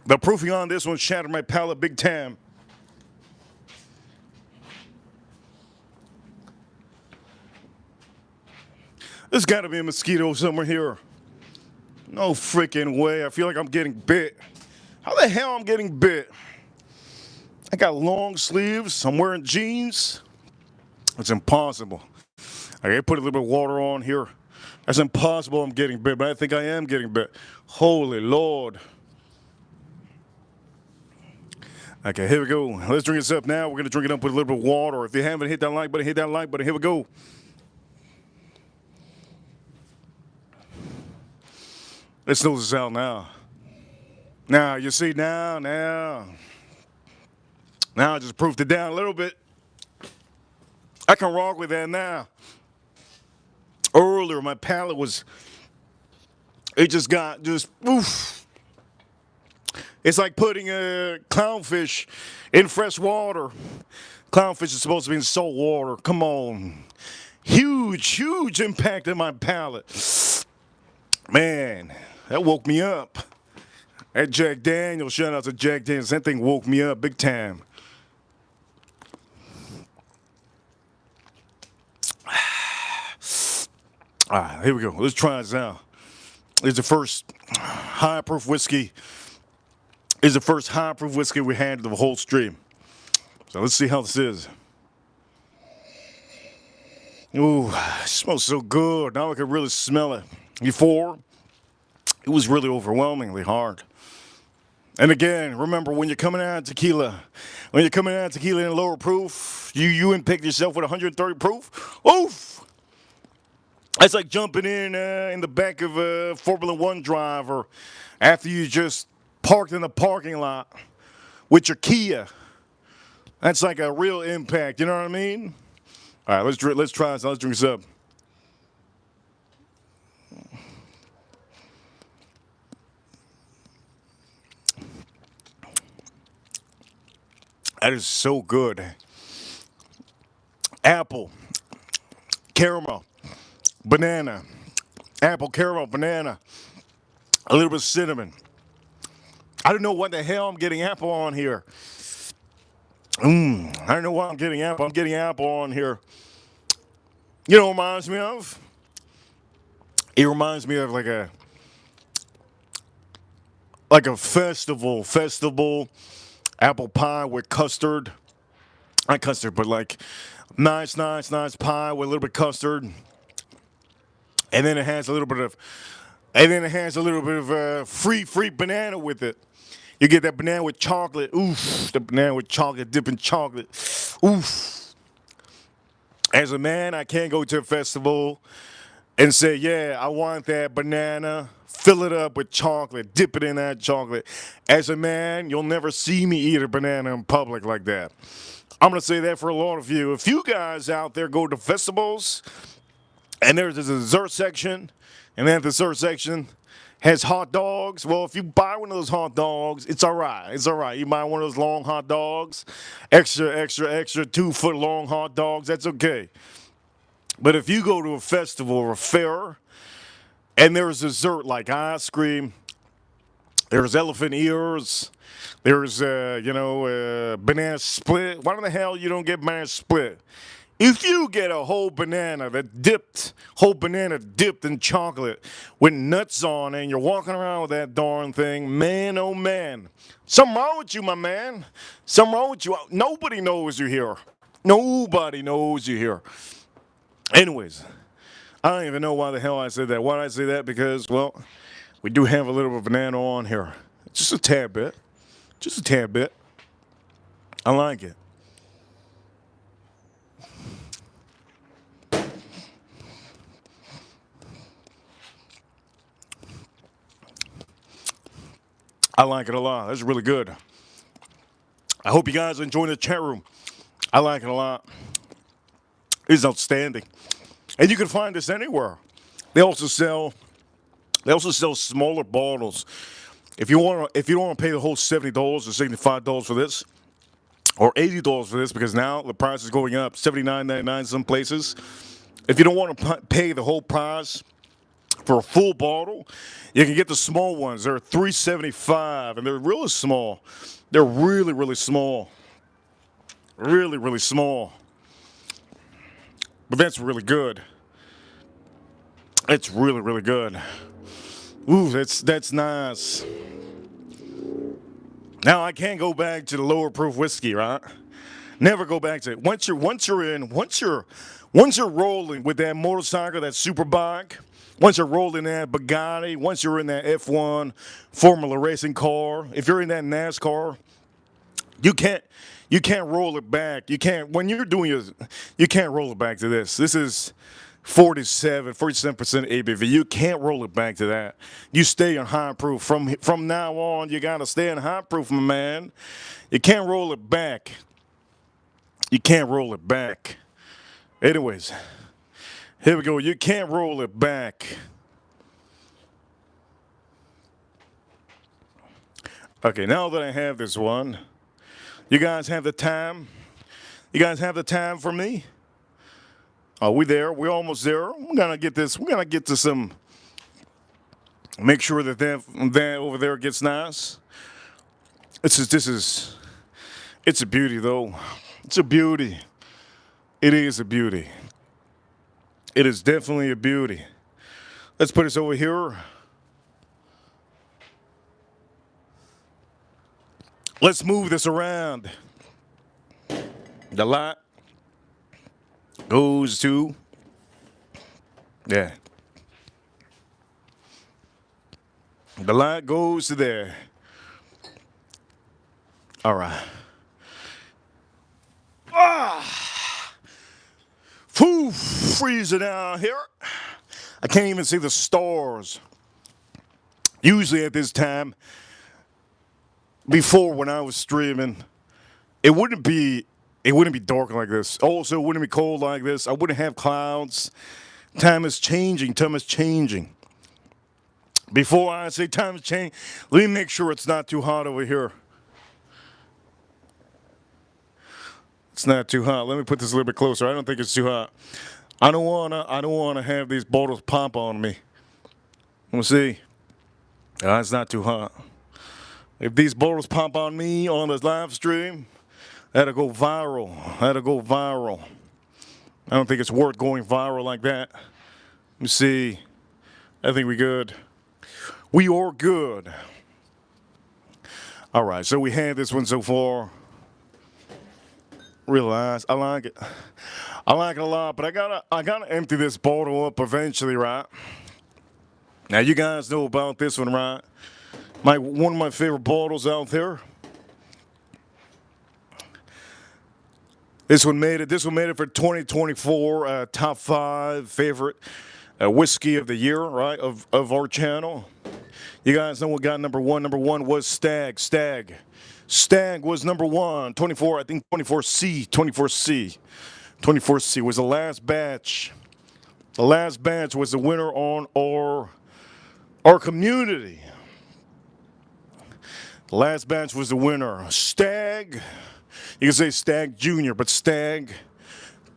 The proofing on this one shattered my palate big time. There's got to be a mosquito somewhere here. No freaking way. I feel like I'm getting bit. How the hell I'm getting bit? I got long sleeves. I'm wearing jeans. It's impossible. I gotta put a little bit of water on here. That's impossible I'm getting bit, but I think I am getting bit. Holy Lord. Okay, here we go. Let's drink this up now. We're going to drink it up with a little bit of water. If you haven't hit that like button, hit that like button. Here we go. Let's nose this out now. Now, you see, now I just proofed it down a little bit. I can rock with that now. Earlier, my palate was, it just got oof. It's like putting a clownfish in fresh water. Clownfish is supposed to be in salt water. Come on. Huge impact on my palate. Man, that woke me up. That Jack Daniels, shout out to Jack Daniels. That thing woke me up big time. All right, here we go. Let's try this out. It's the first high-proof whiskey. It's the first high-proof whiskey we had the whole stream. So let's see how this is. Ooh, it smells so good. Now I can really smell it. Before, it was really overwhelmingly hard. And again, remember when you're coming out of tequila, in lower proof, you impact yourself with 130 proof. Oof! That's like jumping in the back of a Formula One driver after you just parked in the parking lot with your Kia. That's like a real impact. You know what I mean? All right, let's try this. Let's drink this up. That is so good. Apple, caramel, banana, apple, caramel, banana, a little bit of cinnamon. I don't know what the hell I'm getting apple on here. I don't know why I'm getting apple. I'm getting apple on here. You know what it reminds me of? It reminds me of like a festival apple pie with custard. Not custard, but like nice pie with a little bit of custard. And then it has a little bit of free banana with it. You get that banana with chocolate. Oof, the banana with chocolate, dipping chocolate. Oof. As a man, I can't go to a festival and say, yeah, I want that banana. Fill it up with chocolate. Dip it in that chocolate. As a man, you'll never see me eat a banana in public like that. I'm going to say that for a lot of you. If you guys out there go to festivals and there's a dessert section, and then the dessert section has hot dogs. Well, if you buy one of those hot dogs, it's all right. It's all right. You buy one of those long hot dogs, extra 2-foot long hot dogs, that's okay. But if you go to a festival or a fair, and there's dessert like ice cream, there's elephant ears, there's, banana split. Why the hell you don't get banana split? If you get a whole banana dipped in chocolate with nuts on, and you're walking around with that darn thing, man, oh man, something wrong with you, my man. Something wrong with you. Nobody knows you're here. Nobody knows you're here. Anyways, I don't even know why the hell I said that. Why did I say that? Because, well, we do have a little bit of banana on here. Just a tad bit. Just a tad bit. I like it. I like it a lot. That's really good. I hope you guys are enjoying the chat room. I like it a lot. It's outstanding. And you can find this anywhere. They also sell smaller bottles. If you don't want to pay the whole $70 or $75 for this, or $80 for this, because now the price is going up, $79.99 some places. If you don't want to pay the whole price for a full bottle, you can get the small ones. They're $3.75, and they're really small. They're really, really small. Really, really small. But that's really good. It's really, really good. Ooh, that's nice. Now I can't go back to the lower proof whiskey, right? Never go back to it. Once you're rolling with that motorcycle, that super bike, once you're rolling that Bugatti, once you're in that F1 Formula racing car, if you're in that NASCAR, you can't roll it back. You can't you can't roll it back to this. This is 47% ABV. You can't roll it back to that. You stay on high proof. From now on, you gotta stay in high proof, my man. You can't roll it back. You can't roll it back. Anyways, here we go. You can't roll it back. Okay, now that I have this one, you guys have the time? You guys have the time for me? Are we there? We're almost there. We're gonna get this. We're gonna get to some. Make sure that over there gets nice. It's a beauty though. It's a beauty. It is a beauty. It is definitely a beauty. Let's put this over here. Let's move this around. The light goes to, yeah. The light goes to there. All right. Whew, freezing out here. I can't even see the stars. Usually at this time, before when I was streaming, it wouldn't be dark like this. Also, it wouldn't be cold like this. I wouldn't have clouds. Time is changing. Time is changing. Before I say time is changing, let me make sure it's not too hot over here. It's not too hot. Let me put this a little bit closer. I don't think it's too hot. I don't wanna have these bottles pop on me. Let me see. It's not too hot. If these bottles pop on me on this live stream, that'll go viral. That'll go viral. I don't think it's worth going viral like that. Let me see. I think we're good. We are good. All right, so we had this one so far. Realize I like it. I like it a lot, but I gotta empty this bottle up eventually, right? Now you guys know about this one, right? One of my favorite bottles out there. This one made it for 2024 top 5 favorite whiskey of the year, right? Of our channel. You guys know what got number one? Number one was Stag. Stag was number one. 24, I think 24C. 24C was the last batch. The last batch was the winner on our community. The last batch was the winner. Stag, you can say Stag Junior, but Stag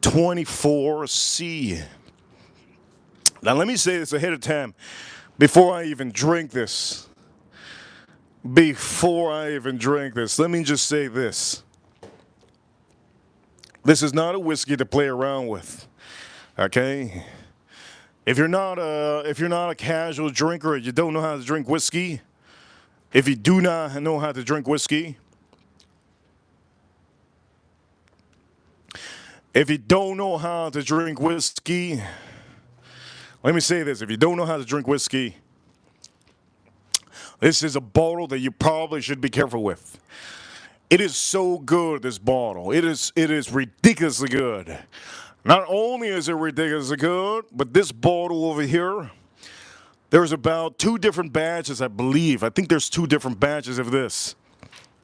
24C. Now let me say this ahead of time, before I even drink this. Let me just say this. This is not a whiskey to play around with. Okay? If you're not a casual drinker, you don't know how to drink whiskey. If you do not know how to drink whiskey, if you don't know how to drink whiskey, let me say this. If you don't know how to drink whiskey, this is a bottle that you probably should be careful with. It is so good, this bottle. It is ridiculously good. Not only is it ridiculously good, but this bottle over here, there's about 2 different batches, I believe. I think there's 2 different batches of this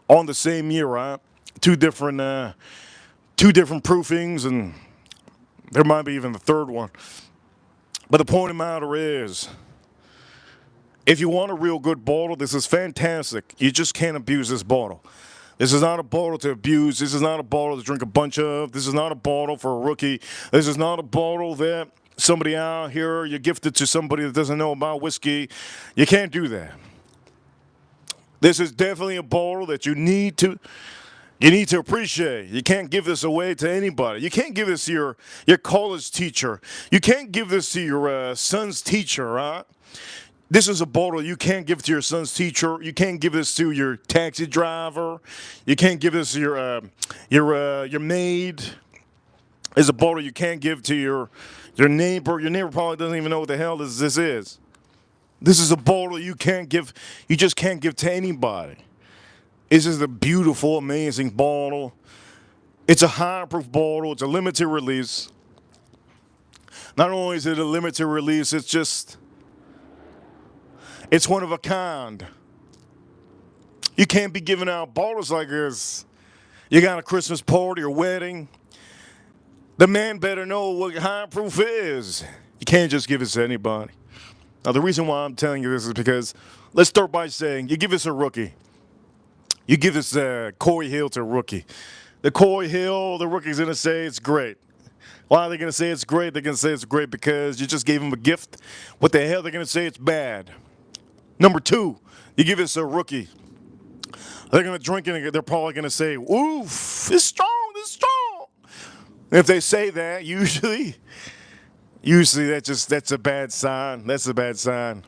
on the same year, right? 2 different proofings, and there might be even the third one. But the point of the matter is, if you want a real good bottle, this is fantastic. You just can't abuse this bottle. This is not a bottle to abuse. This is not a bottle to drink a bunch of. This is not a bottle for a rookie. This is not a bottle that somebody out here, you gift it to somebody that doesn't know about whiskey. You can't do that. This is definitely a bottle that you need to appreciate. You can't give this away to anybody. You can't give this to your college teacher. You can't give this to your son's teacher, right? This is a bottle you can't give to your son's teacher. You can't give this to your taxi driver. You can't give this to your maid. It's a bottle you can't give to your neighbor. Your neighbor probably doesn't even know what the hell this is. This is a bottle you can't give. You just can't give to anybody. This is a beautiful, amazing bottle. It's a high-proof bottle. It's a limited release. Not only is it a limited release, it's one of a kind. You can't be giving out bottles like this. You got a Christmas party or wedding. The man better know what high proof is. You can't just give this to anybody. Now, the reason why I'm telling you this is because, let's start by saying, you give this a rookie. You give this Coy Hill to a rookie. The Coy Hill, the rookie's going to say it's great. Why are they going to say it's great? They're going to say it's great because you just gave them a gift. What the hell? They're going to say it's bad. Number 2, you give this a rookie. They're going to drink it and they're probably going to say, oof, it's strong, it's strong. And if they say that, usually that's a bad sign. That's a bad sign.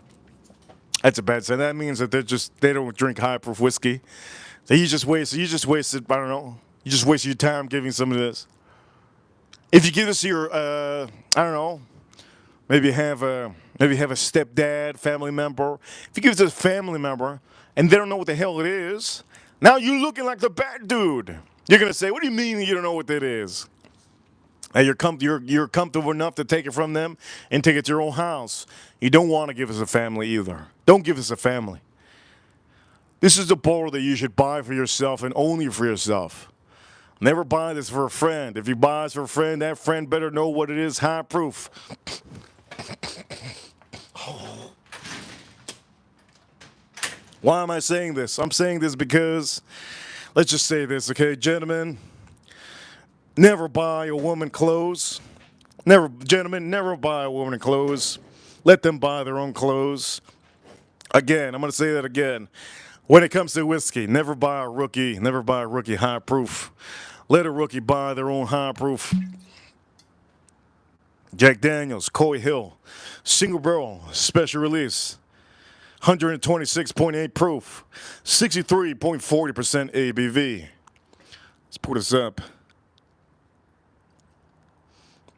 That's a bad sign. That means that they don't drink high proof whiskey. So you just wasted, I don't know, you just wasted your time giving some of this. If you give this to your, I don't know, maybe have a stepdad, family member. If you give it to a family member and they don't know what the hell it is, now you're looking like the bad dude. You're going to say, what do you mean you don't know what that is? And you're comfortable enough to take it from them and take it to your own house. You don't want to give us a family either. Don't give us a family. This is a bottle that you should buy for yourself and only for yourself. Never buy this for a friend. If you buy this for a friend, that friend better know what it is, high proof. Why am I saying this? I'm saying this because, let's just say this, okay, gentlemen, never buy a woman clothes. Gentlemen, never buy a woman clothes. Let them buy their own clothes. Again, I'm going to say that again. When it comes to whiskey, never buy a rookie high proof. Let a rookie buy their own high proof. Jack Daniels, Coy Hill, single barrel, special release, 126.8 proof, 63.40% ABV. Let's put this up.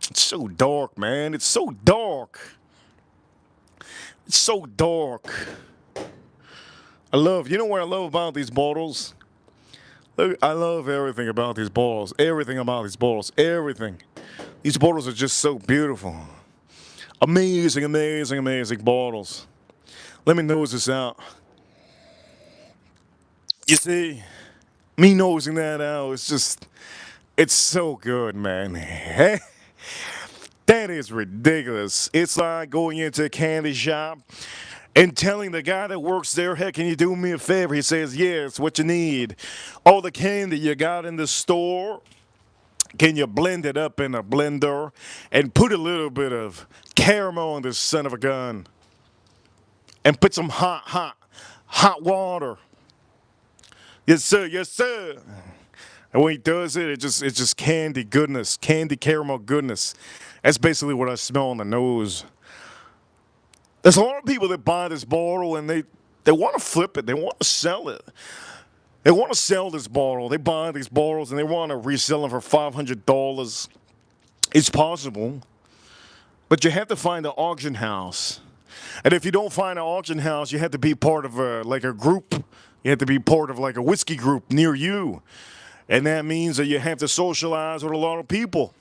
It's so dark, man. It's so dark. It's so dark. You know what I love about these bottles? I love everything about these bottles. Everything about these bottles. Everything. These bottles are just so beautiful. Amazing, amazing, amazing bottles. Let me nose this out. You see, me nosing that out, it's so good, man. That is ridiculous. It's like going into a candy shop and telling the guy that works there, hey, can you do me a favor? He says, yes, what you need. All the candy you got in the store, can you blend it up in a blender and put a little bit of caramel on this son of a gun? And put some hot water. Yes, sir, yes, sir. And when he does it, it's just candy goodness, candy caramel goodness. That's basically what I smell on the nose. There's a lot of people that buy this bottle and they want to flip it. They want to sell it. They want to sell this bottle. They buy these bottles and they want to resell them for $500. It's possible, but you have to find an auction house. And if you don't find an auction house, you have to be part of like a group. You have to be part of like a whiskey group near you. And that means that you have to socialize with a lot of people.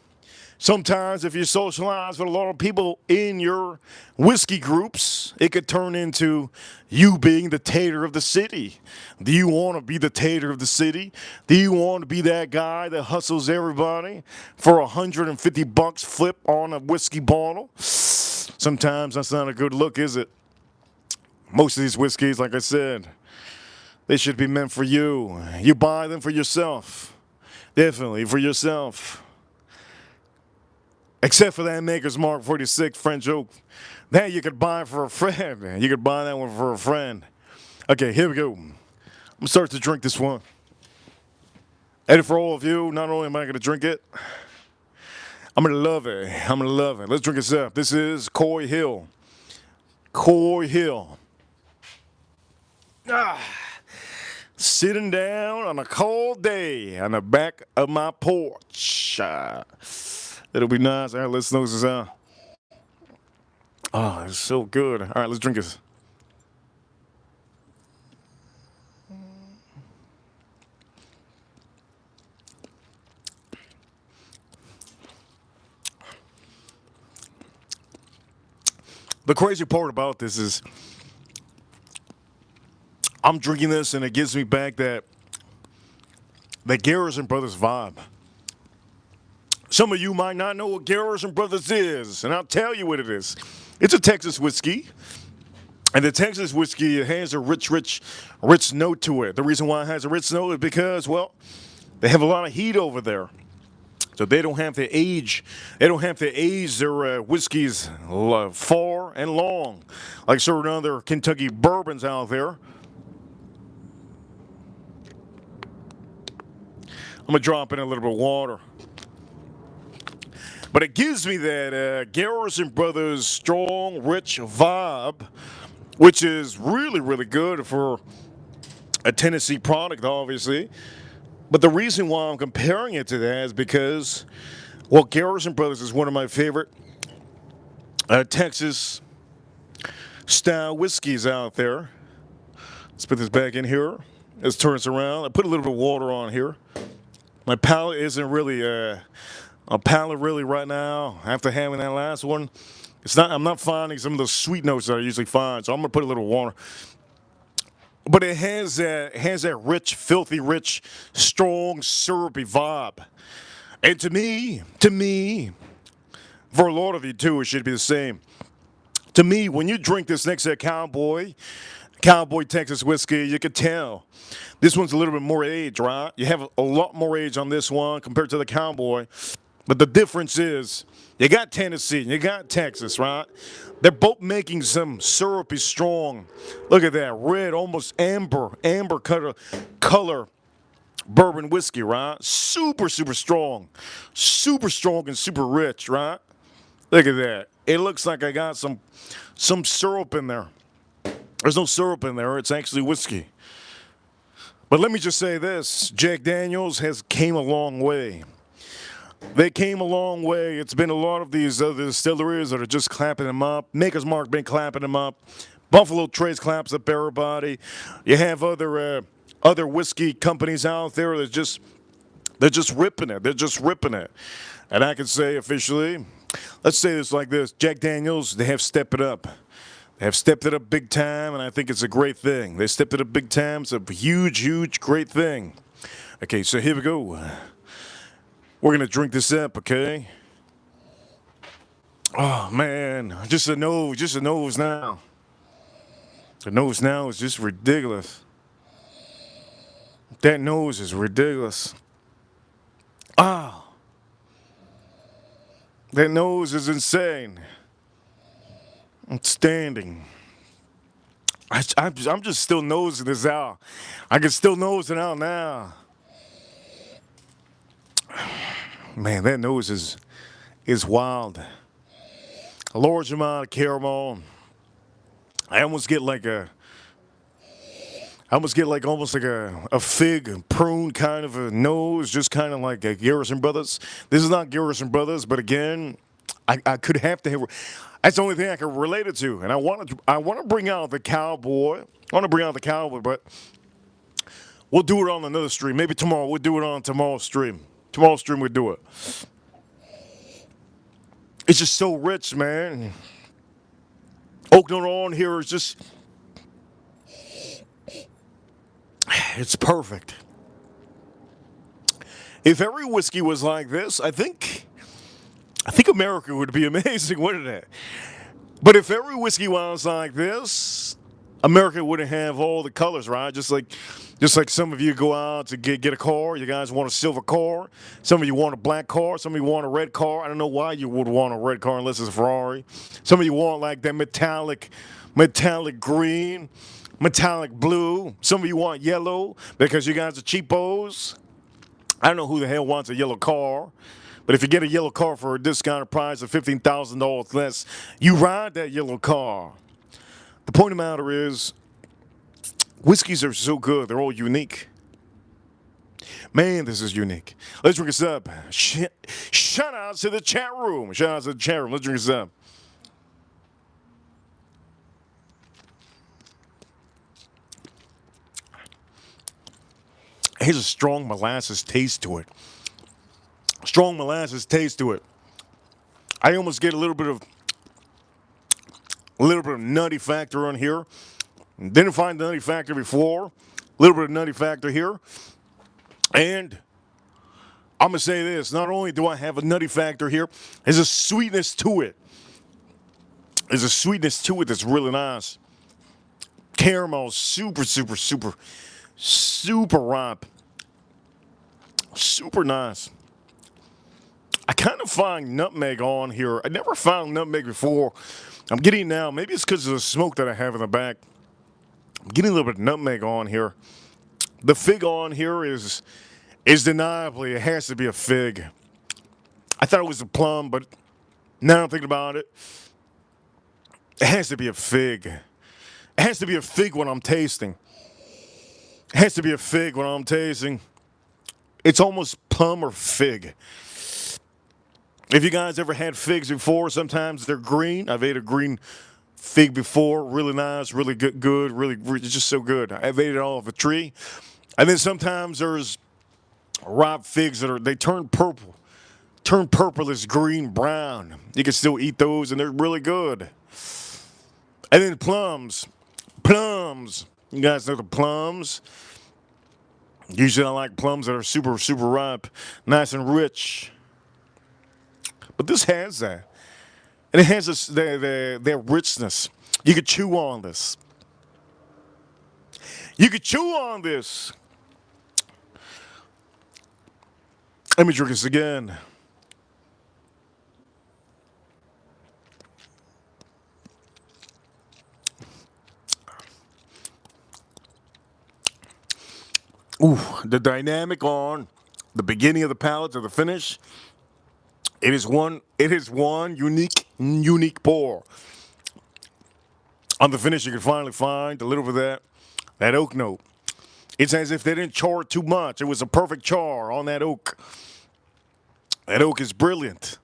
Sometimes if you socialize with a lot of people in your whiskey groups, it could turn into you being the tater of the city. Do you want to be the tater of the city? Do you want to be that guy that hustles everybody for $150 flip on a whiskey bottle? Sometimes that's not a good look, is it? Most of these whiskeys, like I said, they should be meant for you. You buy them for yourself. Definitely for yourself. Except for that Maker's Mark 46 French Oak. That you could buy for a friend. You could buy that one for a friend. Okay, here we go. I'm going to start to drink this one. And for all of you, not only am I going to drink it, I'm going to love it. I'm going to love it. Let's drink this up. This is Coy Hill. Coy Hill. Sitting down on a cold day on the back of my porch. It'll be nice. All right, let's nose this out. Oh, it's so good. All right, let's drink this. The crazy part about this is I'm drinking this and it gives me back that Garrison Brothers vibe. Some of you might not know what Garrison Brothers is, and I'll tell you what it is. It's a Texas whiskey, and the Texas whiskey has a rich note to it. The reason why it has a rich note is because, well, they have a lot of heat over there. So they don't have to age. They don't have to age their whiskeys far and long, like certain other Kentucky bourbons out there. I'm gonna drop in a little bit of water, but it gives me that Garrison Brothers strong, rich vibe, which is really good for a Tennessee product, obviously. But the reason why I'm comparing it to that is because, well, Garrison Brothers is one of my favorite Texas style whiskeys out there. Let's put this back in here. Let's turn this around. I put a little bit of water on here. My palate isn't really a palate really right now after having that last one. It's not. I'm not finding some of the sweet notes that I usually find, so I'm gonna put a little water. But it has that rich, filthy rich, strong, syrupy vibe. And to me, for a lot of you too, it should be the same. To me, when you drink this next to a Cowboy Texas whiskey, you could tell this one's a little bit more age, right? You have a lot more age on this one compared to the Cowboy. But the difference is you got Tennessee and you got Texas, right? They're both making some syrupy strong. Look at that, red, almost amber color bourbon whiskey, right? Super strong and super rich, right? Look at that. It looks like I got some syrup in there. There's no syrup in there. It's actually whiskey. But let me just say this. Jack Daniels has came a long way. They came a long way. It's been a lot of these other distilleries that are just clapping them up. Maker's Mark been clapping them up. Buffalo Trace claps up everybody. You have other whiskey companies out there that they're just ripping it. They're just ripping it. And I can say officially, let's say this like this. Jack Daniels, they have stepped it up. They have stepped it up big time, and I think it's a great thing. They stepped it up big time. It's a huge, great thing. Okay, so here we go. We're going to drink this up, okay? Oh, man. Just a nose now. The nose now is just ridiculous. That nose is ridiculous. Ah. That nose is insane. Outstanding. I'm just still nosing this out. I can still nose it out now. Man, that nose is wild. A large amount of caramel. I almost get like a I almost get like almost like a fig and prune kind of a nose, just kind of like a Garrison Brothers. This is not Garrison Brothers, but again, I could have to have. That's the only thing I can relate it to, and I want to bring out the cowboy. I want to bring out the cowboy, but we'll do it on another stream. Maybe tomorrow. We'll do it on tomorrow's stream. Tomorrow's stream we'll do it. It's just so rich, man. Oak note on here is just. It's perfect. If every whiskey was like this, I think America would be amazing, wouldn't it? But if every whiskey was like this, America wouldn't have all the colors, right? Just like some of you go out to get a car. You guys want a silver car. Some of you want a black car. Some of you want a red car. I don't know why you would want a red car unless it's a Ferrari. Some of you want like that metallic green, metallic blue. Some of you want yellow because you guys are cheapos. I don't know who the hell wants a yellow car. But if you get a yellow car for a discounted price of $15,000 less, you ride that yellow car. The point of the matter is, whiskeys are so good. They're all unique. Man, this is unique. Let's drink this up. Shout out to the chat room. Shout out to the chat room. Let's drink this up. Here's a strong molasses taste to it. Strong molasses taste to it. I almost get a little bit of nutty factor on here. Didn't find the nutty factor before. A little bit of nutty factor here. And I'm going to say this. Not only do I have a nutty factor here, there's a sweetness to it. There's a sweetness to it that's really nice. Caramel, super ripe. Super nice. I kind of find nutmeg on here. I never found nutmeg before. I'm getting now. Maybe it's because of the smoke that I have in the back. I'm getting a little bit of nutmeg on here. The fig on here is deniably, it has to be a fig. I thought it was a plum, but now I'm thinking about it. It has to be a fig. It has to be a fig when I'm tasting. It has to be a fig when I'm tasting. It's almost plum or fig. If you guys ever had figs before, sometimes they're green. I've ate a green fig before. Really nice, really good, really, it's just so good. I've ate it off a tree. And then sometimes there's ripe figs they turn purple. Turn purplish, green, brown. You can still eat those, and they're really good. And then plums. Plums. You guys know the plums? Usually I like plums that are super ripe, nice and rich. But this has that. And it has their richness. You could chew on this. You could chew on this. Let me drink this again. Ooh, the dynamic on the beginning of the palate to the finish. It is one unique pour. On the finish, you can finally find a little bit of that oak note. It's as if they didn't char it too much. It was a perfect char on that oak. That oak is brilliant.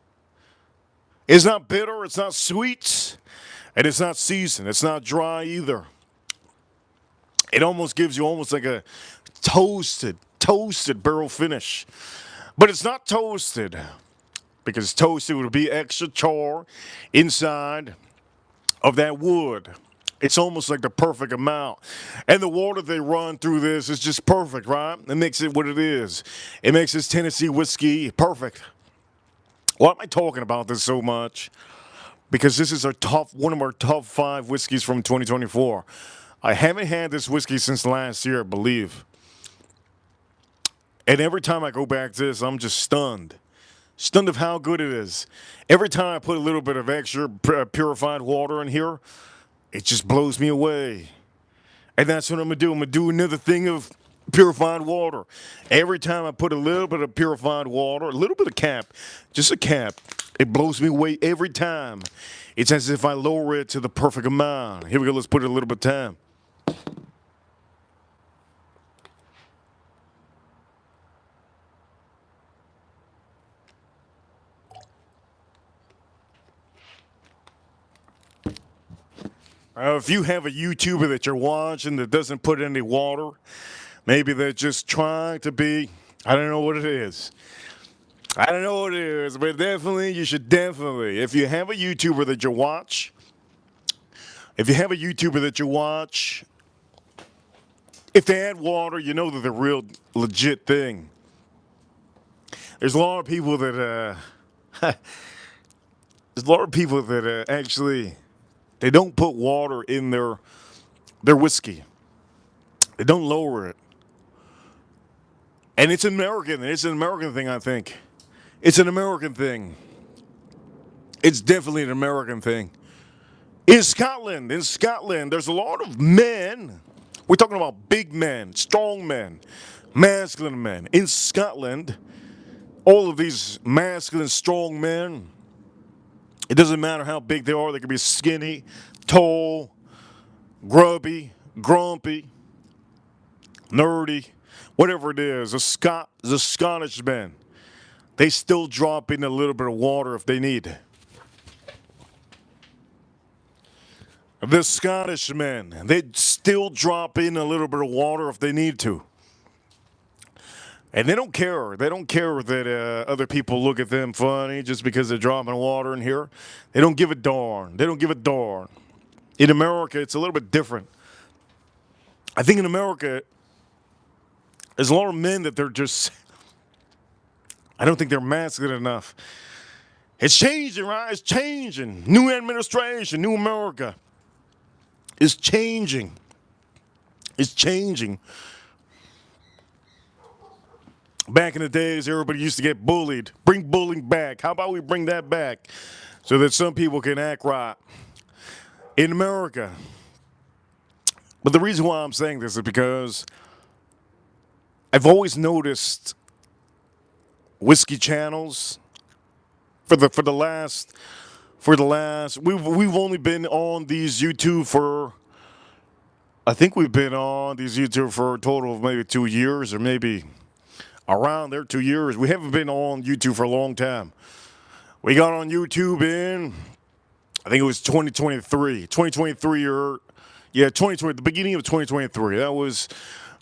It's not bitter, it's not sweet, and it's not seasoned. It's not dry either. It almost gives you almost like a toasted barrel finish. But it's not toasted. Because toasted would be extra char inside of that wood. It's almost like the perfect amount. And the water they run through this is just perfect, right? It makes it what it is. It makes this Tennessee whiskey perfect. Why am I talking about this so much? Because this is one of our top 5 whiskeys from 2024. I haven't had this whiskey since last year, I believe. And every time I go back to this, I'm just stunned. Stunned of how good it is. Every time I put a little bit of extra purified water in here, it just blows me away. And that's what I'm going to do. I'm going to do another thing of Purified water. Every time I put a little bit of purified water, a little bit of cap, just a cap, it blows me away every time. It's as if I lower it to the perfect amount. Here we go. Let's put it a little bit of time. If you have a YouTuber that you're watching that doesn't put any water, maybe they're just trying to be, I don't know what it is. I don't know what it is, but definitely, you should definitely, if you have a YouTuber that you watch, if you have a YouTuber that you watch, if they add water, you know that they're real legit thing. There's a lot of people that, there's a lot of people that actually, they don't put water in their whiskey. They don't lower it. And it's American. It's an American thing, I think. It's an American thing. It's definitely an American thing. In Scotland, there's a lot of men. We're talking about big men, strong men, masculine men. In Scotland, all of these masculine, strong men, it doesn't matter how big they are. They can be skinny, tall, grubby, grumpy, nerdy, whatever it is. The Scottish men, they still drop in a little bit of water if they need. The Scottish men, they still drop in a little bit of water if they need to. And they don't care. They don't care that other people look at them funny just because they're dropping water in here. They don't give a darn. They don't give a darn. In America, it's a little bit different. I think in America, there's a lot of men that they're just, I don't think they're masculine enough. It's changing, right? It's changing. New administration, new America. It's changing. It's changing. Back in the days, everybody used to get bullied. Bring bullying back. How about we bring that back so that some people can act right in America? But the reason why I'm saying this is because I've always noticed whiskey channels for the last we've only been on these YouTube for, I think we've been on these YouTube for a total of maybe 2 years or maybe around there 2 years. We haven't been on YouTube for a long time. We got on YouTube in, I think it was 2023 or, yeah, 2020, the beginning of 2023. That was,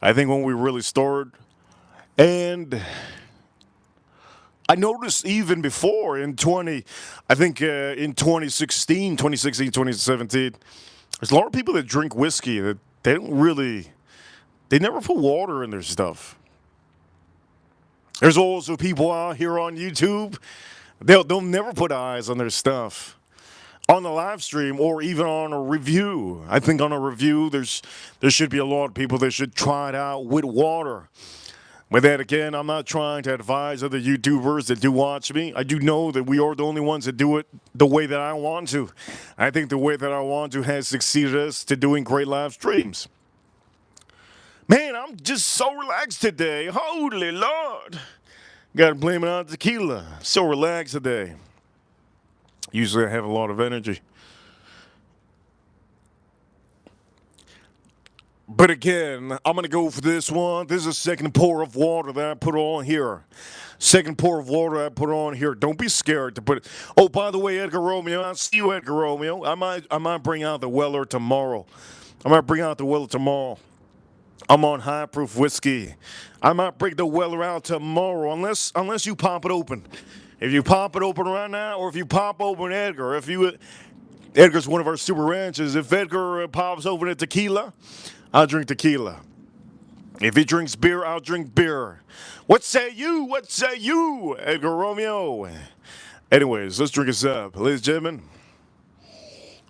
I think, when we really started. And I noticed even before in 2016, 2017, there's a lot of people that drink whiskey that they never put water in their stuff. There's also people out here on YouTube, they'll never put eyes on their stuff. On the live stream or even on a review. I think on a review, there should be a lot of people that should try it out with water. With that, again, I'm not trying to advise other YouTubers that do watch me. I do know that we are the only ones that do it the way that I want to. I think the way that I want to has succeeded us to doing great live streams. Man, I'm just so relaxed today. Holy Lord. Gotta blame it on tequila. So relaxed today. Usually I have a lot of energy. But again, I'm going to go for this one. This is a second pour of water that I put on here. Second pour of water I put on here. Don't be scared to put it. Oh, by the way, Edgar Romeo, I'll see you, Edgar Romeo. I might bring out the Weller tomorrow. I'm on high proof whiskey. I might bring the Weller out tomorrow, unless you pop it open. If you pop it open right now, or if you pop open Edgar, Edgar's one of our super ranches. If Edgar pops open a tequila, I'll drink tequila. If he drinks beer, I'll drink beer. What say you? What say you, Edgar Romeo? Anyways, let's drink this up. Ladies and gentlemen,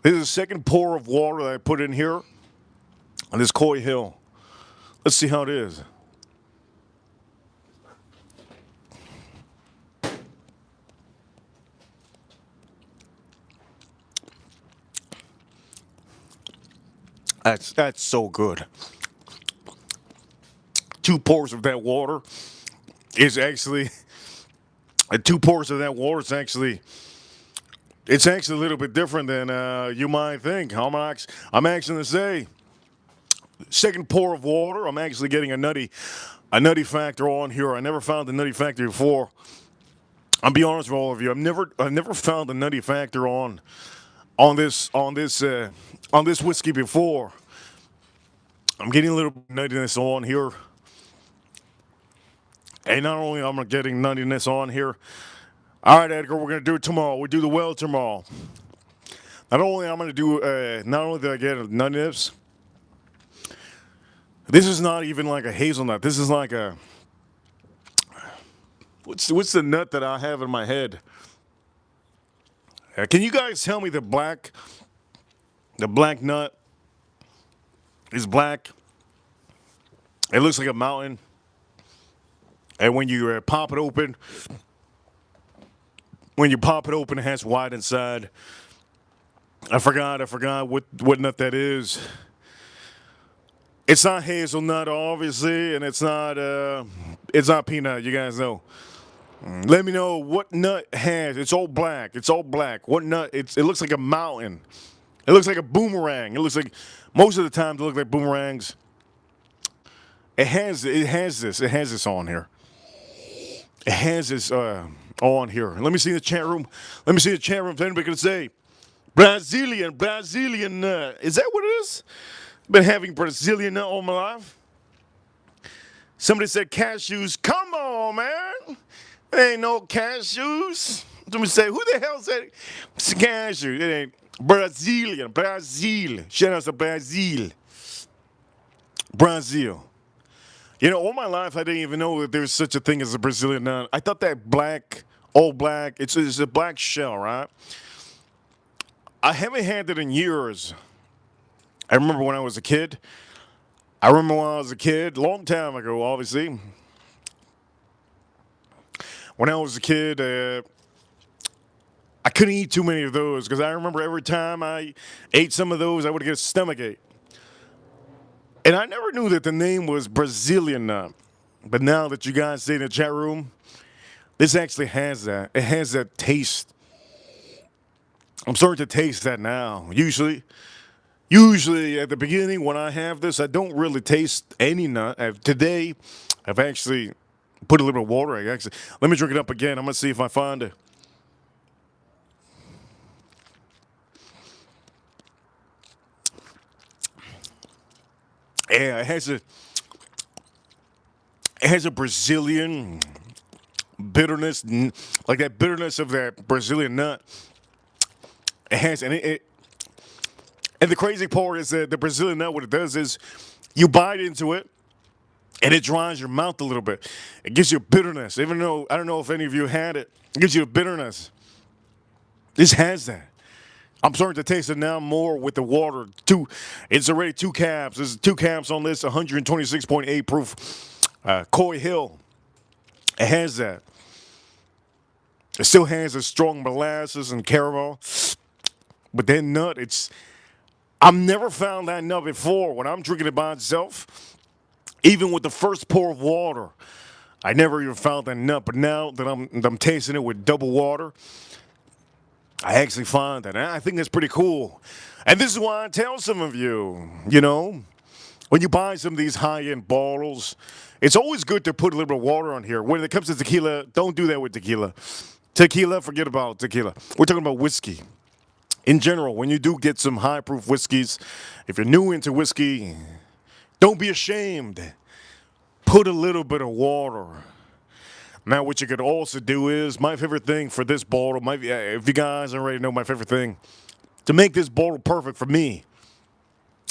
this is the second pour of water that I put in here on this Coy Hill. Let's see how it is. That's so good. two pours of that water is actually, 2 pours of that water is actually, it's actually a little bit different than you might think. I'm actually going to say, second pour of water, I'm actually getting a nutty factor on here. I never found the nutty factor before. I'll be honest with all of you. I've never found the nutty factor on this whiskey before. I'm getting a little nuttiness on here. And not only am I getting nuttiness on here, all right, Edgar, we're going to do it tomorrow. We do the well tomorrow. Not only am I going to do, not only do I get nuttiness, this is not even like a hazelnut. This is like a, what's the nut that I have in my head? Can you guys tell me the black nut is black? It looks like a mountain. And when you pop it open, it has white inside. I forgot what nut that is. It's not hazelnut, obviously, and it's not peanut. You guys know. Let me know what nut has. It's all black. What nut? It looks like a mountain. It looks like a boomerang. It looks like, most of the time they look like boomerangs. It has this on here. It has this on here. Let me see the chat room. If anybody can say Brazilian nut. Is that what it is? Been having Brazilian nut all my life. Somebody said cashews. Come on, man. There ain't no cashews. Somebody say, who the hell said it's cashew? It ain't Brazilian. Brazil. Shout out to Brazil. Brazil. You know, all my life I didn't even know that there's such a thing as a Brazilian nut. I thought that all black, it's a black shell, right? I haven't had it in years. I remember when I was a kid. Long time ago, obviously. When I was a kid, I couldn't eat too many of those because I remember every time I ate some of those, I would get a stomachache. And I never knew that the name was Brazilian nut. But now that you guys say in the chat room, this actually has that. It has that taste. I'm starting to taste that now. Usually at the beginning when I have this, I don't really taste any nut. Today, I've actually put a little bit of water. Let me drink it up again. I'm going to see if I find it. Yeah, it has a Brazilian bitterness, like that bitterness of that Brazilian nut. It has, and the crazy part is that the Brazilian nut, what it does is you bite into it, and it dries your mouth a little bit. It gives you a bitterness. Even though, I don't know if any of you had it, it gives you a bitterness. This has that. I'm starting to taste it now more with the water. It's already 2 caps. There's 2 caps on this, 126.8 proof Coy Hill. It has that. It still has a strong molasses and caramel. But that nut, I've never found that nut before. When I'm drinking it by itself, even with the first pour of water, I never even found that nut. But now that I'm tasting it with double water, I actually find that. And I think that's pretty cool. And this is why I tell some of you, you know, when you buy some of these high-end bottles, it's always good to put a little bit of water on here. When it comes to tequila, don't do that with tequila. Tequila, forget about tequila. We're talking about whiskey. In general, when you do get some high-proof whiskeys, if you're new into whiskey, don't be ashamed. Put a little bit of water. Now, what you could also do is, my favorite thing for this bottle, if you guys already know my favorite thing, to make this bottle perfect for me,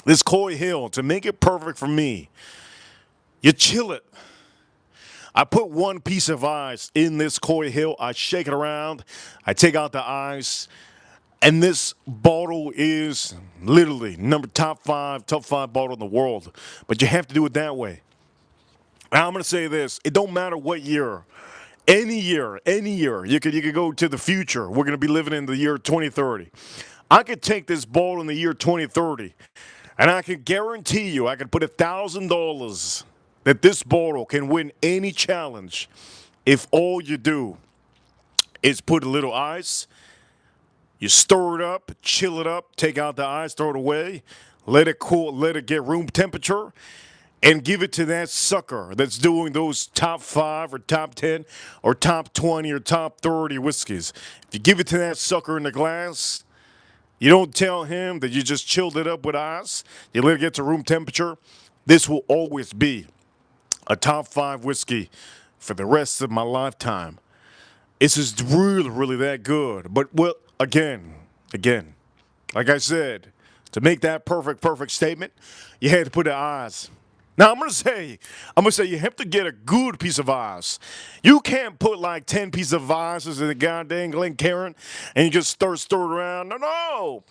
this Coy Hill, to make it perfect for me, you chill it. I put 1 piece of ice in this Coy Hill. I shake it around. I take out the ice. And this bottle is literally top five bottle in the world. But you have to do it that way. Now, I'm going to say this. It don't matter what year. Any year. You could go to the future. We're going to be living in the year 2030. I could take this bottle in the year 2030, and I can guarantee you I could put $1,000 that this bottle can win any challenge if all you do is put a little ice, you stir it up, chill it up, take out the ice, throw it away, let it cool, let it get room temperature, and give it to that sucker that's doing those top 5 or top 10 or top 20 or top 30 whiskeys. If you give it to that sucker in the glass, you don't tell him that you just chilled it up with ice, you let it get to room temperature, this will always be a top 5 whiskey for the rest of my lifetime. It's just really, really that good. But, well, again, like I said, to make that perfect statement, you had to put the ice. Now I'm gonna say you have to get a good piece of ice. You can't put like 10 pieces of ice in the goddamn Glencairn and you just stir it around. No.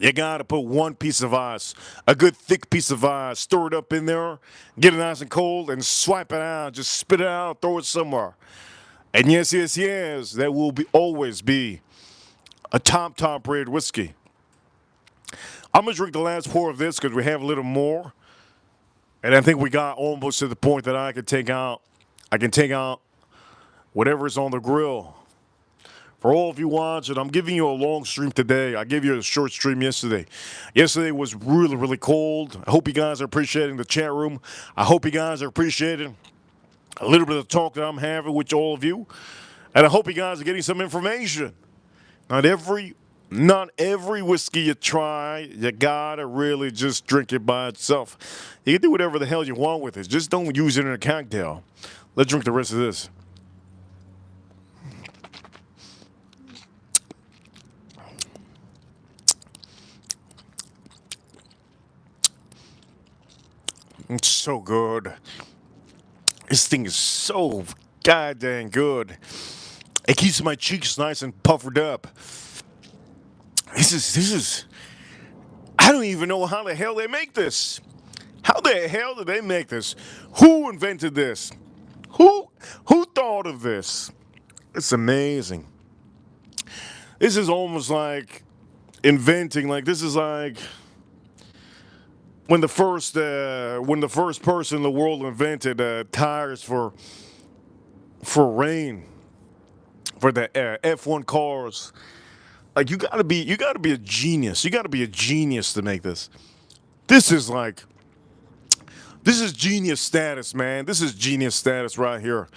You gotta put one piece of ice, a good thick piece of ice, stir it up in there, get it nice and cold, and swipe it out. Just spit it out, throw it somewhere. And yes, that will always be a top rated whiskey. I'm gonna drink the last pour of this because we have a little more, and I think we got almost to the point that I can take out whatever's on the grill. For all of you watching, I'm giving you a long stream today. I gave you a short stream yesterday. Yesterday was really, really cold. I hope you guys are appreciating the chat room. I hope you guys are appreciating a little bit of talk that I'm having with all of you. And I hope you guys are getting some information. Not every whiskey you try, you gotta really just drink it by itself. You can do whatever the hell you want with it. Just don't use it in a cocktail. Let's drink the rest of this. It's so good. This thing is so goddamn good. It keeps my cheeks nice and puffed up. This is. I don't even know how the hell they make this. How the hell did they make this? Who invented this? Who thought of this? It's amazing. This is almost like inventing. Like this is like when the first person in the world invented tires for rain for the F1 cars. Like you gotta be a genius. You gotta be a genius to make this. This is genius status, man. This is genius status right here.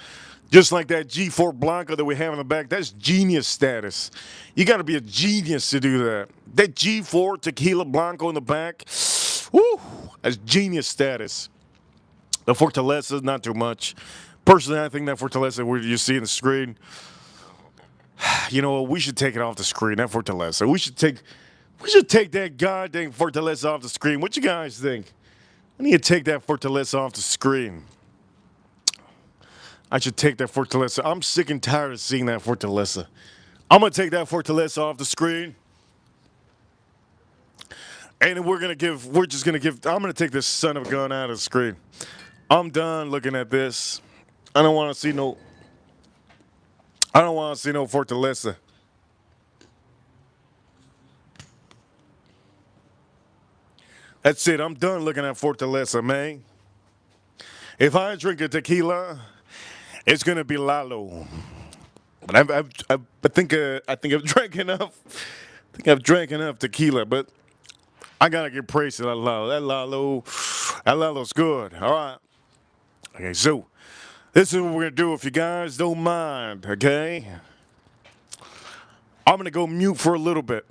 Just like that G4 Blanco that we have in the back, that's genius status. You gotta be a genius to do that. That G4 Tequila Blanco in the back, whoo, that's genius status. The Fortaleza, not too much. Personally, I think that Fortaleza, where you see in the screen, you know what? We should take it off the screen. That Fortaleza. We should take that goddamn Fortaleza off the screen. What you guys think? I need to take that Fortaleza off the screen. I should take that Fortaleza. I'm sick and tired of seeing that Fortaleza. I'm gonna take that Fortaleza off the screen. And we're gonna I'm gonna take this son of a gun out of the screen. I'm done looking at this. I don't wanna see no Fortaleza. That's it. I'm done looking at Fortaleza, man. If I drink a tequila, it's gonna be Lalo. But I think I've drank enough. I think I've drank enough tequila, but I gotta give praise to that Lalo. That Lalo's good. All right. Okay, so this is what we're gonna do. If you guys don't mind, okay? I'm gonna go mute for a little bit.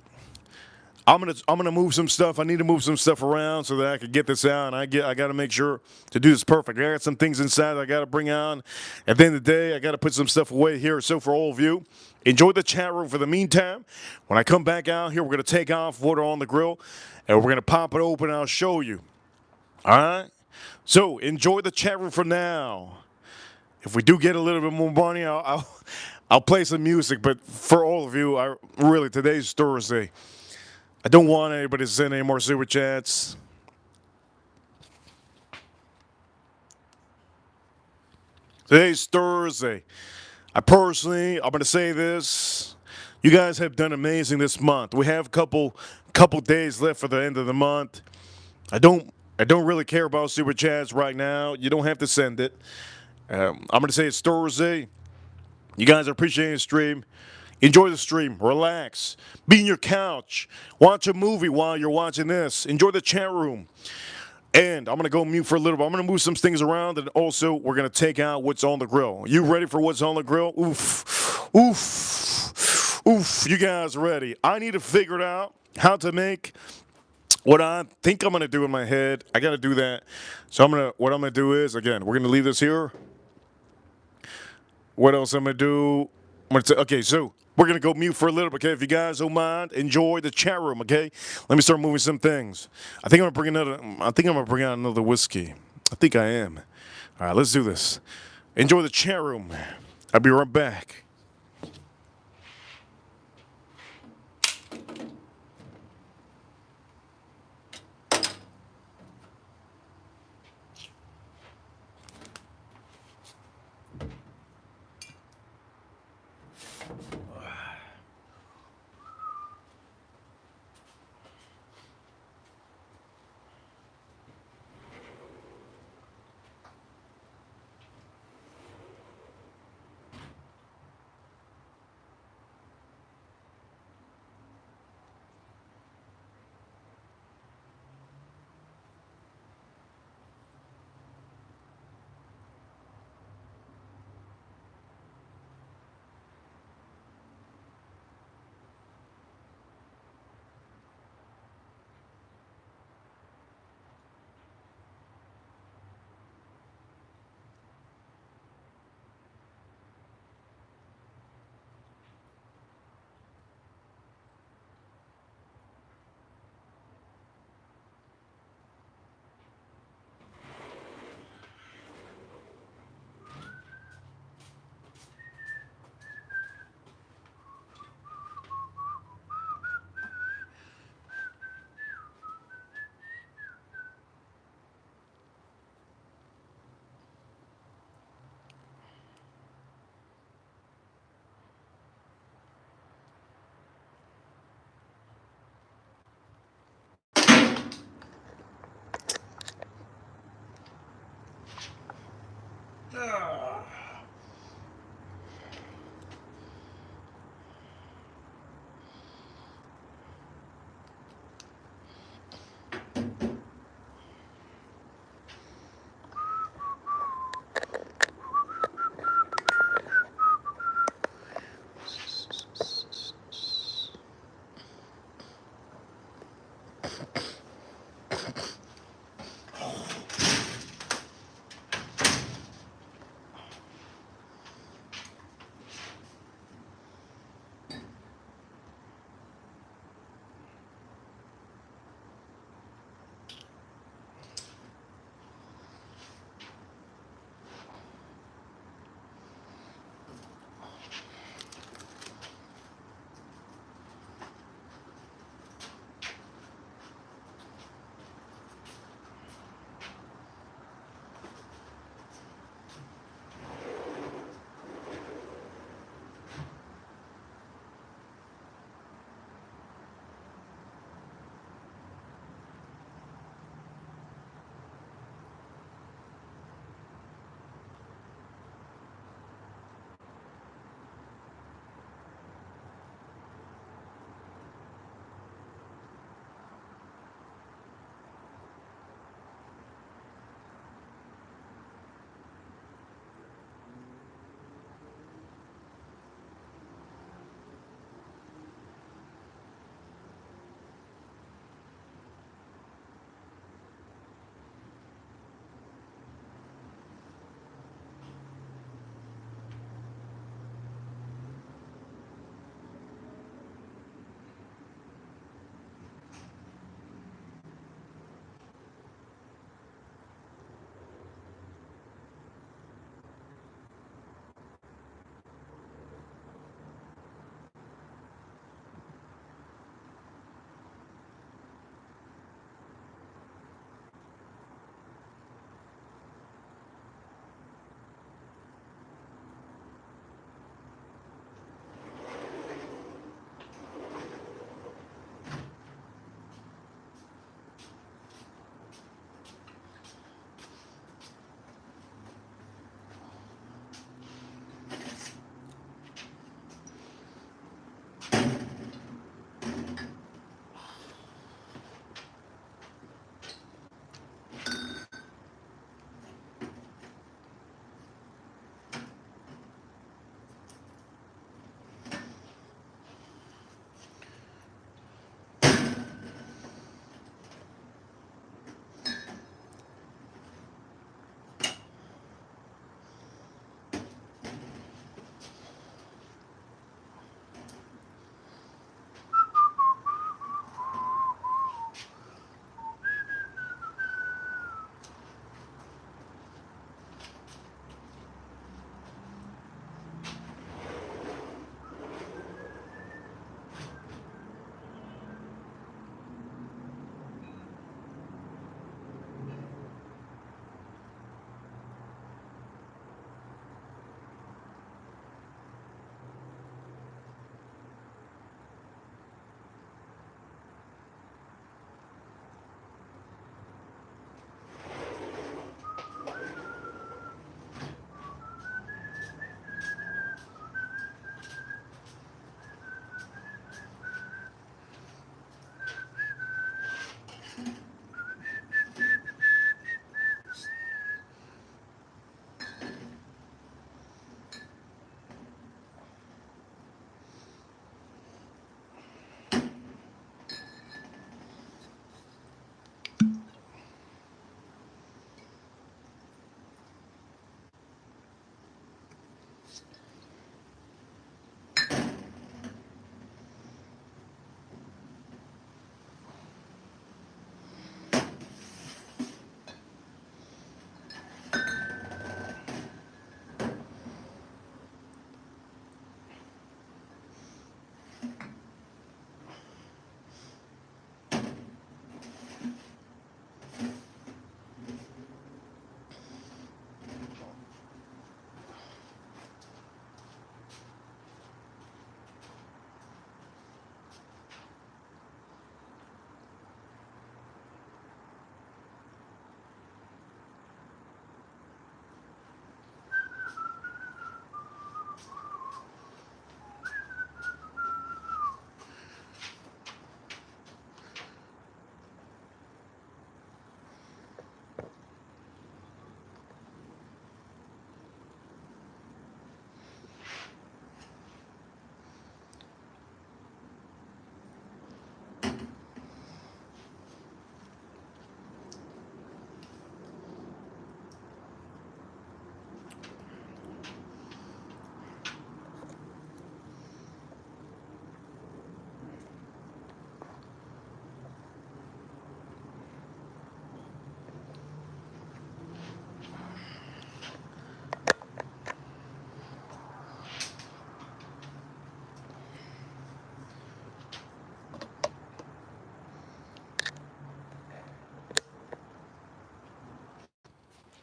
I'm gonna move some stuff. I need to move some stuff around so that I can get this out. And I got to make sure to do this perfect. I got some things inside that I got to bring on. At the end of the day, I got to put some stuff away here. So for all of you, enjoy the chat room for the meantime. When I come back out here, we're gonna take off water on the grill, and we're gonna pop it open. And I'll show you. All right. So enjoy the chat room for now. If we do get a little bit more money, I'll play some music. But for all of you, today's Thursday. I don't want anybody to send any more super chats. Today's Thursday. I'm going to say this. You guys have done amazing this month. We have a couple days left for the end of the month. I don't I don't really care about super chats right now. You don't have to send it. I'm going to say it's Thursday. You guys are appreciating the stream. Enjoy the stream. Relax. Be in your couch. Watch a movie while you're watching this. Enjoy the chat room. And I'm going to go mute for a little bit. I'm going to move some things around. And also, we're going to take out what's on the grill. You ready for what's on the grill? Oof. Oof. Oof. You guys ready? I need to figure it out how to make what I think I'm going to do in my head. I got to do that. So what I'm going to do is, again, we're going to leave this here. What else I'm going to do? Okay, so we're going to go mute for a little bit, okay? If you guys don't mind, enjoy the chat room, okay? Let me start moving some things. I think I'm going to bring out another whiskey. I think I am. All right, let's do this. Enjoy the chat room. I'll be right back.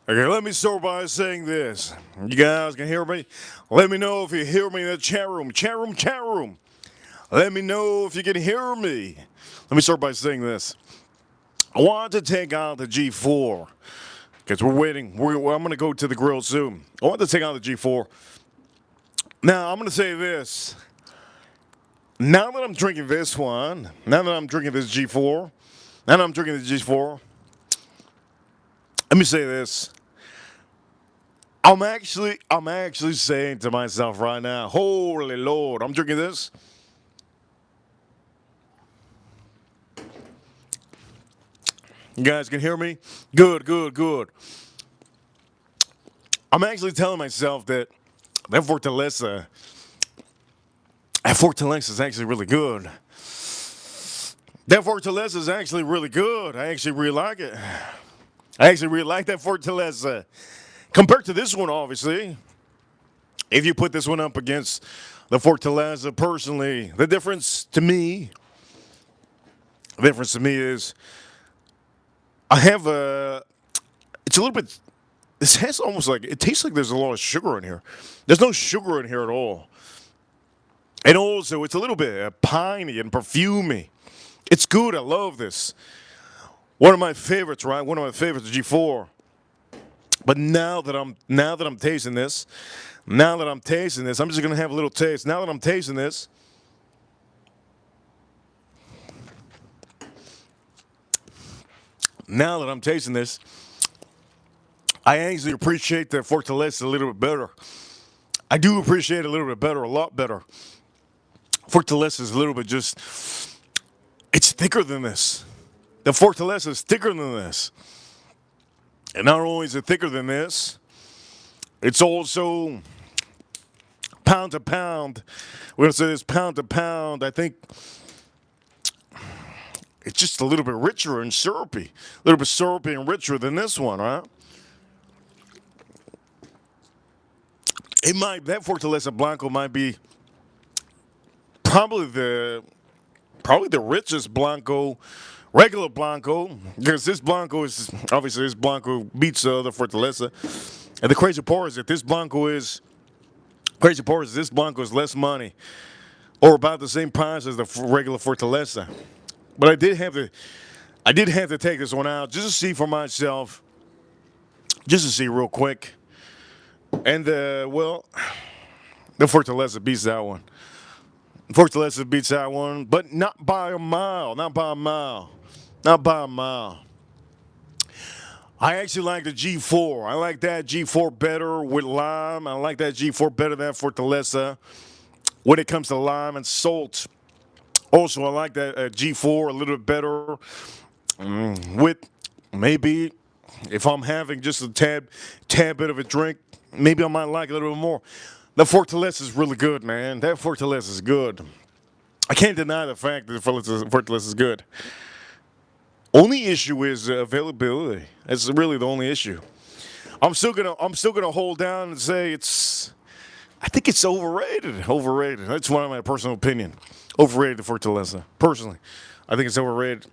Okay, let me start by saying this. You guys can hear me? Let me know if you hear me in the chat room. Chat room, chat room. Let me know if you can hear me. Let me start by saying this. I want to take out the G4 because we're waiting. I'm going to go to the grill soon. I want to take out the G4. Now, I'm going to say this. Now that I'm drinking this one, now that I'm drinking this G4, now that I'm drinking the G4, let me say this. I'm actually saying to myself right now, holy Lord, I'm drinking this. You guys can hear me? Good, good, good. I'm actually telling myself that Fortaleza is actually really good. That Fortaleza is actually really good. I actually really like it. I actually really like that Fortaleza. Compared to this one, obviously, if you put this one up against the Fortaleza, personally, the difference to me is I have it's a little bit, this has almost like, it tastes like there's a lot of sugar in here. There's no sugar in here at all. And also, it's a little bit piney and perfumey. It's good. I love this. One of my favorites, right? One of my favorites, G4. But now that I'm tasting this, I'm just gonna have a little taste. Now that I'm tasting this, I actually appreciate the Fortaleza a little bit better. I do appreciate it a little bit better, a lot better. Fortaleza is a little bit just, it's thicker than this. The Fortaleza is thicker than this. And not only is it thicker than this, it's also pound to pound. We're going to say this pound to pound. I think it's just a little bit richer and syrupy. A little bit syrupy and richer than this one, right? That Fortaleza Blanco might be probably the richest Blanco, regular Blanco, because this Blanco is, obviously this Blanco beats the other Fortaleza. And the crazy part is that this Blanco is less money, or about the same price as the regular Fortaleza. But I did have to take this one out just to see for myself, just to see real quick. And well, the Fortaleza beats that one. Fortaleza beats that one, but not by a mile. Not by a mile. Not by a mile. I actually like the G4. I like that G4 better with lime. I like that G4 better than Fortaleza when it comes to lime and salt. Also, I like that G4 a little bit better with maybe if I'm having just a tad bit of a drink, maybe I might like it a little bit more. The Fortaleza is really good, man. That Fortaleza is good. I can't deny the fact that the Fortaleza is good. Only issue is availability. That's really the only issue. I'm still gonna hold down and say I think it's overrated. Overrated. That's one of my personal opinion. Overrated, the Fortaleza. Personally, I think it's overrated.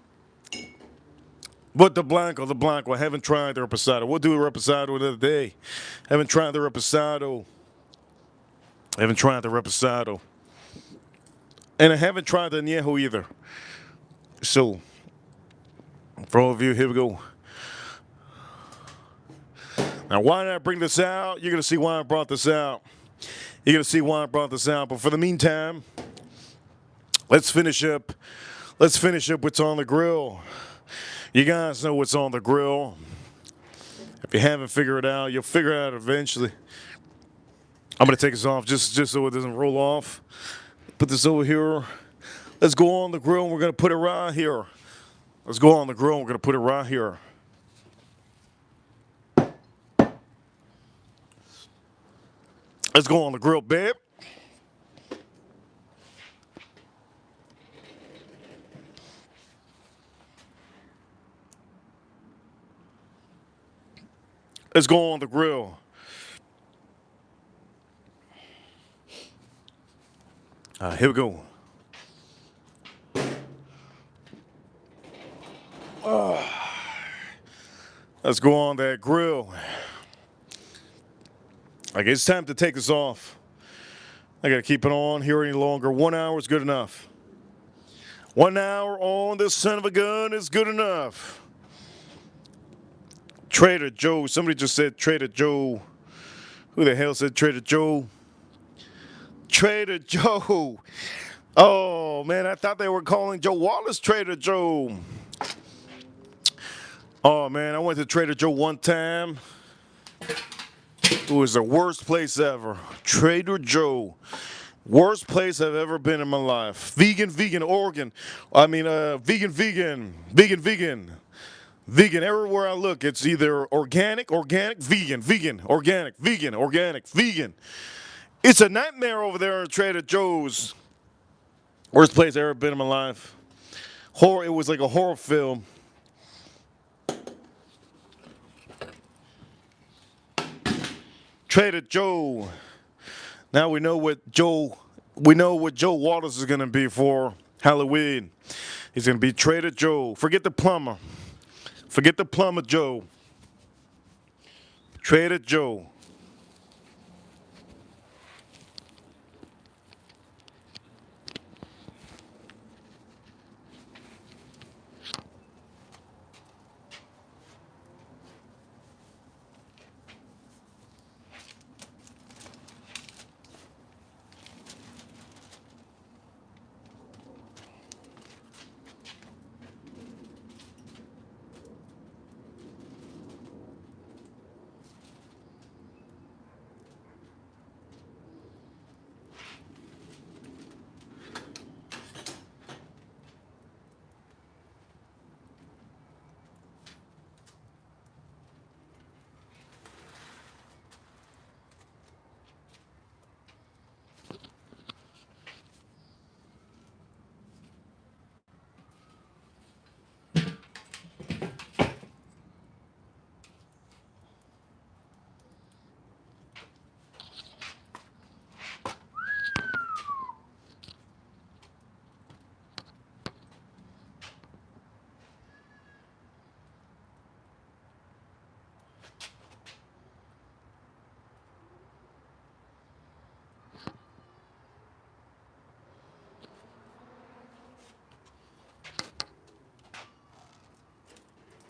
But the Blanco, I haven't tried the Reposado. We'll do a Reposado another day. Haven't tried the Reposado. And I haven't tried the Añejo either. So, for all of you, here we go. Now, why did I bring this out? You're going to see why I brought this out. But for the meantime, let's finish up what's on the grill. You guys know what's on the grill. If you haven't figured it out, you'll figure it out eventually. I'm going to take this off just so it doesn't roll off. Put this over here. Let's go on the grill and we're going to put it right here. Let's go on the grill and we're going to put it right here. Let's go on the grill, babe. Let's go on the grill. Here we go. Let's go on that grill. Like, it's time to take this off. I gotta keep it on here any longer. 1 hour is good enough. 1 hour on this son of a gun is good enough. Trader Joe. Somebody just said Trader Joe. Who the hell said Trader Joe? Trader Joe. Oh, man, I thought they were calling Joe Wallace Trader Joe. Oh, man, I went to Trader Joe one time. It was the worst place ever. Trader Joe. Worst place I've ever been in my life. Vegan, Oregon. I mean, vegan. Vegan. Everywhere I look, it's either organic, vegan, organic, vegan. It's a nightmare over there at Trader Joe's. Worst place I've ever been in my life. Horror. It was like a horror film. Trader Joe. Now we know what Joe Waters is gonna be for Halloween. He's gonna be Trader Joe. Forget the plumber. Forget the plumber Joe. Trader Joe.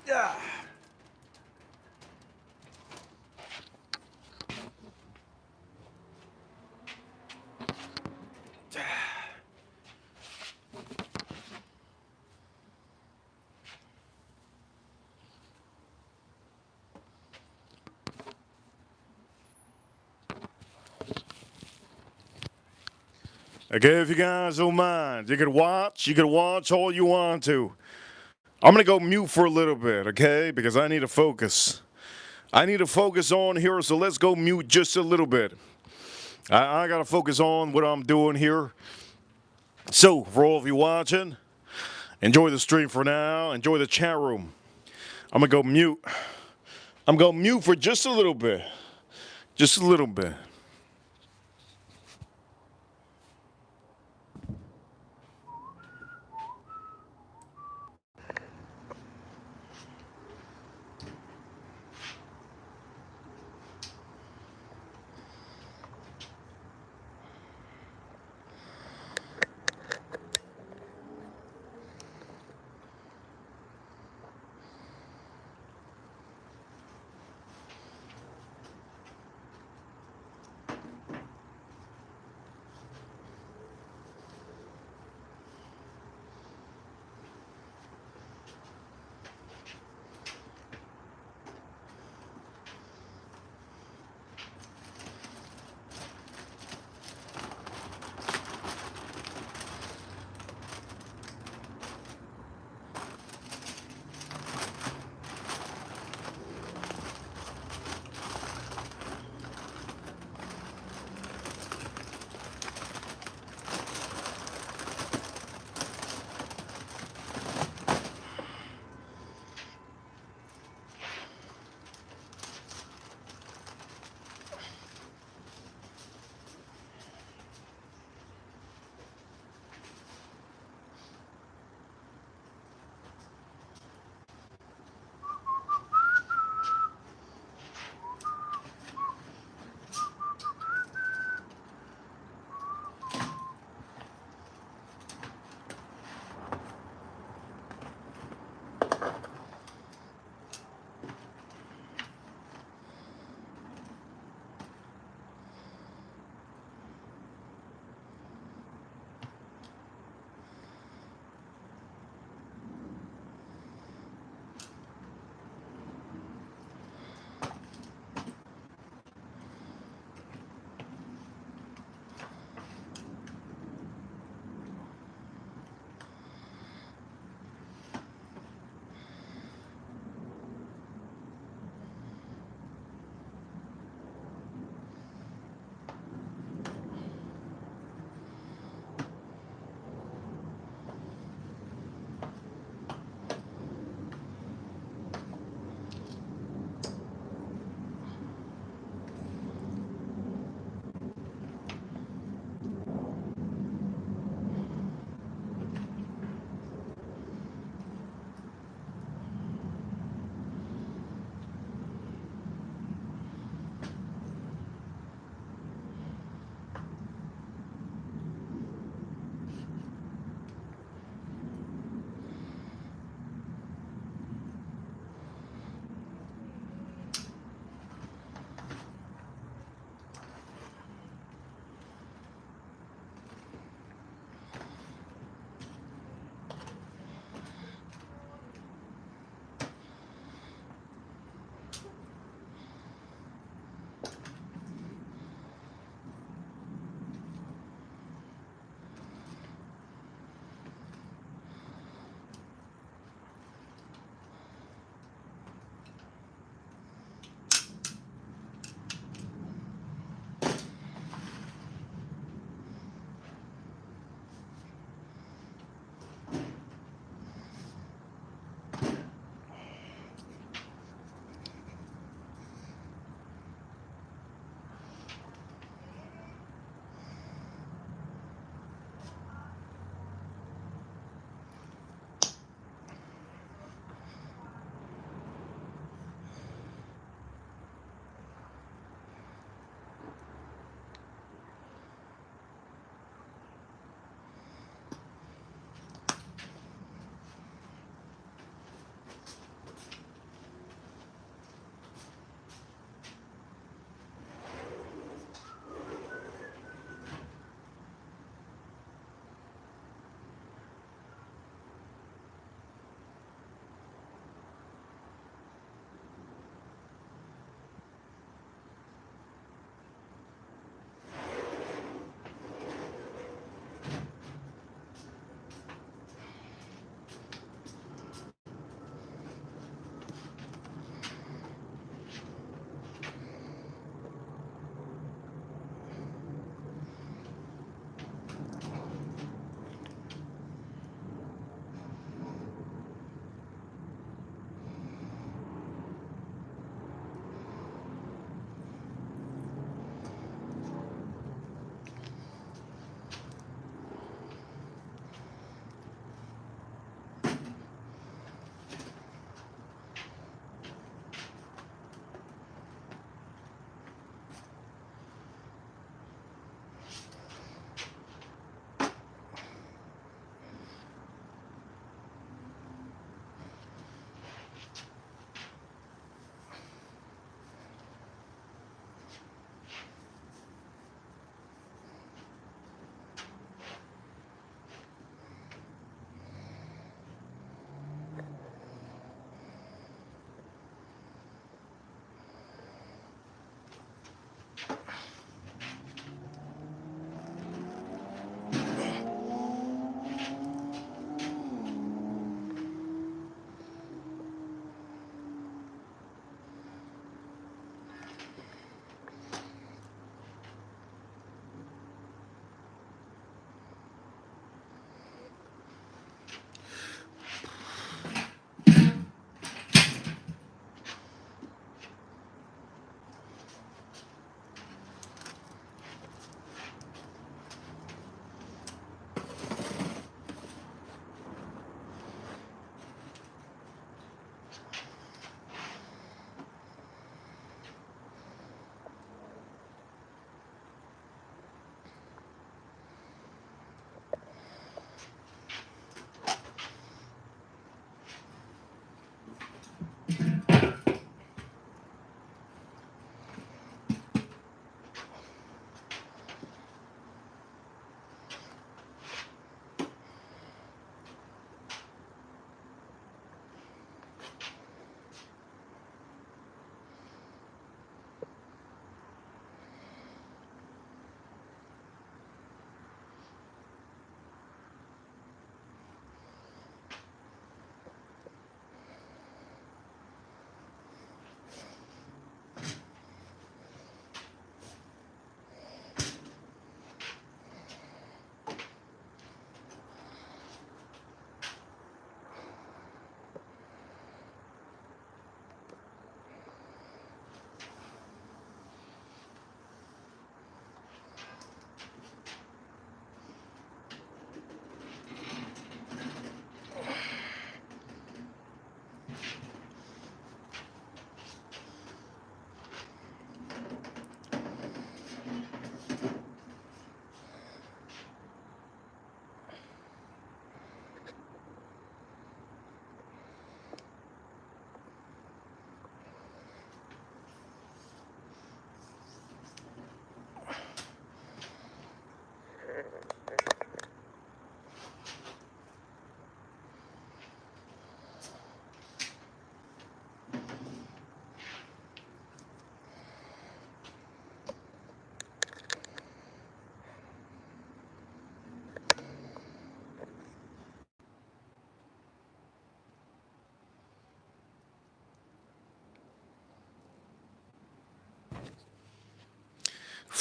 Yeah. Okay, if you guys don't mind, you can watch all you want to. I'm gonna go mute for a little bit, okay? Because I need to focus. I need to focus on here, so let's go mute just a little bit. I gotta focus on what I'm doing here. So, for all of you watching, enjoy the stream for now. Enjoy the chat room. I'm gonna go mute. I'm gonna mute for just a little bit. Just a little bit.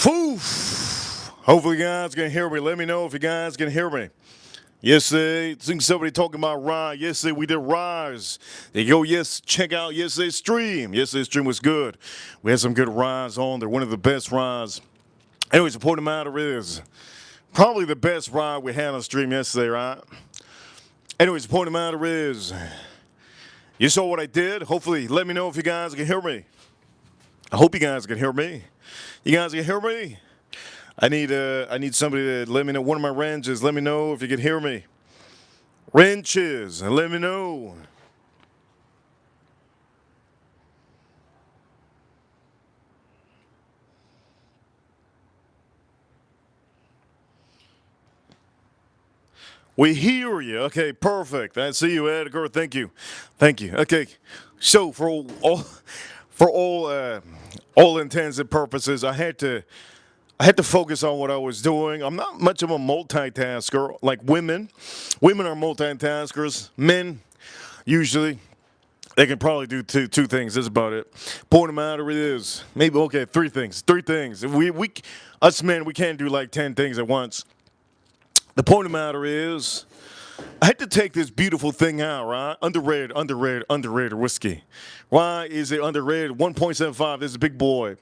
Whew. Hopefully you guys can hear me. Let me know if you guys can hear me. Yesterday, seen somebody talking about Rise. Yesterday we did Rise. There you go. Yes, check out yesterday's stream. Yesterday's stream was good. We had some good Rise on. They're one of the best Rise. Anyways, the point of the matter is, probably the best ride we had on stream yesterday, right? Anyways, the point of the matter is, you saw what I did. Hopefully, let me know if you guys can hear me. I hope you guys can hear me. You guys can hear me? I need somebody to let me know. One of my wrenches, let me know if you can hear me. Wrenches, let me know. We hear you. Okay, perfect. I see you, Edgar. Thank you. Thank you. Okay, so for all intents and purposes, I had to focus on what I was doing. I'm not much of a multitasker like women. Women are multitaskers. Men usually they can probably do two things. That's about it. Point of the matter is maybe okay, three things. Three things. We us men we can't do like 10 things at once. The point of the matter is, I had to take this beautiful thing out, right? Underrated whiskey. Why is it underrated? 1.75, this is a big boy.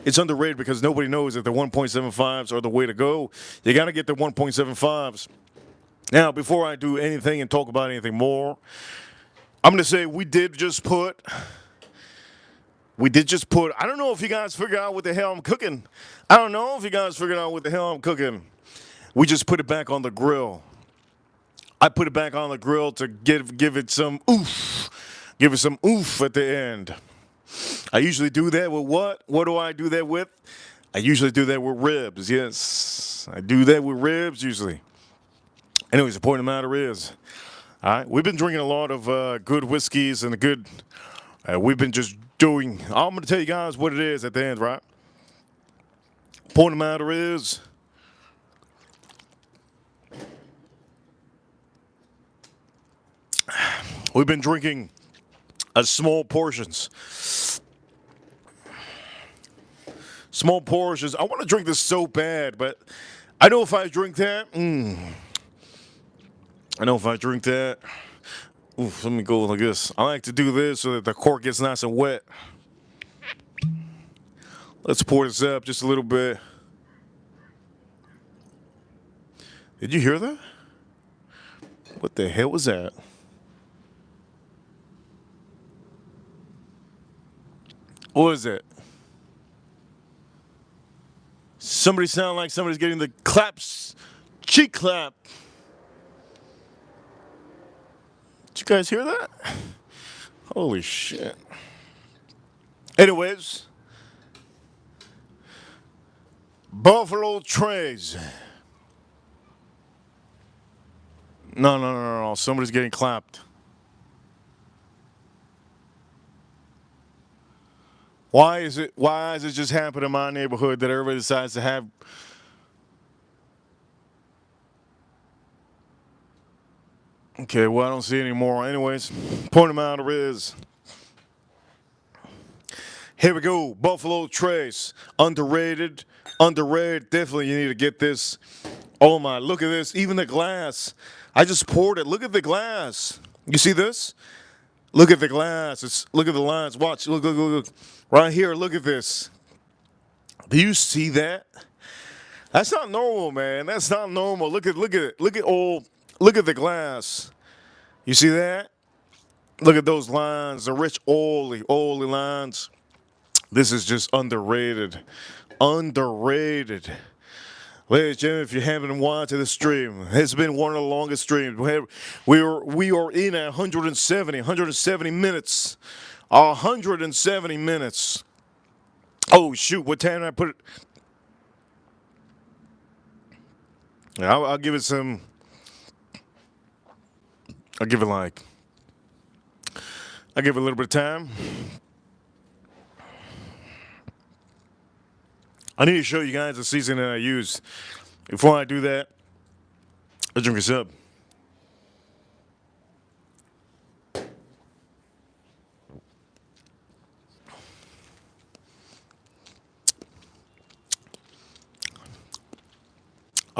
It's underrated because nobody knows that the 1.75s are the way to go. You got to get the 1.75s. Now, before I do anything and talk about anything more, I'm going to say we did just put, I don't know if you guys figured out what the hell I'm cooking. I don't know if you guys figured out what the hell I'm cooking. We just put it back on the grill. I put it back on the grill to give it some oof. Give it some oof at the end. I usually do that with what? What do I do that with? I usually do that with ribs. Yes, I do that with ribs usually. Anyways, the point of the matter is, all right, we've been drinking a lot of good whiskeys and we've been just doing. I'm going to tell you guys what it is at the end, right? Point of the matter is, we've been drinking small portions. Small portions. I want to drink this so bad, but I know if I drink that, I know if I drink that. Oof, let me go like this. I like to do this so that the cork gets nice and wet. Let's pour this up just a little bit. Did you hear that? What the hell was that? What is it? Somebody sound like somebody's getting the claps, cheek clap. Did you guys hear that? Holy shit. Anyways, Buffalo Trace. No. Somebody's getting clapped. Why is it just happening in my neighborhood that everybody decides to have? Okay, well, I don't see any more. Anyways, point of the matter is, here we go. Buffalo Trace. Underrated. Definitely you need to get this. Oh my, look at this. Even the glass. I just poured it. Look at the glass. You see this? Look at the glass. Look at the lines. Watch. Look. Right here. Look at this. Do you see that? That's not normal, man. That's not normal. Look at it. Look at the glass. You see that? Look at those lines. The rich oily lines. This is just underrated. Underrated. Ladies and gentlemen, if you haven't watched the stream, it's been one of the longest streams. We are in 170 minutes. 170 minutes. Oh, shoot. What time did I put it? I'll give it some. I'll give it a little bit of time. I need to show you guys the seasoning that I use. Before I do that, let's drink this up.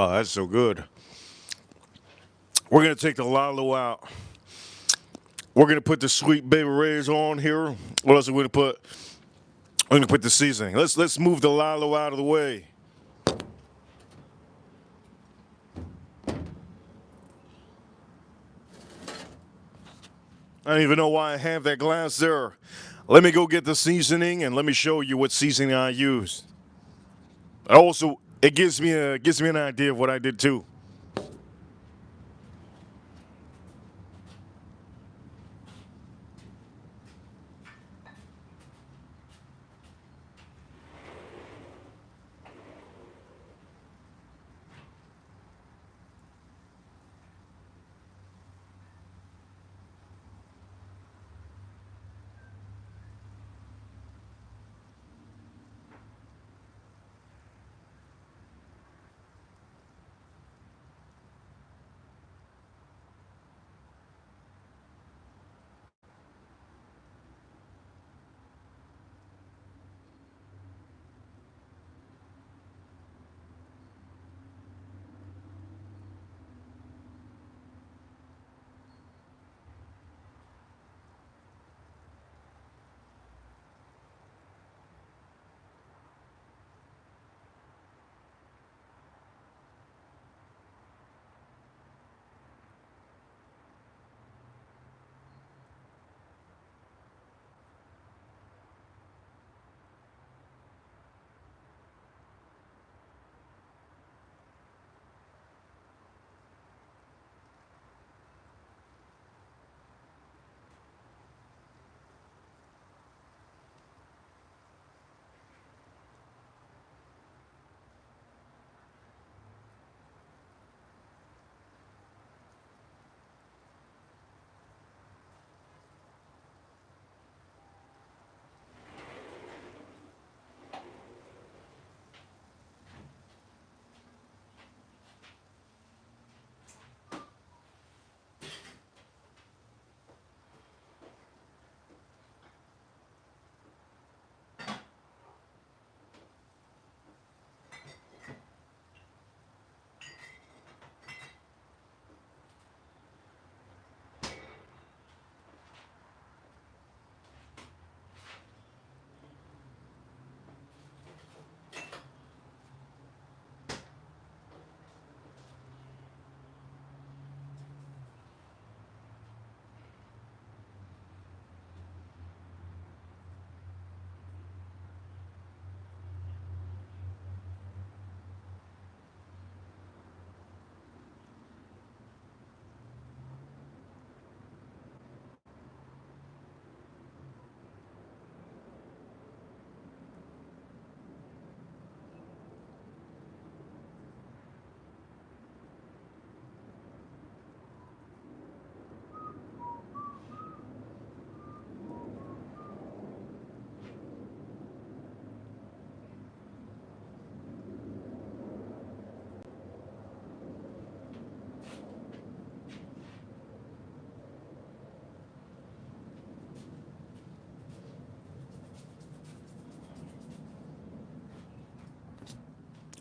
Oh, that's so good. We're going to take the lalo out. We're going to put the sweet baby rays on here. What else are we going to put? We're going to put the seasoning. Let's move the lalo out of the way. I don't even know why I have that glass there. Let me go get the seasoning and let me show you what seasoning I used. Also, it gives me an idea of what I did too.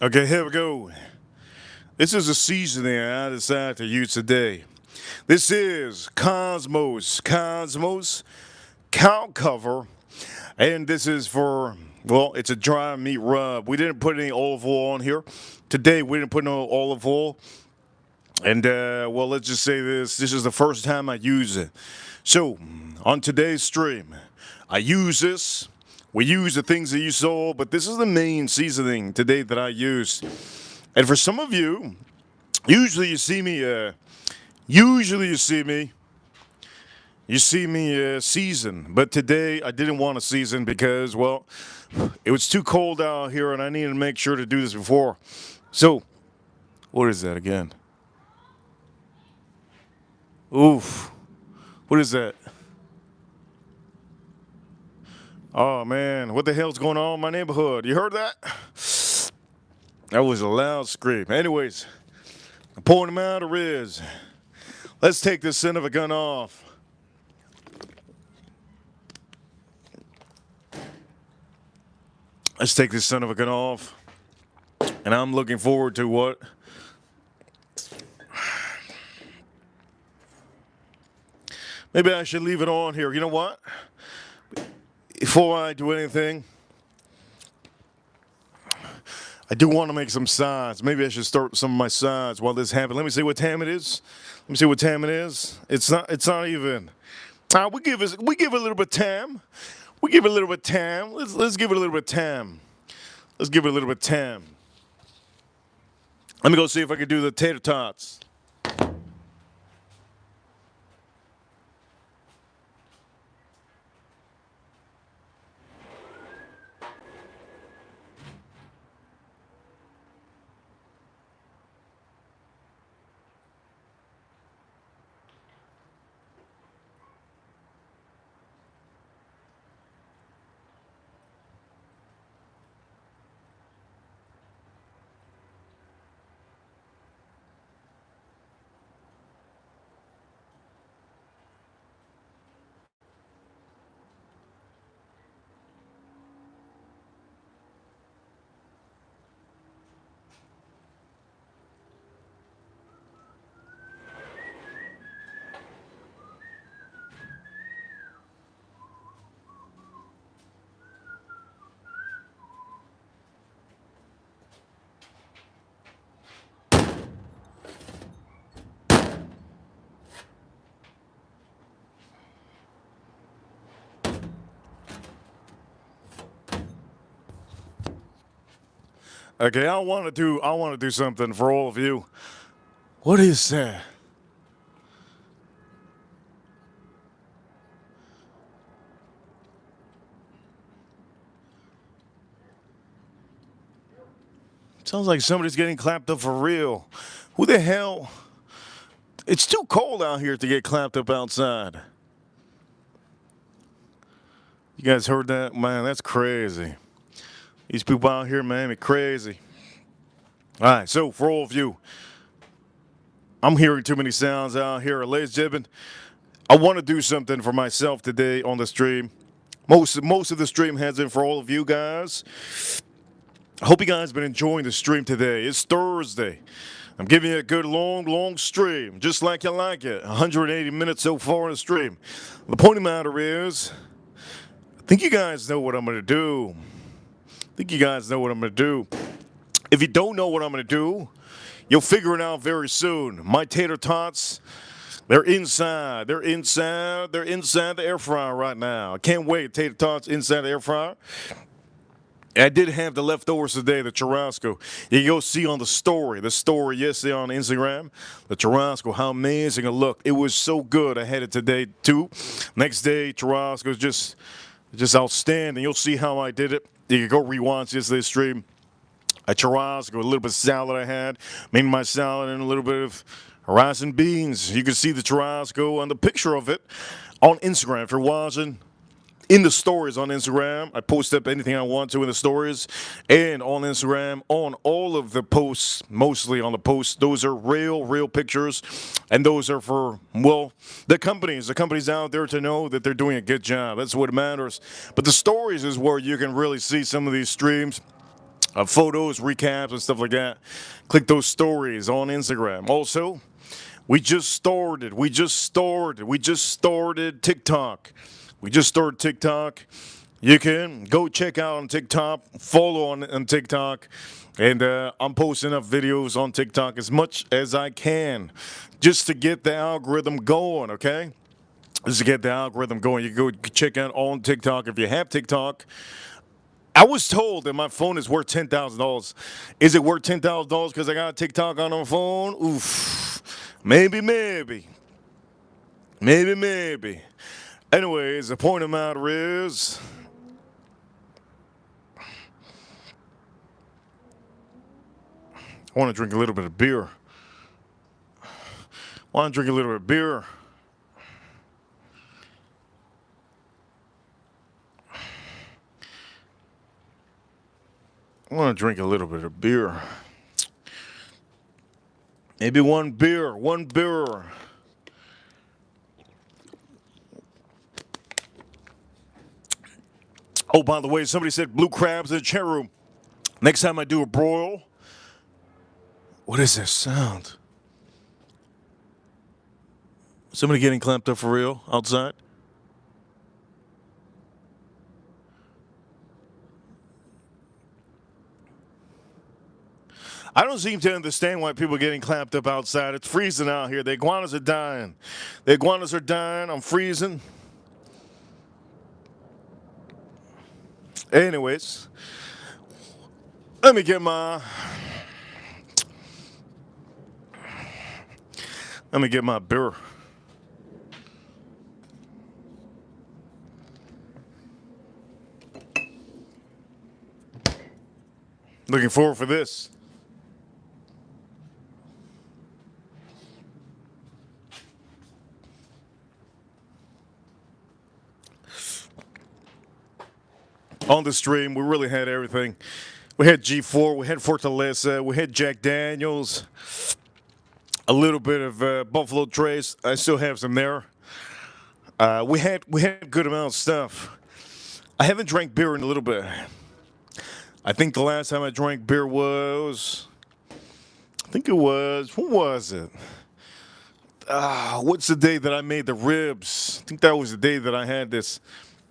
Okay, here we go. This is a seasoning I decided to use today. This is Cosmos cow cover, and this is for, well, it's a dry meat rub. We didn't put any olive oil on here. Today we didn't put no olive oil. And, well, let's just say this is the first time I use it. So, on today's stream, I use this. We use the things that you saw, but this is the main seasoning today that I use. And for some of you, usually you see me, season. But today I didn't want to season because, well, it was too cold out here and I needed to make sure to do this before. So, what is that again? Oof. What is that? Oh, man. What the hell's going on in my neighborhood? You heard that? That was a loud scream. Anyways, the point of the matter is, let's take this son of a gun off. Let's take this son of a gun off. And I'm looking forward to what? Maybe I should leave it on here. You know what? Before I do anything, I do want to make some sides. Maybe I should start some of my sides while this happens. Let me see what time it is. Let me see what time it is. It's not. It's not even. We give it. We give it a little bit of time. We give it a little bit of time. Let's give it a little bit of time. Let's give it a little bit of time. Let me go see if I can do the tater tots. Okay, I want to do something for all of you. What is that? Sounds like somebody's getting clapped up for real. Who the hell? It's too cold out here to get clapped up outside. You guys heard that? Man, that's crazy. These people out here, man, are crazy. All right, so for all of you, I'm hearing too many sounds out here. Ladies and gentlemen, I want to do something for myself today on the stream. Most of the stream has been for all of you guys. I hope you guys have been enjoying the stream today. It's Thursday. I'm giving you a good long stream, just like you like it. 180 minutes so far in the stream. The point of the matter is, I think you guys know what I'm going to do. If you don't know what I'm going to do, you'll figure it out very soon. My tater tots, they're inside. They're inside the air fryer right now. I can't wait. Tater tots inside the air fryer. I did have the leftovers today, the churrasco. You go see on the story yesterday on Instagram, the churrasco, how amazing it looked. It was so good. I had it today too. Next day, churrasco was just outstanding. You'll see how I did it. You can go rewatch yesterday's stream. A churrasco, a little bit of salad I had. Made my salad and a little bit of rice and beans. You can see the churrasco on the picture of it on Instagram. If you're watching, in the stories on Instagram, I post up anything I want to in the stories. And on Instagram, on all of the posts, mostly on the posts, those are real pictures. And those are for, well, the companies out there to know that they're doing a good job. That's what matters. But the stories is where you can really see some of these streams. Photos, recaps, and stuff like that. Click those stories on Instagram. Also, we just started TikTok. We just started TikTok. You can go check out on TikTok, follow on TikTok, and I'm posting up videos on TikTok as much as I can just to get the algorithm going, okay? Just to get the algorithm going. You can go check out on TikTok if you have TikTok. I was told that my phone is worth $10,000. Is it worth $10,000 because I got TikTok on my phone? Oof. Maybe. Anyways, the point of the matter is, I want to drink a little bit of beer. I want to drink a little bit of beer. Maybe one beer. Oh, by the way, somebody said blue crabs in the chat room. Next time I do a broil. What is this sound? Somebody getting clamped up for real outside? I don't seem to understand why people are getting clamped up outside. It's freezing out here. The iguanas are dying. The iguanas are dying. I'm freezing. Anyways, let me get my beer. Looking forward for this. On the stream, we really had everything. We had G4, we had Fortaleza, we had Jack Daniels, a little bit of Buffalo Trace. I still have some there. We had a good amount of stuff. I haven't drank beer in a little bit. I think the last time I drank beer was, what was it? What's the day that I made the ribs? I think that was the day that I had this.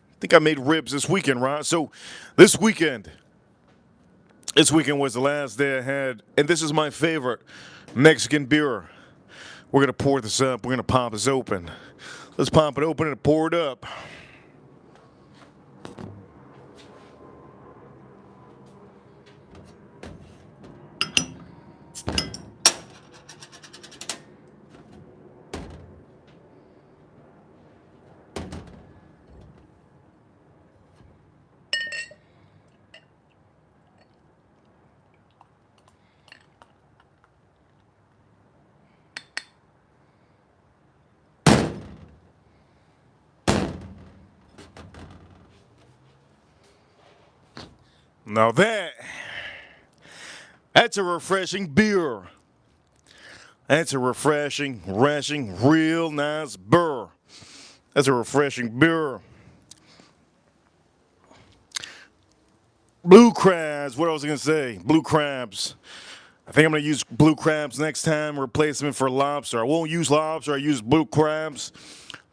I think I made ribs this weekend, right? So this weekend was the last day I had, and this is my favorite Mexican beer. We're gonna pour this up. We're gonna pop this open. Let's pop it open and pour it up. Now that's a refreshing beer. That's a refreshing, real nice beer. That's a refreshing beer. Blue crabs. What I was gonna say? Blue crabs. I think I'm gonna use blue crabs next time. Replacement for lobster. I won't use lobster. I use blue crabs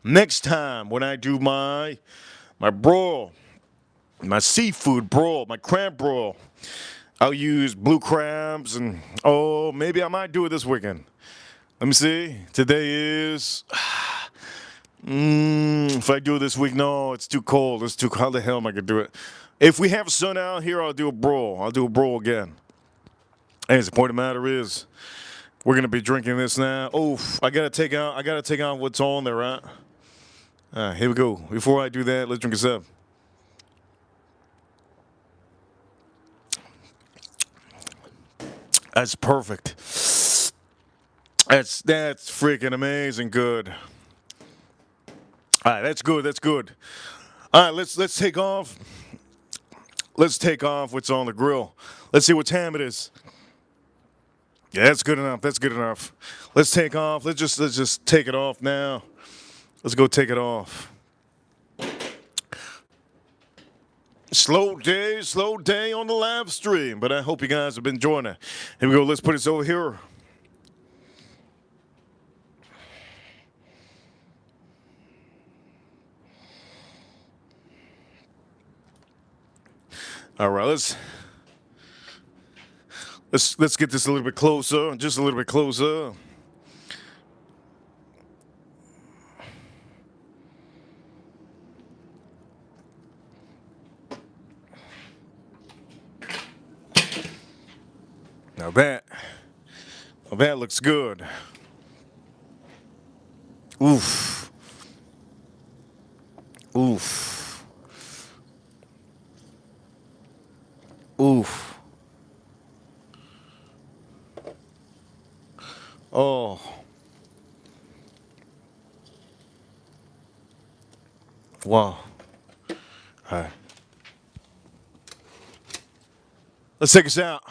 next time when I do my broil, my seafood broil, my crab broil. I'll use blue crabs, and oh, maybe I might do it this weekend. Let me see. Today is. If I do it this week, no, it's too cold. It's too. How the hell am I gonna do it? If we have sun out here, I'll do a broil. I'll do a broil again. Anyways, the point of the matter is, we're gonna be drinking this now. Oh, I gotta take out what's on there, right? Here we go. Before I do that, let's drink this up. That's perfect. That's freaking amazing good. All right, that's good. That's good. All right, let's take off. Let's take off what's on the grill. Let's see what time it is. Yeah, that's good enough. That's good enough. Let's take off. Let's just take it off now. Let's go take it off. Slow day on the live stream, but I hope you guys have been enjoying it. Here we go. Let's put this over here. All right, let's get this a little bit closer, just a little bit closer. Now that looks good. Oof. Oof. Oof. Oh. Wow. All right. Let's take us out.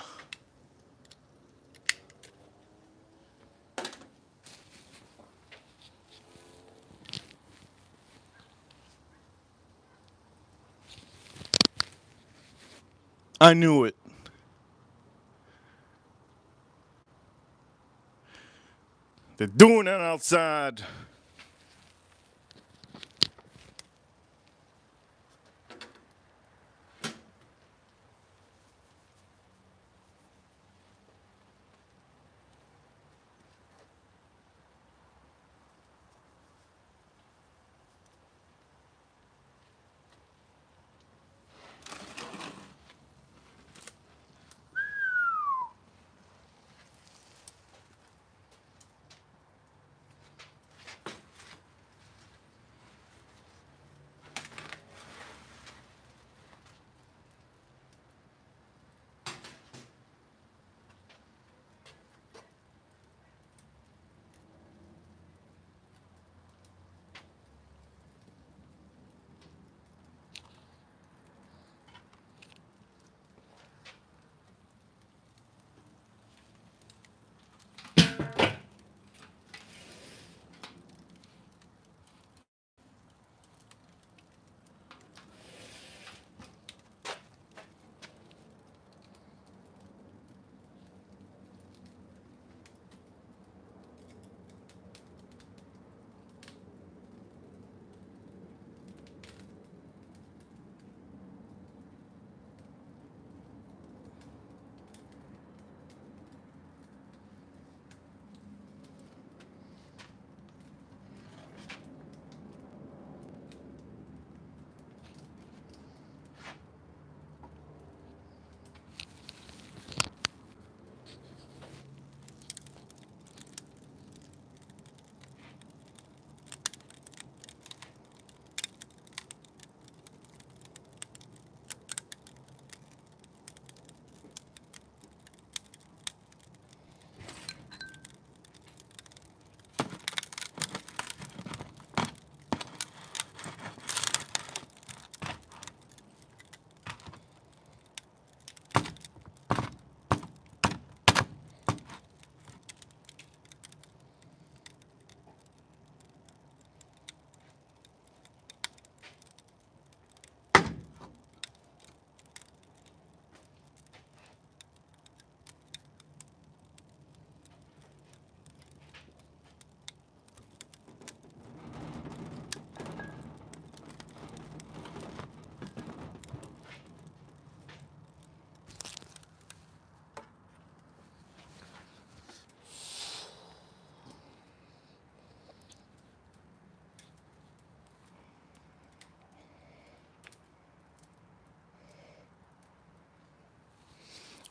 I knew it. They're doing that outside.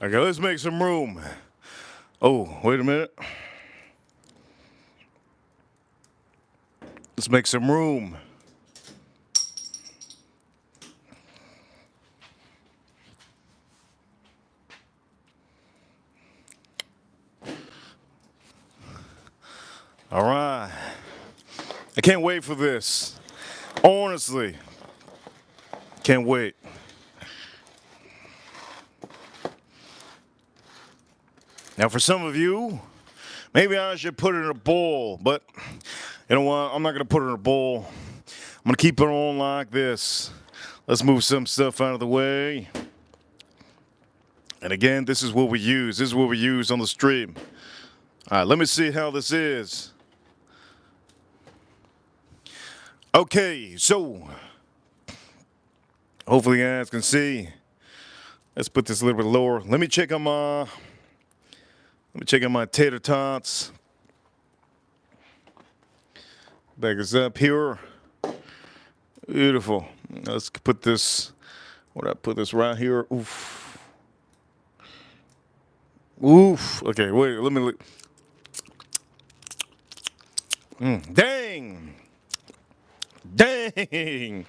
Okay, let's make some room. Oh, wait a minute. Let's make some room. All right. I can't wait for this. Honestly, can't wait. Now, for some of you, maybe I should put it in a bowl, but you know what? I'm not going to put it in a bowl. I'm going to keep it on like this. Let's move some stuff out of the way. And again, this is what we use. This is what we use on the stream. All right, let me see how this is. Okay, so hopefully you guys can see. Let's put this a little bit lower. Let me check on my tater tots. Back this up here. Beautiful. Let's put this. What I put this right here. Oof. Oof. Okay, wait. Let me look. Dang. Dang.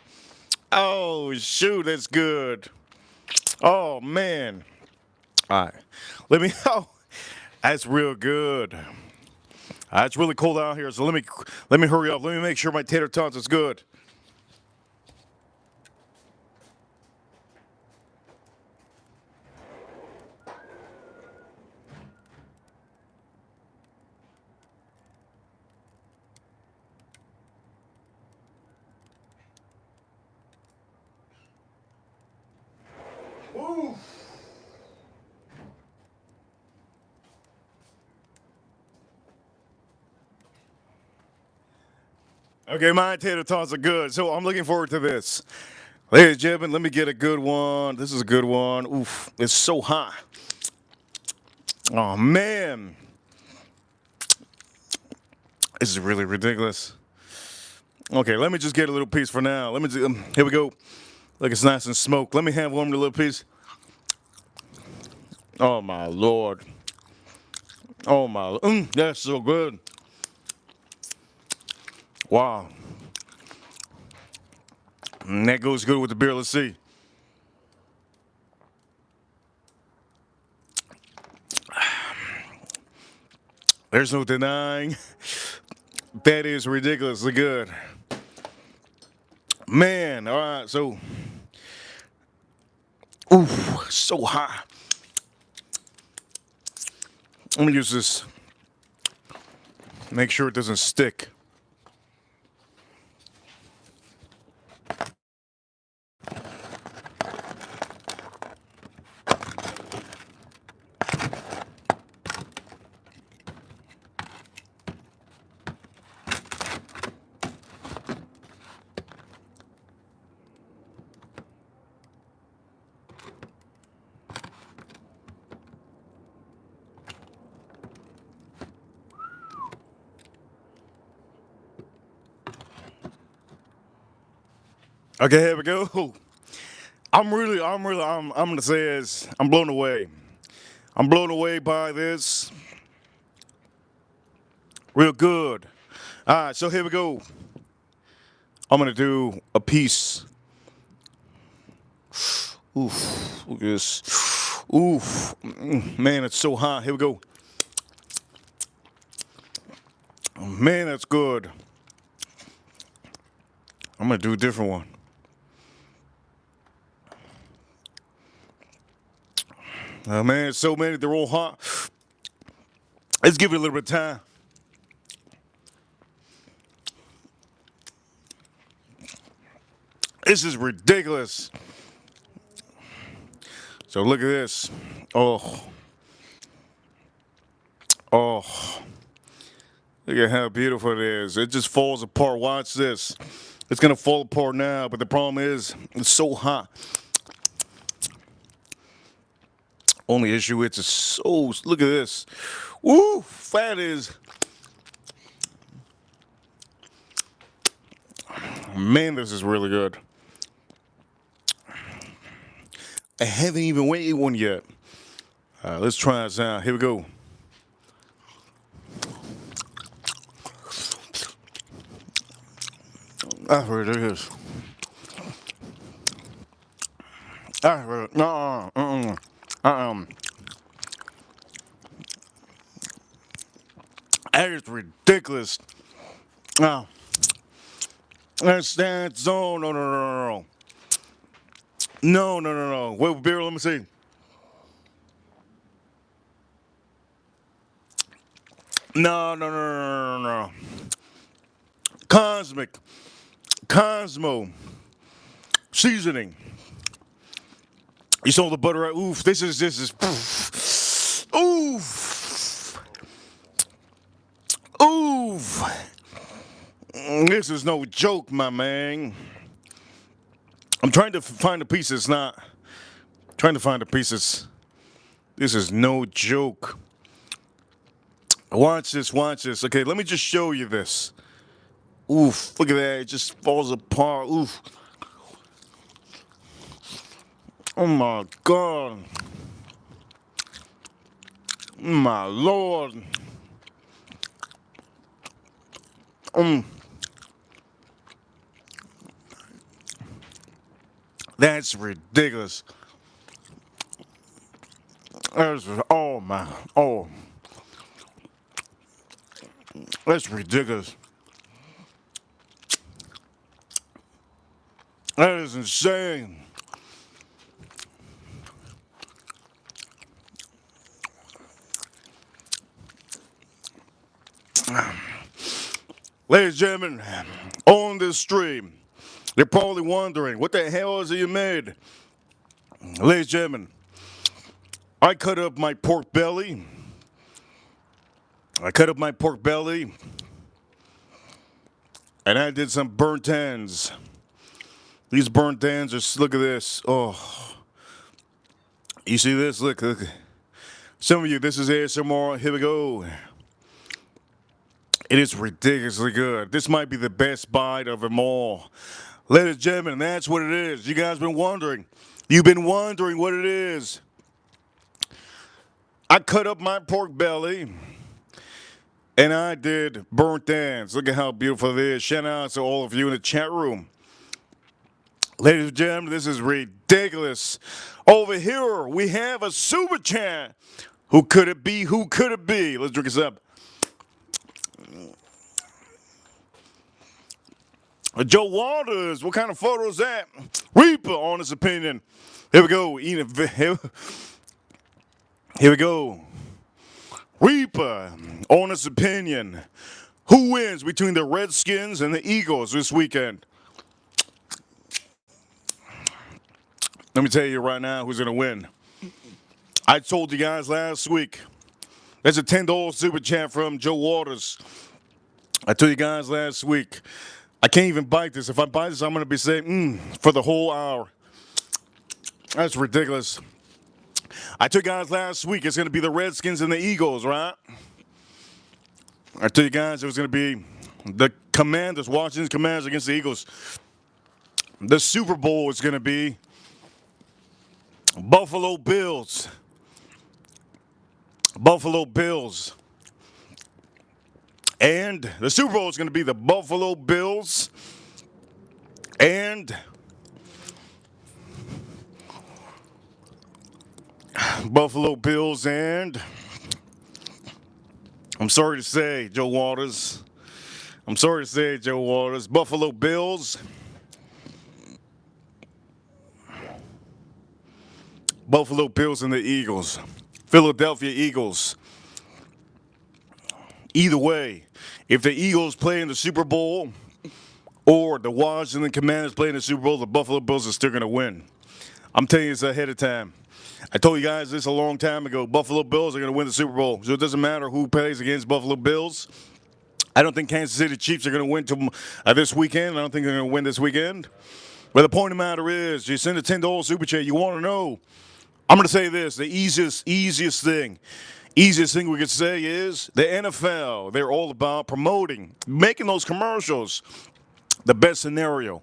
Oh shoot, that's good. Oh man. All right. Let me. Oh, that's real good. It's really cold out here, so let me hurry up. Let me make sure my tater tots is good. Woo. Okay, my tater tots are good, so I'm looking forward to this. Ladies and gentlemen, let me get a good one. This is a good one. Oof, it's so hot. Oh man, this is really ridiculous. Okay, let me just get a little piece for now. Let me here we go. Look, it's nice and smoked. Let me have one little piece. Oh my lord. Oh my, that's so good. Wow. And that goes good with the beer. Let's see. There's no denying. That is ridiculously good. Man, all right, so. Ooh, so hot. Let me use this. Make sure it doesn't stick. Okay, here we go. I'm gonna say is I'm blown away. I'm blown away by this. Real good. All right, so here we go. I'm gonna do a piece. Oof, look at this. Oof, man, it's so hot. Here we go. Man, that's good. I'm gonna do a different one. Man, so many, they're all hot. Let's give it a little bit of time. This is ridiculous. So look at this. Oh. Oh. Look at how beautiful it is. It just falls apart. Watch this. It's going to fall apart now, but the problem is it's so hot. Only issue is it's so, look at this. Woo, that is. Man, this is really good. I haven't even weighed one yet. Let's try this out. Here we go. That's ridiculous. That's ridiculous. That is ridiculous. No. That's no. No. Wait, beer, let me see. No. Cosmo. Seasoning. You saw the butter right? Oof, this is, oof. This is no joke, my man. I'm trying to find the pieces, trying to find the pieces. This is no joke. Watch this. Okay, let me just show you this. Oof, look at that, it just falls apart. Oof. Oh my God. My Lord. That's ridiculous. That's ridiculous. That is insane. Ladies and gentlemen, on this stream, you're probably wondering, what the hell is it you made? Ladies and gentlemen, I cut up my pork belly. And I did some burnt ends. These burnt ends, just look at this. Oh. You see this? Look. Some of you, this is ASMR. Here we go. It is ridiculously good. This might be the best bite of them all. Ladies and gentlemen, that's what it is. You guys been wondering. You've been wondering what it is. I cut up my pork belly, and I did burnt ends. Look at how beautiful it is. Shout out to all of you in the chat room. Ladies and gentlemen, this is ridiculous. Over here, we have a super chat. Who could it be? Let's drink this up. Joe Waters, what kind of photo is that? Reaper, honest opinion. Here we go. Here we go. Reaper, honest opinion. Who wins between the Redskins and the Eagles this weekend? Let me tell you right now who's going to win. I told you guys last week. There's a $10 super chat from Joe Waters. I told you guys last week. I can't even bite this. If I bite this, I'm going to be saying, for the whole hour. That's ridiculous. I told you guys last week it's going to be the Redskins and the Eagles, right? I told you guys it was going to be the Commanders, Washington Commanders against the Eagles. The Super Bowl is going to be Buffalo Bills. And the Super Bowl is going to be the Buffalo Bills and I'm sorry to say, Joe Waters. Buffalo Bills. Buffalo Bills and the Eagles. Philadelphia Eagles. Either way, if the Eagles play in the Super Bowl or the Washington Commanders play in the Super Bowl, the Buffalo Bills are still going to win. I'm telling you this ahead of time. I told you guys this a long time ago. Buffalo Bills are going to win the Super Bowl. So it doesn't matter who plays against Buffalo Bills. I don't think Kansas City Chiefs are going to win this weekend. I don't think they're going to win this weekend. But the point of the matter is, you send a $10 super chat, you want to know. I'm going to say this, the easiest thing we could say is the NFL. They're all about promoting, making those commercials the best scenario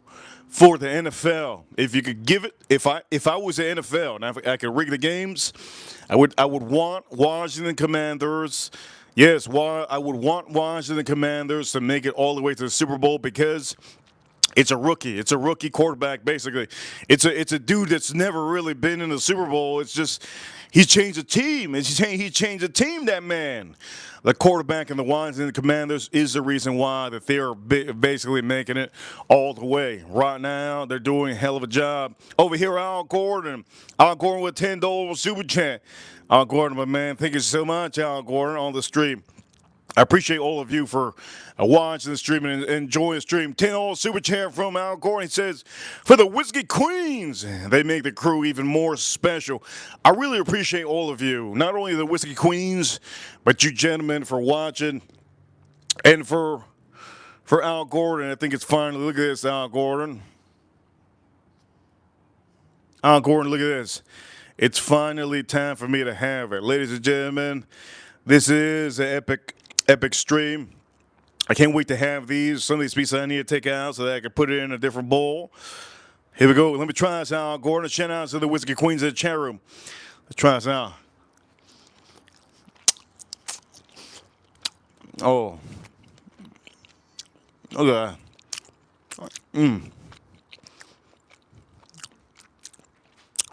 for the NFL. If you could give it, if I was the NFL and I could rig the games, I would want Washington Commanders. Yes, I would want Washington Commanders to make it all the way to the Super Bowl because it's a rookie. It's a rookie quarterback, basically. It's a dude that's never really been in the Super Bowl. It's just he changed the team. He changed the team. That man, the quarterback in the Washington Commanders, is the reason why that they're basically making it all the way. Right now, they're doing a hell of a job. Over here, Al Gordon. Al Gordon with $10 super chat. Al Gordon, my man, thank you so much, Al Gordon, on the stream. I appreciate all of you for watching the stream and enjoying the stream. $10 super chat from Al Gordon. He says, for the Whiskey Queens, they make the crew even more special. I really appreciate all of you, not only the Whiskey Queens, but you gentlemen for watching. And for Al Gordon, I think it's finally, look at this, Al Gordon. Al Gordon, look at this. It's finally time for me to have it. Ladies and gentlemen, this is an epic stream. I can't wait to have these. Some of these pieces I need to take out so that I can put it in a different bowl. Here we go. Let me try this out, Gordon. Shout out to the Whiskey Queens in the chat room. Let's try this out. Oh. Look at that.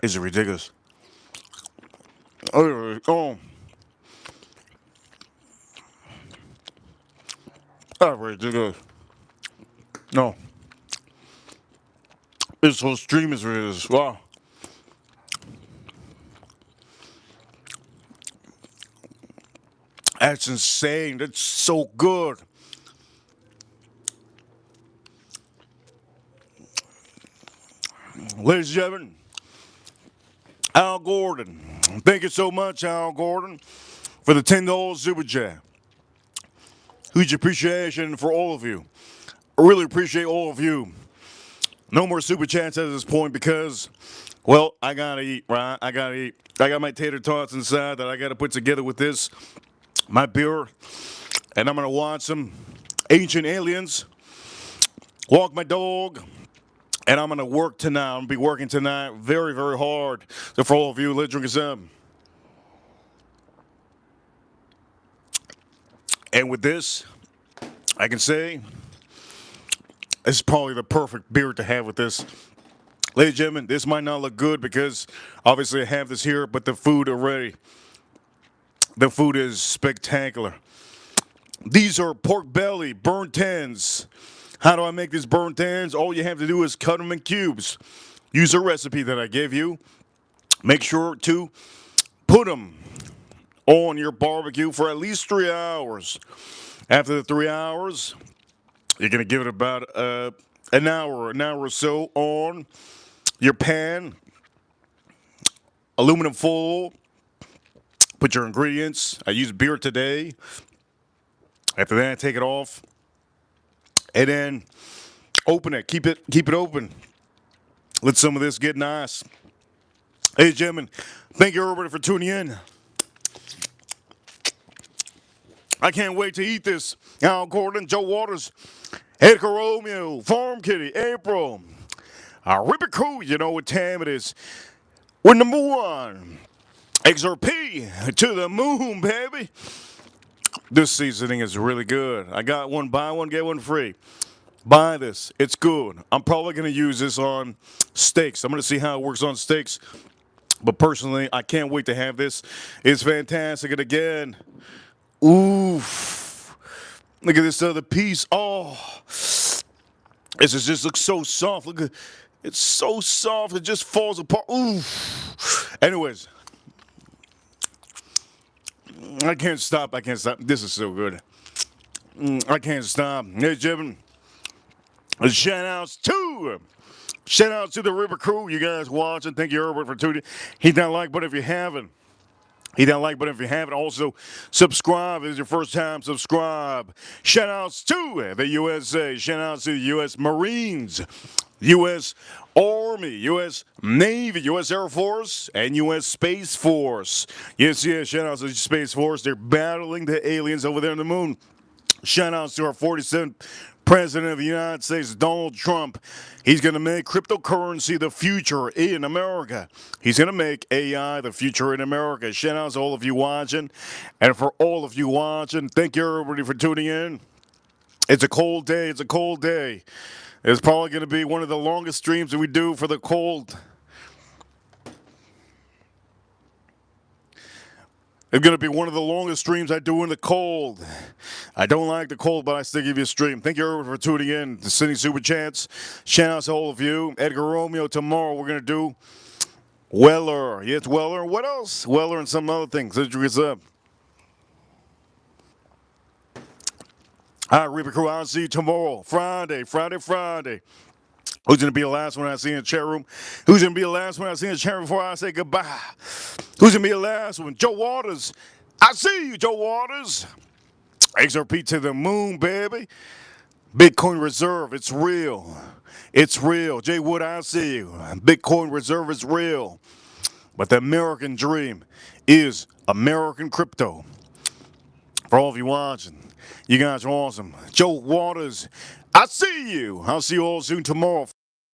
This is ridiculous. Oh. That's ridiculous. No. This whole stream is ridiculous. Wow. That's insane. That's so good. Ladies and gentlemen, Al Gordon. Thank you so much, Al Gordon, for the $10 super chat. Huge appreciation for all of you. I really appreciate all of you. No more super chats at this point because, well, I gotta eat, right? I gotta eat. I got my tater tots inside that I gotta put together with this, my beer, and I'm gonna watch some Ancient Aliens, walk my dog, and I'm gonna work tonight. I'm gonna be working tonight very, very hard. So for all of you, let's drink some. And with this, I can say this is probably the perfect beer to have with this. Ladies and gentlemen, this might not look good because obviously I have this here, but the food is spectacular. These are pork belly burnt ends. How do I make these burnt ends? All you have to do is cut them in cubes. Use a recipe that I gave you. Make sure to put them on your barbecue for at least 3 hours. After the 3 hours, you're going to give it about an hour or so on your pan. Aluminum foil. Put your ingredients. I used beer today. After that, take it off. And then open it. Keep it open. Let some of this get nice. Ladies and gentlemen, thank you everybody for tuning in. I can't wait to eat this. Al Gordon, Joe Waters, Edgar Romeo, Farm Kitty, April, Ripper Crew, you know what time it is. We're number one. XRP to the moon, baby. This seasoning is really good. I got one, buy one, get one free. Buy this. It's good. I'm probably going to use this on steaks. I'm going to see how it works on steaks. But personally, I can't wait to have this. It's fantastic. And again, oof. Look at this other piece. Oh. This just looks so soft. Look at it's so soft. It just falls apart. Oof. Anyways. I can't stop. This is so good. I can't stop. Hey, Jim. Shout outs to the River Crew. You guys watching. Thank you, Herbert, for tuning in. Hit that like button if you haven't. Also, subscribe. If it's your first time, subscribe. Shout outs to the USA. Shout outs to the U.S. Marines, U.S. Army, U.S. Navy, U.S. Air Force, and U.S. Space Force. Yes, shout outs to the Space Force. They're battling the aliens over there on the moon. Shout outs to our 47th President of the United States, Donald Trump, he's going to make cryptocurrency the future in America. He's going to make AI the future in America. Shout out to all of you watching. And for all of you watching, thank you everybody for tuning in. It's a cold day. It's a cold day. It's probably going to be one of the longest streams that we do for the cold. It's going to be one of the longest streams I do in the cold. I don't like the cold, but I still give you a stream. Thank you everyone for tuning in to Sydney Super Chats. Shout out to all of you. Edgar Romeo, tomorrow we're going to do Weller. Yeah, it's Weller. What else? Weller and some other things. Let's drink this up. All right, Reaper Crew, I'll see you tomorrow. Friday. Who's going to be the last one I see in the chat room? Who's going to be the last one I see in the chat room before I say goodbye? Who's going to be the last one? Joe Waters. I see you, Joe Waters. XRP to the moon, baby. Bitcoin Reserve, it's real. It's real. Jay Wood, I see you. Bitcoin Reserve is real. But the American dream is American crypto. For all of you watching, you guys are awesome. Joe Waters, I see you. I'll see you all soon tomorrow.